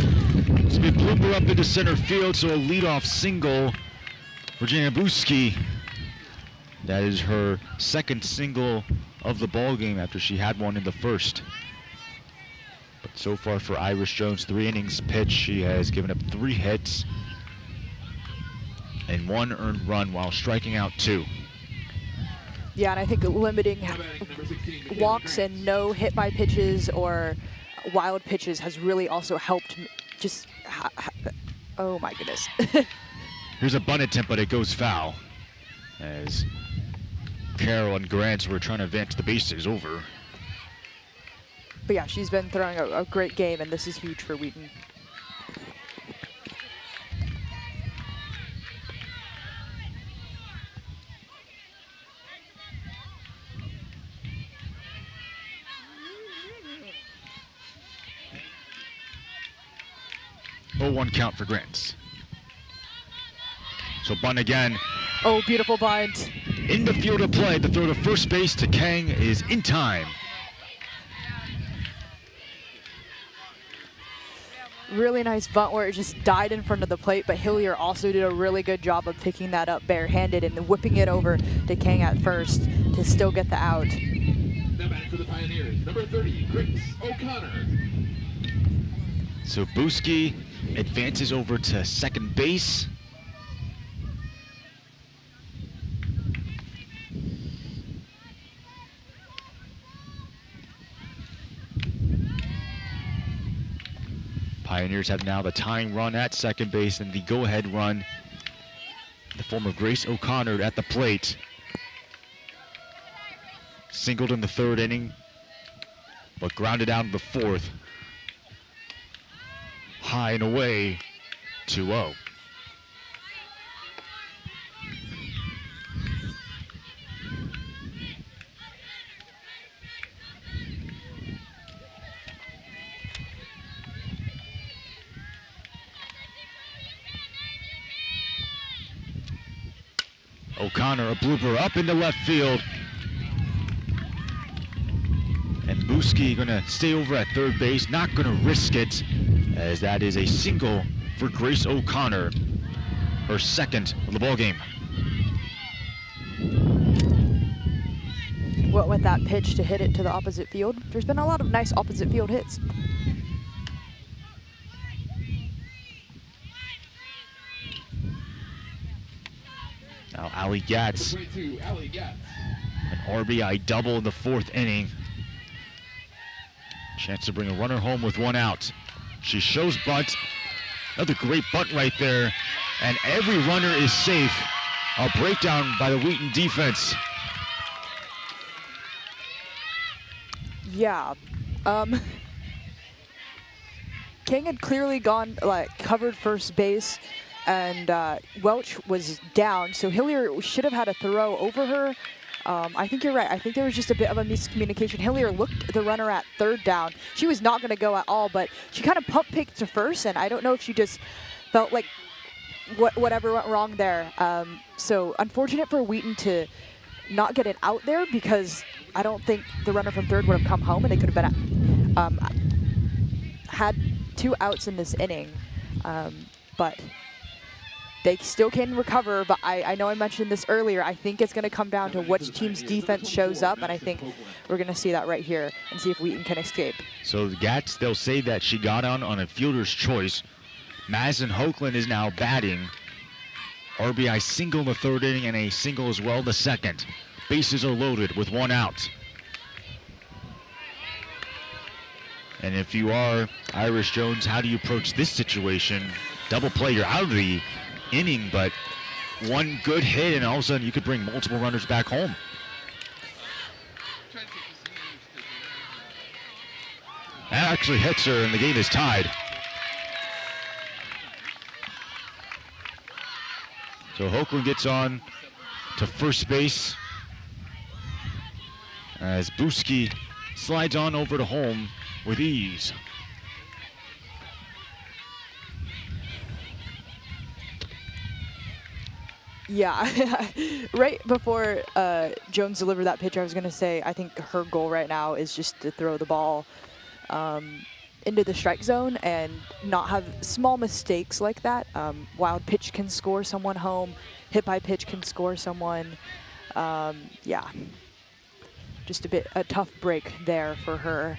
It's a big blooper up into center field, so a leadoff single. Virginia Buski, that is her second single of the ball game after she had one in the first. But so far for Irish Jones, 3 innings pitched, she has given up 3 hits and 1 earned run while striking out 2. Yeah, and I think limiting walks and no hit by pitches or wild pitches has really also helped. Just, oh my goodness. Here's a bunt attempt, but it goes foul as Carroll and Grants were trying to advance the bases over. But yeah, she's been throwing a great game, and this is huge for Wheaton. Oh, 1 count for Grants. So bunt again. Oh, beautiful bunt. In the field of play, the throw to first base to Kang is in time. Really nice bunt where it just died in front of the plate, but Hillier also did a really good job of picking that up barehanded and whipping it over to Kang at first to still get the out. Now batting for the Pioneers, number 30, Grace O'Connor. So Buski advances over to second base. Pioneers have now the tying run at second base and the go-ahead run in the form of Grace O'Connor at the plate. Singled in the 3rd inning, but grounded out in the 4th. High and away, 2-0. O'Connor, a blooper up into left field. And Buski gonna stay over at third base, not gonna risk it, as that is a single for Grace O'Connor, her second of the ball game. Went with that pitch to hit it to the opposite field. There's been a lot of nice opposite field hits. Now Allie Gatz, an RBI double in the 4th inning. Chance to bring a runner home with 1 out. She shows bunt. Another great bunt right there. And every runner is safe. A breakdown by the Wheaton defense. Yeah. King had clearly gone, covered first base, and Welch was down, so Hillier should have had a throw over her. I think you're right. I think there was just a bit of a miscommunication. Hillier looked the runner at third down. She was not going to go at all, but she kind of pump picked to first, and I don't know if she just felt like whatever went wrong there. So unfortunate for Wheaton to not get it out there, because I don't think the runner from third would have come home, and they could have been had 2 outs in this inning. But they still can recover, but I know I mentioned this earlier. I think it's going to come down to which team's defense shows up, and I think we're going to see that right here and see if Wheaton can escape. So the Gats, they'll say that she got on a fielder's choice. Madison Hoagland is now batting. RBI single in the third inning and a single as well in the second. Bases are loaded with one out. And if you are Iris Jones, how do you approach this situation? Double play, you're out of the inning, but one good hit and all of a sudden you could bring multiple runners back home. That actually hits her and the game is tied. So Hoagland gets on to first base as Buski slides on over to home with ease. Yeah, right before Jones delivered that pitch, I was going to say I think her goal right now is just to throw the ball into the strike zone and not have small mistakes like that. Wild pitch can score someone home. Hit by pitch can score someone. Yeah, just a tough break there for her.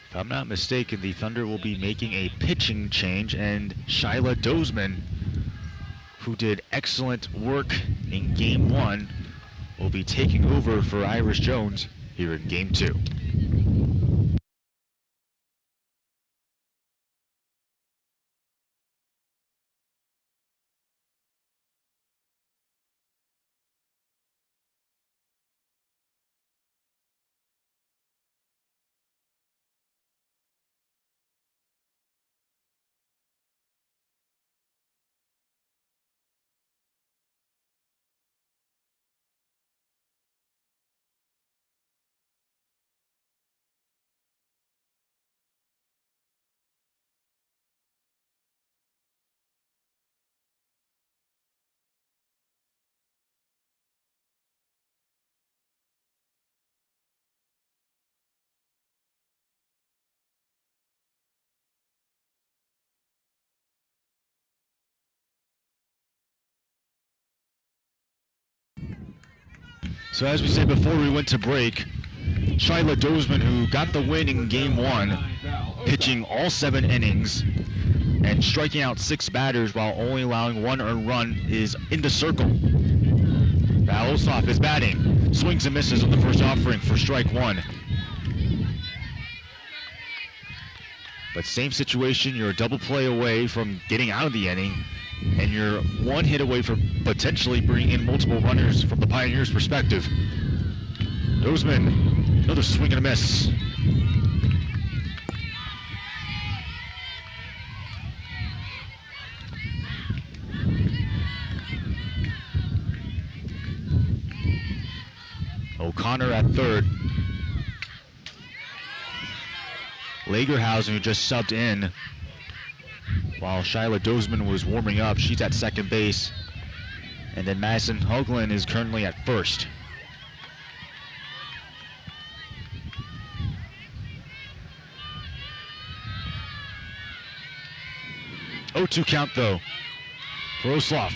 If I'm not mistaken, the Thunder will be making a pitching change, and Shyla Dozeman, who did excellent work in Game 1, will be taking over for Iris Jones here in Game 2. So as we said before we went to break, Shyla Dozeman, who got the win in Game 1, pitching all 7 innings and striking out 6 batters while only allowing 1 earned run, is in the circle. Val Ossoff is batting, swings and misses on the first offering for strike 1. But same situation, you're a double play away from getting out of the inning, and you're 1 hit away from potentially bringing in multiple runners from the Pioneers' perspective. Dozeman, another swing and a miss. O'Connor at third. Lagerhausen, who just subbed in while Shyla Dozeman was warming up, she's at second base. And then Madison Hoagland is currently at first. Oh, 0-2 count though for Ossoff.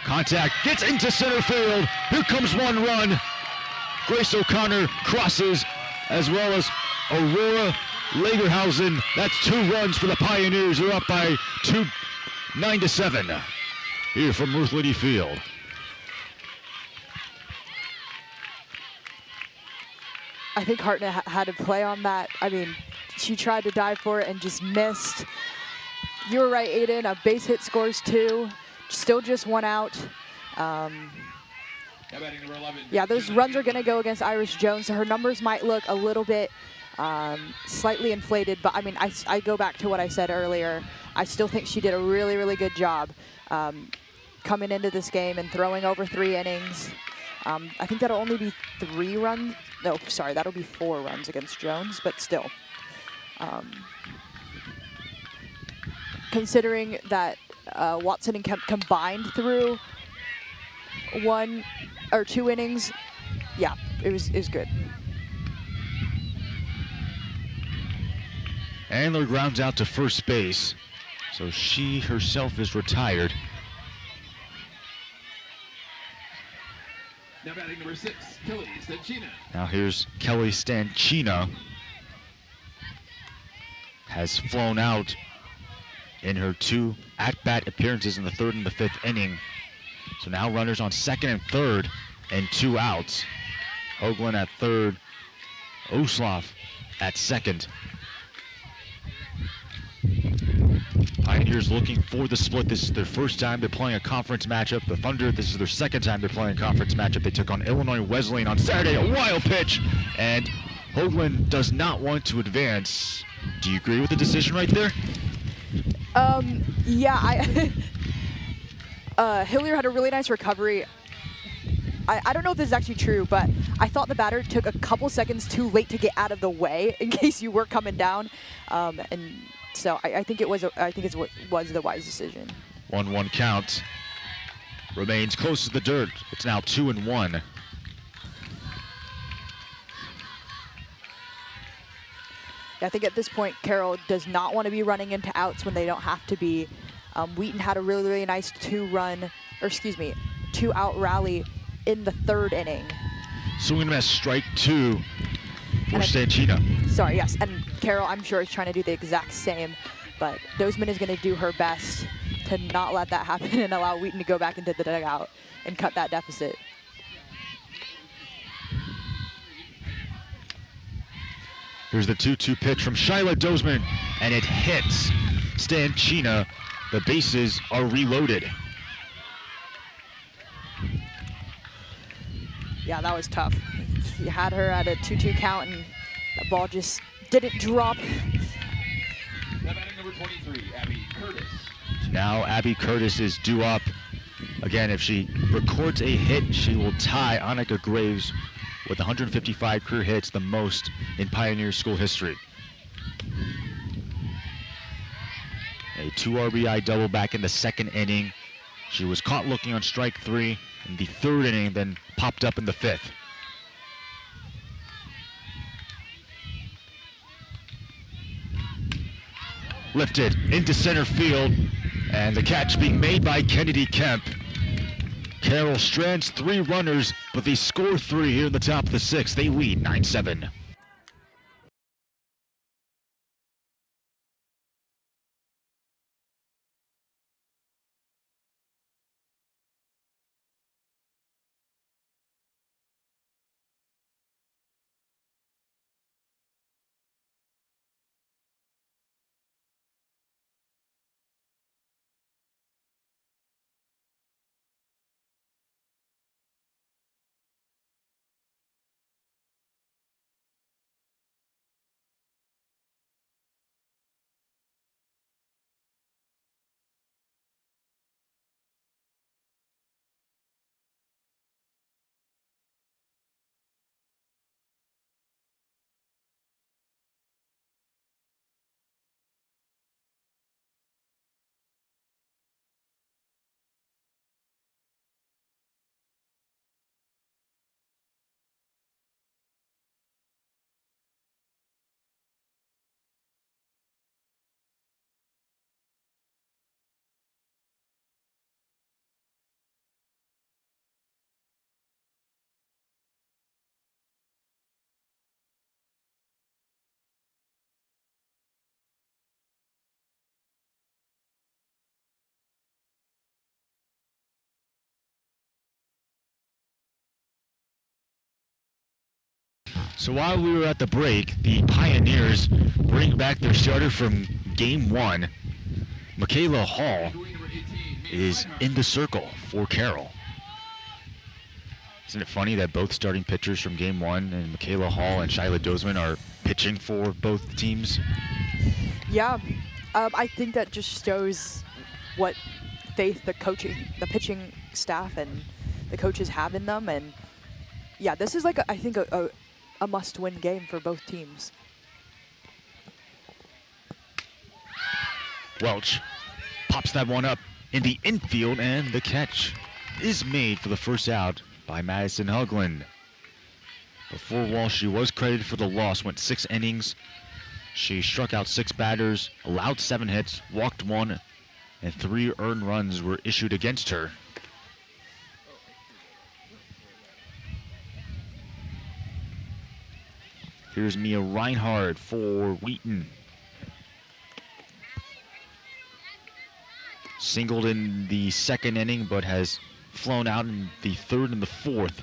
Contact, gets into center field. Here comes 1 run. Grace O'Connor crosses, as well as Aurora Lagerhausen. That's 2 runs for the Pioneers. They're up by 9-7 here from Ruth Leedy Field. I think Hartnett had to play on that. I mean, she tried to dive for it and just missed. You were right, Aiden. A base hit scores 2. Still just 1 out. Yeah, those runs are going to go against Iris Jones, so her numbers might look a little bit slightly inflated, but I mean, I go back to what I said earlier. I still think she did a really, really good job coming into this game and throwing over 3 innings. I think that'll only be 3 runs. No, sorry, that'll be 4 runs against Jones, but still. Considering that Watson and Kemp combined through 1 or 2 innings, yeah, it was good. Andler grounds out to first base. So she herself is retired. Now batting number 6, Kelly Stanchina. Now here's Kelly Stanchina. Has flown out in her 2 at-bat appearances in the 3rd and the 5th inning. So now runners on 2nd and 3rd and 2 outs. Hoagland at 3rd, Osloff at 2nd. Pioneers looking for the split. This is their first time they're playing a conference matchup. The Thunder, this is their 2nd time they're playing a conference matchup. They took on Illinois Wesleyan on Saturday. A wild pitch, and Hoagland does not want to advance. Do you agree with the decision right there? Yeah, Hilliard had a really nice recovery. I don't know if this is actually true, but I thought the batter took a couple seconds too late to get out of the way in case you were coming down, and so I think it was the wise decision. 1-1 count. Remains close to the dirt. It's now 2-1. I think at this point, Carroll does not want to be running into outs when they don't have to be. Wheaton had a really nice 2-out rally in the 3rd inning. Swing and a miss, strike 2 for Stanchina. Sorry, yes, and Carroll, I'm sure, is trying to do the exact same, but Dozeman is going to do her best to not let that happen and allow Wheaton to go back into the dugout and cut that deficit. Here's the 2-2 pitch from Shyla Dozeman, and it hits Stanchina. The bases are reloaded. Yeah, that was tough. You had her at a 2-2 count, and the ball just didn't drop. Now batting number 23, Abby Curtis. Now Abby Curtis is due up. Again, if she records a hit, she will tie Annika Graves with 155 career hits, the most in Pioneer school history. A 2 RBI double back in the 2nd inning. She was caught looking on strike 3 in the 3rd inning, then popped up in the 5th. Lifted into center field, and the catch being made by Kennedy Kemp. Carroll strands 3 runners, but they score 3 here in the top of the 6th. They lead 9-7. So while we were at the break, the Pioneers bring back their starter from Game 1. Michaela Hall is in the circle for Carroll. Isn't it funny that both starting pitchers from Game 1, and Michaela Hall and Shyla Dozeman, are pitching for both teams? Yeah, I think that just shows what faith the pitching staff and the coaches have in them. And yeah, this is like, I think, a must-win game for both teams. Welch pops that one up in the infield, and the catch is made for the first out by Madison Hoagland. Before Walsh, she was credited for the loss, went 6 innings. She struck out 6 batters, allowed 7 hits, walked 1, and 3 earned runs were issued against her. Here's Mia Reinhardt for Wheaton. Singled in the 2nd inning, but has flown out in the 3rd and the 4th.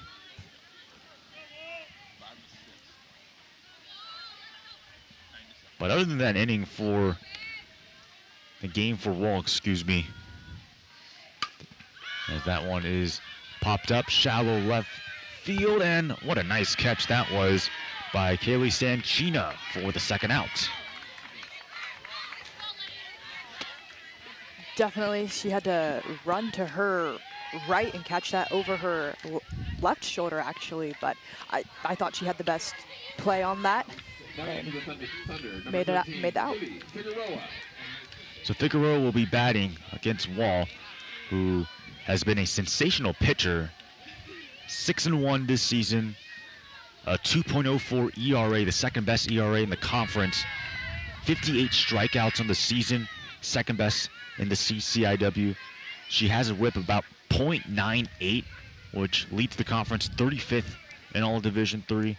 But other than that inning for the game for Wall, excuse me, as that one is popped up, shallow left field, and what a nice catch that was by Kaylee Stanchina for the 2nd out. Definitely, she had to run to her right and catch that over her left shoulder, actually, but I thought she had the best play on that. And made it out. So Figueroa will be batting against Wall, who has been a sensational pitcher. 6-1 this season, a 2.04 ERA, the 2nd best ERA in the conference. 58 strikeouts on the season, 2nd best in the CCIW. She has a whip about .98, which leads the conference 35th in all of Division III.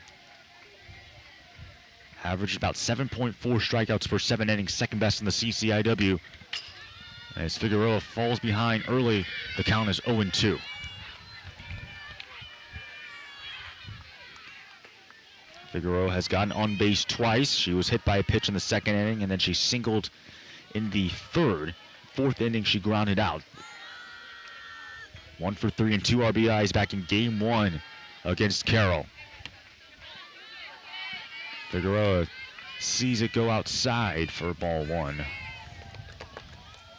Averaged about 7.4 strikeouts per 7 innings, 2nd best in the CCIW. As Figueroa falls behind early, the count is 0-2. Figueroa has gotten on base twice. She was hit by a pitch in the 2nd inning, and then she singled in the 3rd. 4th inning, she grounded out. 1 for 3 and 2 RBIs back in Game 1 against Carroll. Figueroa sees it go outside for ball 1.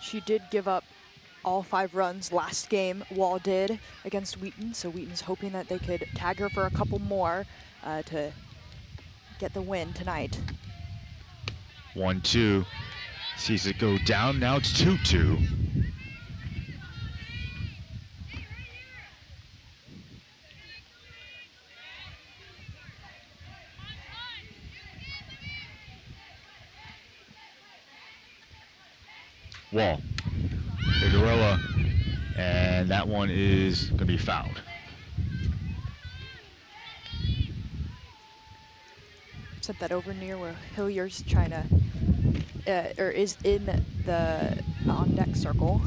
She did give up all 5 runs last game, Wall did, against Wheaton, so Wheaton's hoping that they could tag her for a couple more to get the win tonight. 1-2, sees it go down, now it's 2-2. Wall, Figueroa, and that one is going to be fouled. Sent that over near where Hillier's trying to, or is in the on-deck circle.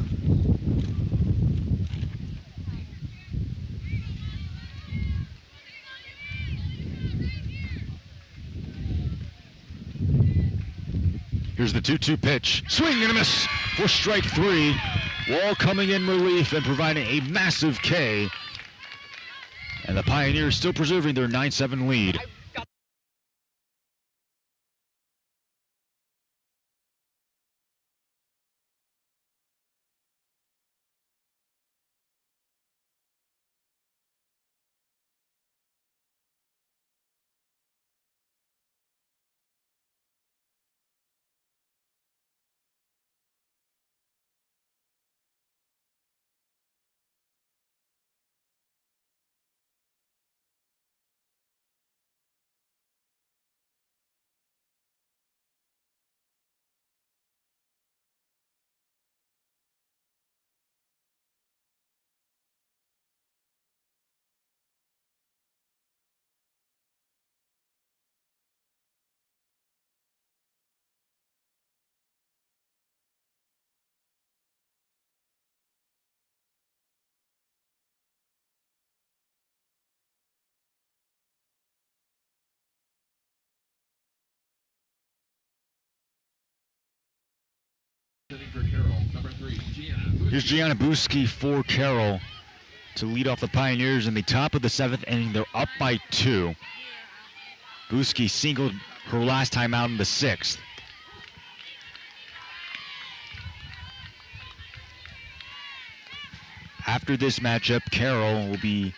Here's the 2-2 pitch. Swing and a miss for strike 3. Wall coming in relief and providing a massive K. And the Pioneers still preserving their 9-7 lead. Here's Gianna Buski for Carroll to lead off the Pioneers in the top of the 7th inning. They're up by 2. Buski singled her last time out in the 6th. After this matchup, Carroll will be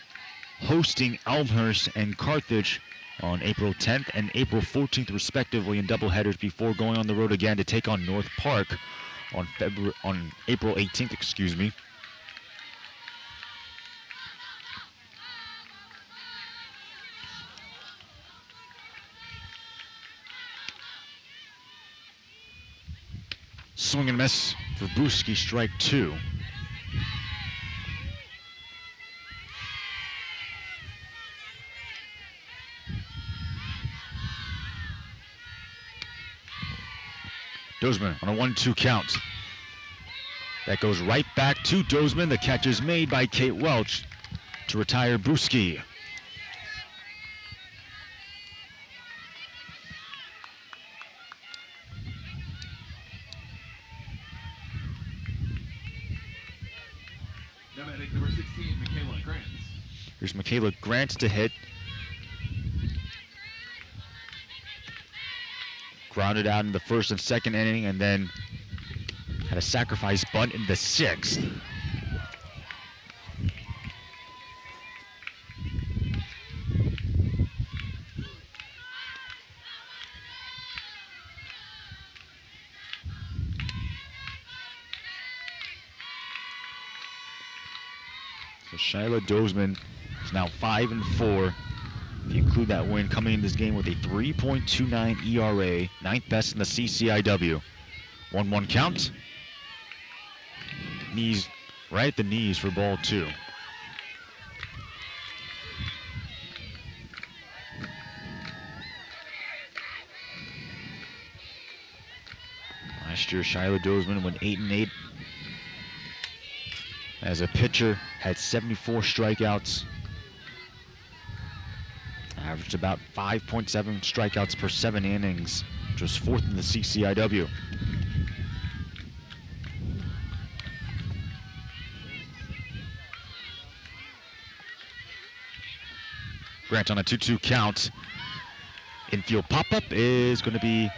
hosting Elmhurst and Carthage on April 10th and April 14th respectively in doubleheaders before going on the road again to take on North Park on April 18th, excuse me. Swing and miss for Buski, strike 2. Dozman on a 1-2 count. That goes right back to Dozman. The catch is made by Kate Welch to retire Buski. Now batting number 16, Michaela Grant. Here's Michaela Grant to hit. Grounded out in the first and second inning, and then had a sacrifice bunt in the 6th. So Shyla Dozman is now 5-4. If you include that win, coming in this game with a 3.29 ERA, 9th best in the CCIW. 1-1 count. Knees, right at the knees for ball 2. Last year, Shyla Dozman went 8-8. As a pitcher, had 74 strikeouts. Averaged about 5.7 strikeouts per 7 innings, which was 4th in the CCIW. Grant on a 2-2 count. Infield pop-up is going to be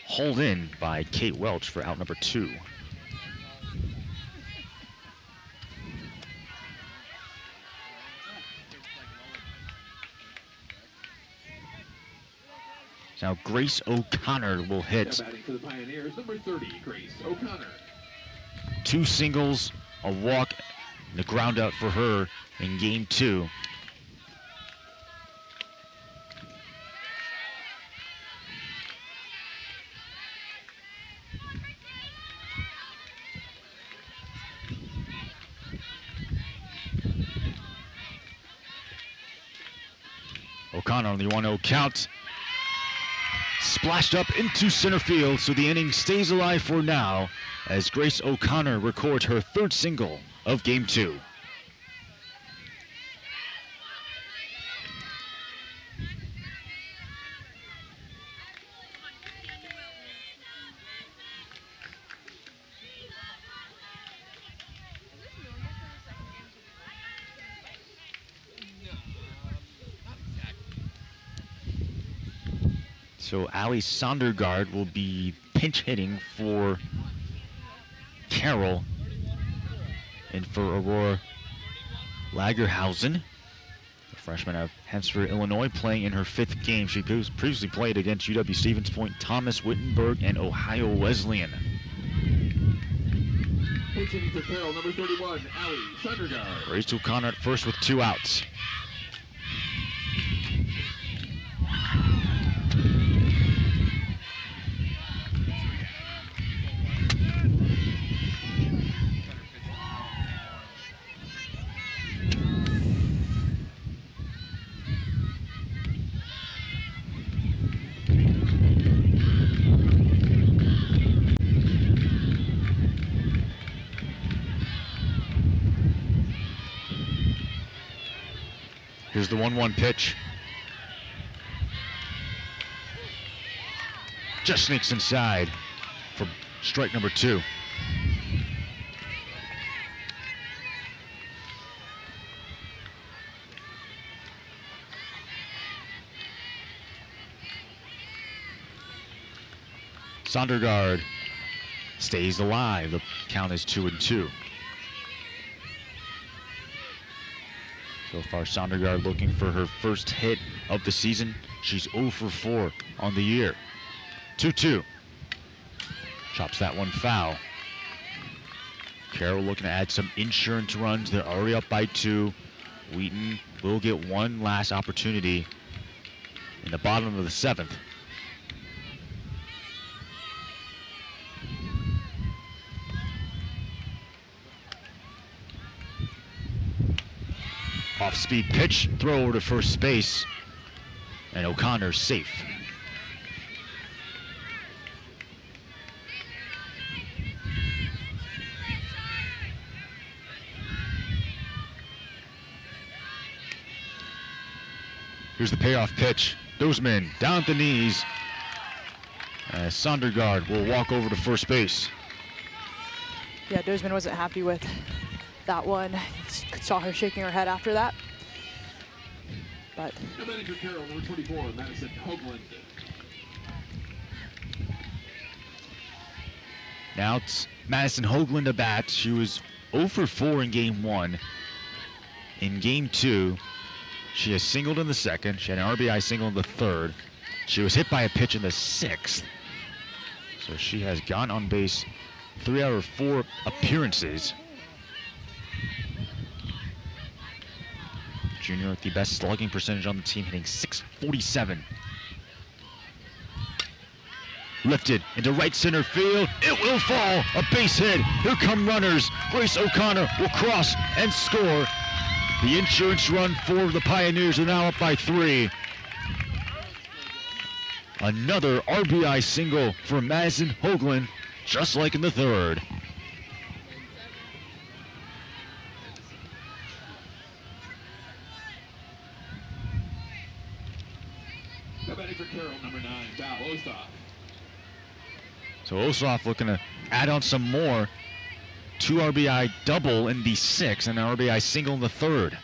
hauled in by Kate Welch for out number 2. Now Grace O'Connor will hit. Now batting for the Pioneers, number 30, Grace O'Connor. 2 singles, a walk, and a ground out for her in game 2. O'Connor on the 1-0 count. Splashed up into center field, so the inning stays alive for now as Grace O'Connor records her 3rd single of game 2. So Allie Sondergaard will be pinch hitting for Carroll and for Aurora Lagerhausen, a freshman out of Hempstead, Illinois, playing in her 5th game. She previously played against UW Stevens Point, Thomas Wittenberg, and Ohio Wesleyan. Pinch hitting for Carroll, number 31, Allie Sondergaard. Grace O'Connor at first with 2 outs. Here's the 1-1 pitch. Just sneaks inside for strike number 2. Sondergaard stays alive. The count is 2-2. So far, Sondergaard looking for her first hit of the season. She's 0 for 4 on the year. 2-2. Chops that one foul. Carroll looking to add some insurance runs. They're already up by 2. Wheaton will get one last opportunity in the bottom of the 7th. Off-speed pitch, throw over to first base, and O'Connor's safe. Here's the payoff pitch. Dozeman down at the knees. Sondergaard will walk over to first base. Yeah, Dozeman wasn't happy with that one. Saw her shaking her head after that. But Now batting for Carroll, number 24, Madison Hoagland. Now it's Madison Hoagland to bat. She was 0 for 4 in game 1. In game 2, she has singled in the second. She had an RBI single in the third. She was hit by a pitch in the 6th. So she has gone on base 3 out of 4 appearances. Junior with the best slugging percentage on the team, hitting .647. Lifted into right center field. It will fall. A base hit. Here come runners. Grace O'Connor will cross and score. The insurance run for the Pioneers are now up by 3. Another RBI single for Madison Hoagland, just like in the third. Now batting for Carroll, number 9, Val Ossoff. So Ossoff looking to add on some more. 2 RBI double in the 6th and an RBI single in the third.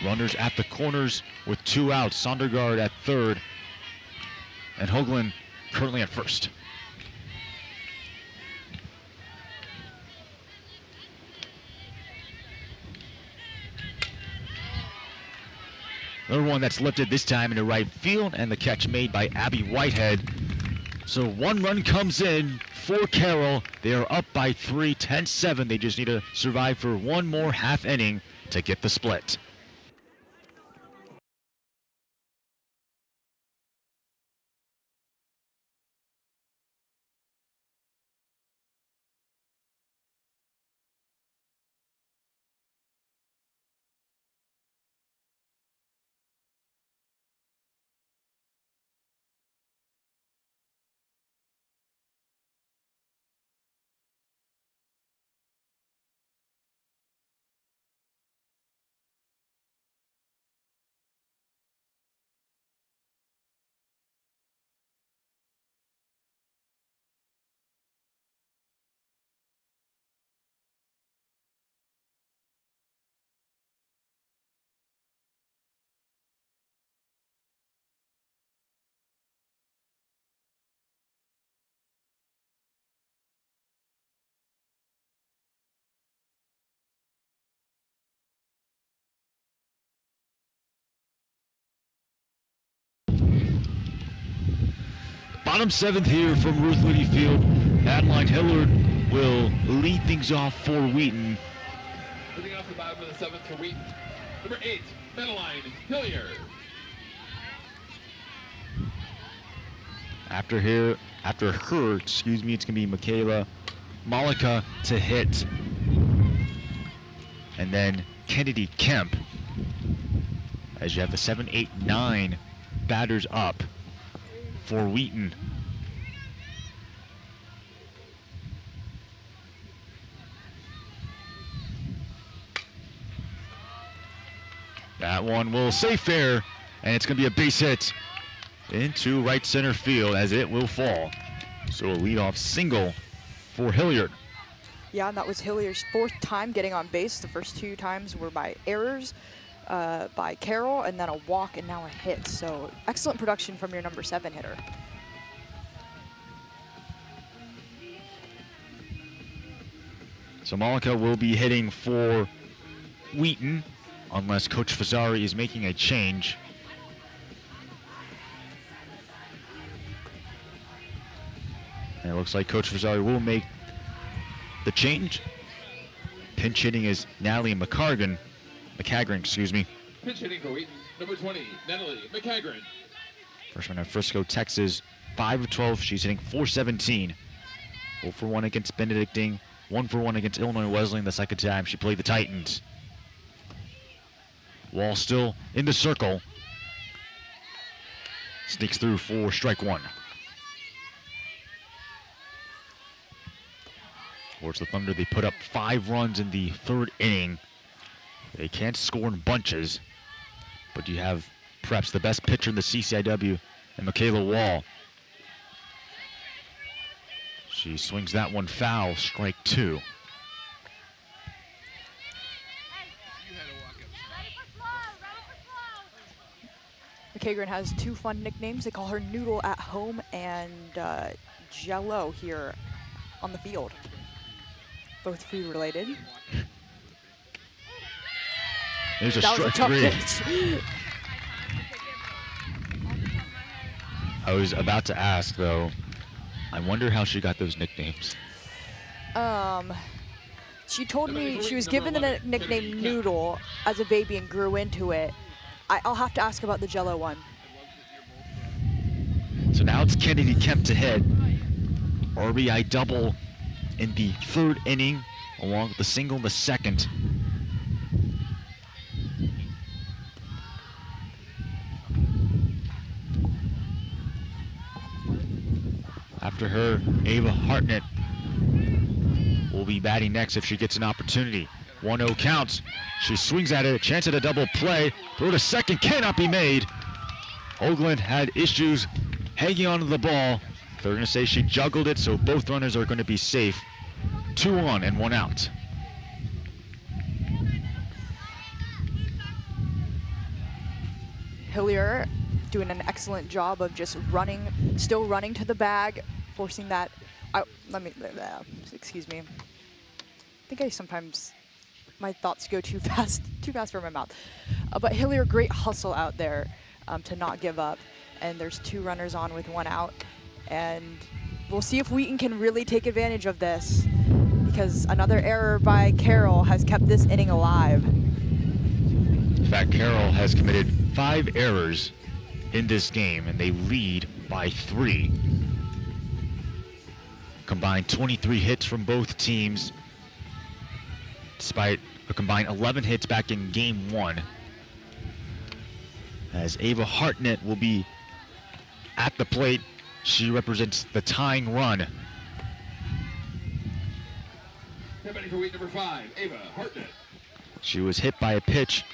Runners at the corners with 2 outs. Sondergaard at third and Hoagland currently at first. Another one that's lifted this time into right field, and the catch made by Abby Whitehead. So 1 run comes in for Carroll. They are up by 3, 10-7. They just need to survive for 1 more half inning to get the split. Bottom 7th here from Ruth Leedy Field. Adeline Hillard will lead things off for Wheaton. Moving off the bottom of the 7th for Wheaton, number 8, Madeline Hilliard. After her, it's gonna be Michaela Malika to hit. And then Kennedy Kemp. As you have the 7, 8, 9 batters up for Wheaton. That one will stay fair, and it's going to be a base hit into right center field as it will fall. So a leadoff single for Hilliard. yeah, and that was Hilliard's 4th time getting on base. The first 2 times were by errors by Carroll, and then a walk and now a hit. So excellent production from your number 7 hitter. So Malika will be hitting for Wheaton unless Coach Fazzari is making a change. And it looks like Coach Fazzari will make the change. Pinch hitting is Natalie McCagran, excuse me. Pitch hitting for Wheaton, number 20, Natalie McCagran. Freshman at Frisco, Texas, 5 of 12. She's hitting .417. 0 for 1 against Benedictine, 1-for-1 against Illinois Wesleyan the second time she played the Titans. Wall still in the circle. Sneaks through for strike one. Towards the Thunder, they put up 5 runs in the third inning. They can't score in bunches, but you have perhaps the best pitcher in the CCIW, and Michaela Wall. She swings that one foul, strike 2. McKagren has 2 fun nicknames. They call her Noodle at home and Jello here on the field. Both food related. There's a That was a strike tough 3. pitch. I was about to ask though, I wonder how she got those nicknames. She told me she was given the nickname Noodle as a baby and grew into it. I'll have to ask about the Jello one. So now it's Kennedy Kemp to hit. RBI double in the third inning, along with the single in the second. After her, Ava Hartnett will be batting next if she gets an opportunity. 1-0 counts. She swings at it, a chance at a double play. Throw to second cannot be made. Hoagland had issues hanging onto the ball. They're going to say she juggled it, so both runners are going to be safe. 2 on and 1 out. Hillier doing an excellent job of just running, still running to the bag, forcing that out. Excuse me. I think I sometimes, my thoughts go too fast for my mouth. But Hillier, great hustle out there to not give up. And there's 2 runners on with 1 out. And we'll see if Wheaton can really take advantage of this, because another error by Carroll has kept this inning alive. In fact, Carroll has committed 5 errors in this game, and they lead by 3. Combined 23 hits from both teams, despite a combined 11 hits back in game 1. As Ava Hartnett will be at the plate, she represents the tying run. Everybody for week number 5, Ava Hartnett. She was hit by a pitch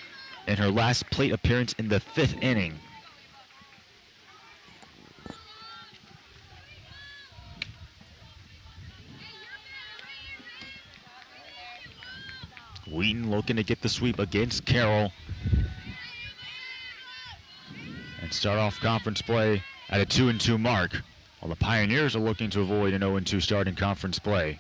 in her last plate appearance in the 5th inning. Wheaton looking to get the sweep against Carroll and start off conference play at a 2-2 mark, while the Pioneers are looking to avoid an 0-2 start in conference play.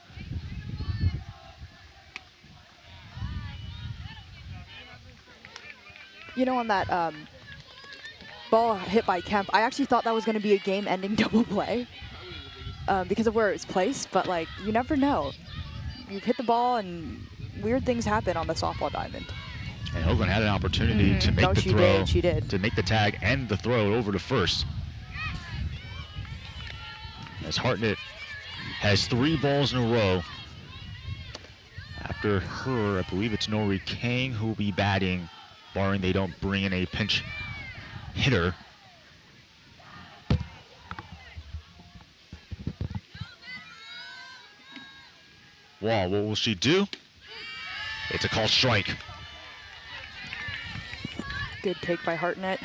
You know, on that ball hit by Kemp, I actually thought that was going to be a game-ending double play because of where it was placed, but like, you never know. You hit the ball and weird things happen on the softball diamond. And Hoagland had an opportunity to make the throw, she did. to make the tag and the throw over to first. As Hartnett has 3 balls in a row. After her, I believe it's Nori Kang who will be batting, barring they don't bring in a pinch hitter. Wall, what will she do? It's a called strike. Good take by Hartnett.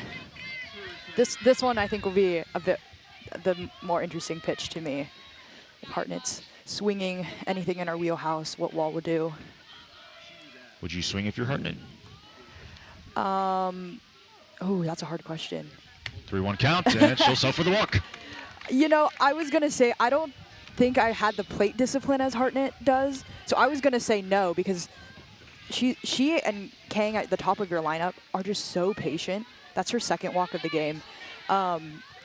This one I think will be a bit the more interesting pitch to me. If Hartnett's swinging anything in our wheelhouse, what Wall would do. Would you swing if you're Hartnett? Oh, that's a hard question. 3-1 count, and she'll settle for the walk. You know, I was gonna say I don't think I had the plate discipline as Hartnett does, so I was gonna say no, because she and Kang at the top of your lineup are just so patient. That's her second walk of the game.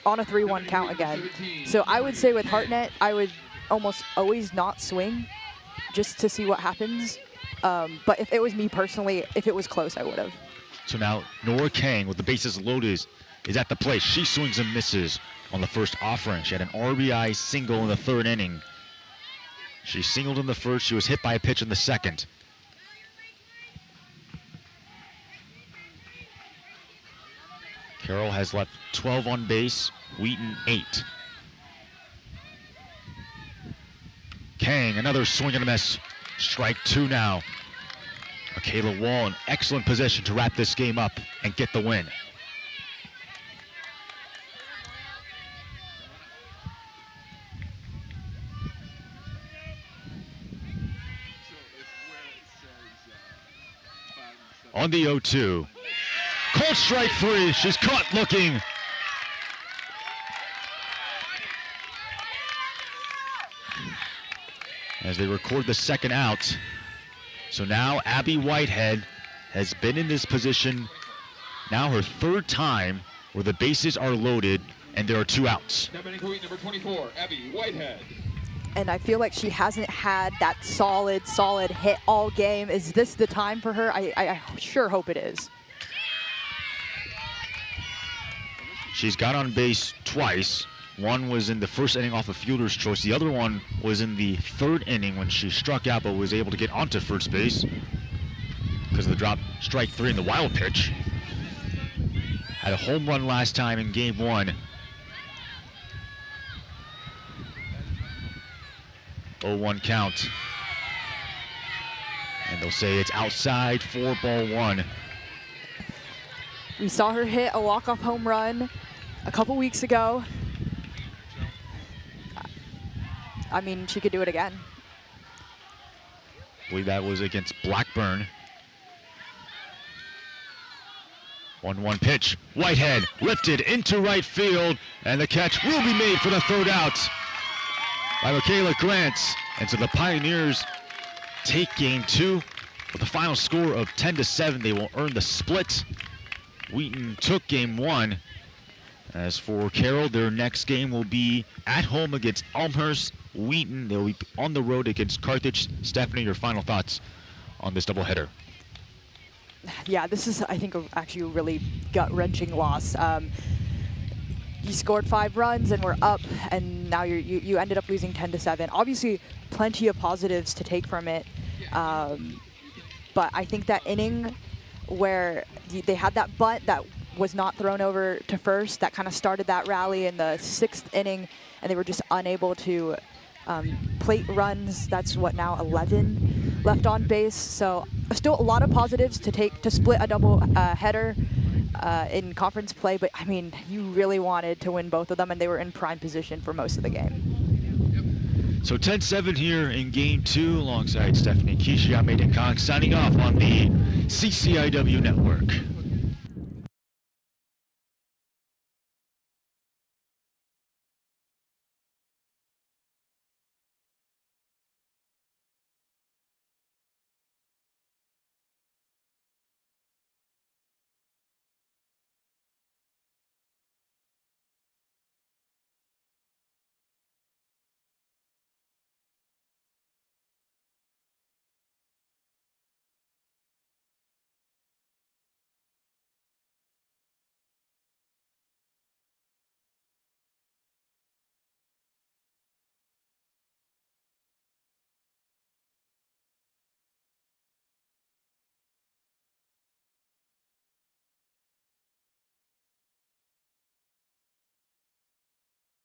On a 3-1 count again. So I would say with Hartnett, I would almost always not swing just to see what happens. But if it was me personally, if it was close, I would have. So now Nora Kang, with the bases loaded, is at the plate. She swings and misses on the first offering. She had an RBI single in the 3rd inning. She singled in the first. She was hit by a pitch in the second. Carroll has left 12 on base, Wheaton 8. Kang, another swing and a miss. Strike 2 now. Michaela Wall in excellent position to wrap this game up and get the win. On the 0-2. Cold strike 3. She's caught looking. As they record the second out. So now Abby Whitehead has been in this position now her third time where the bases are loaded and there are 2 outs. Stepping into number 24, Abby Whitehead. And I feel like she hasn't had that solid hit all game. Is this the time for her? I sure hope it is. She's got on base twice. One was in the first inning off a fielder's choice. The other one was in the third inning when she struck out but was able to get onto first base because of the drop. Strike 3 in the wild pitch. Had a home run last time in game 1. 0-1 count. And they'll say it's outside for ball 1. We saw her hit a walk-off home run a couple weeks ago. I mean, she could do it again. I believe that was against Blackburn. 1-1 pitch. Whitehead lifted into right field, and the catch will be made for the third out by Michaela Grant. And so the Pioneers take game 2 with a final score of 10-7. They will earn the split. Wheaton took game 1. As for Carroll, their next game will be at home against Elmhurst. Wheaton, they'll be on the road against Carthage. Stephanie, your final thoughts on this doubleheader? Yeah, this is, I think, actually a really gut-wrenching loss. You scored 5 runs and we're up, and now you ended up losing 10-7. Obviously, plenty of positives to take from it, but I think that inning where they had that bunt that was not thrown over to first, that kind of started that rally in the 6th inning, and they were just unable to plate runs. That's what, now 11 left on base. So still a lot of positives to take to split a double header in conference play, but I mean, you really wanted to win both of them, and they were in prime position for most of the game. So 10-7 here in game 2 alongside Stephanie Keisha. I'm Aiden Kong signing off on the CCIW Network.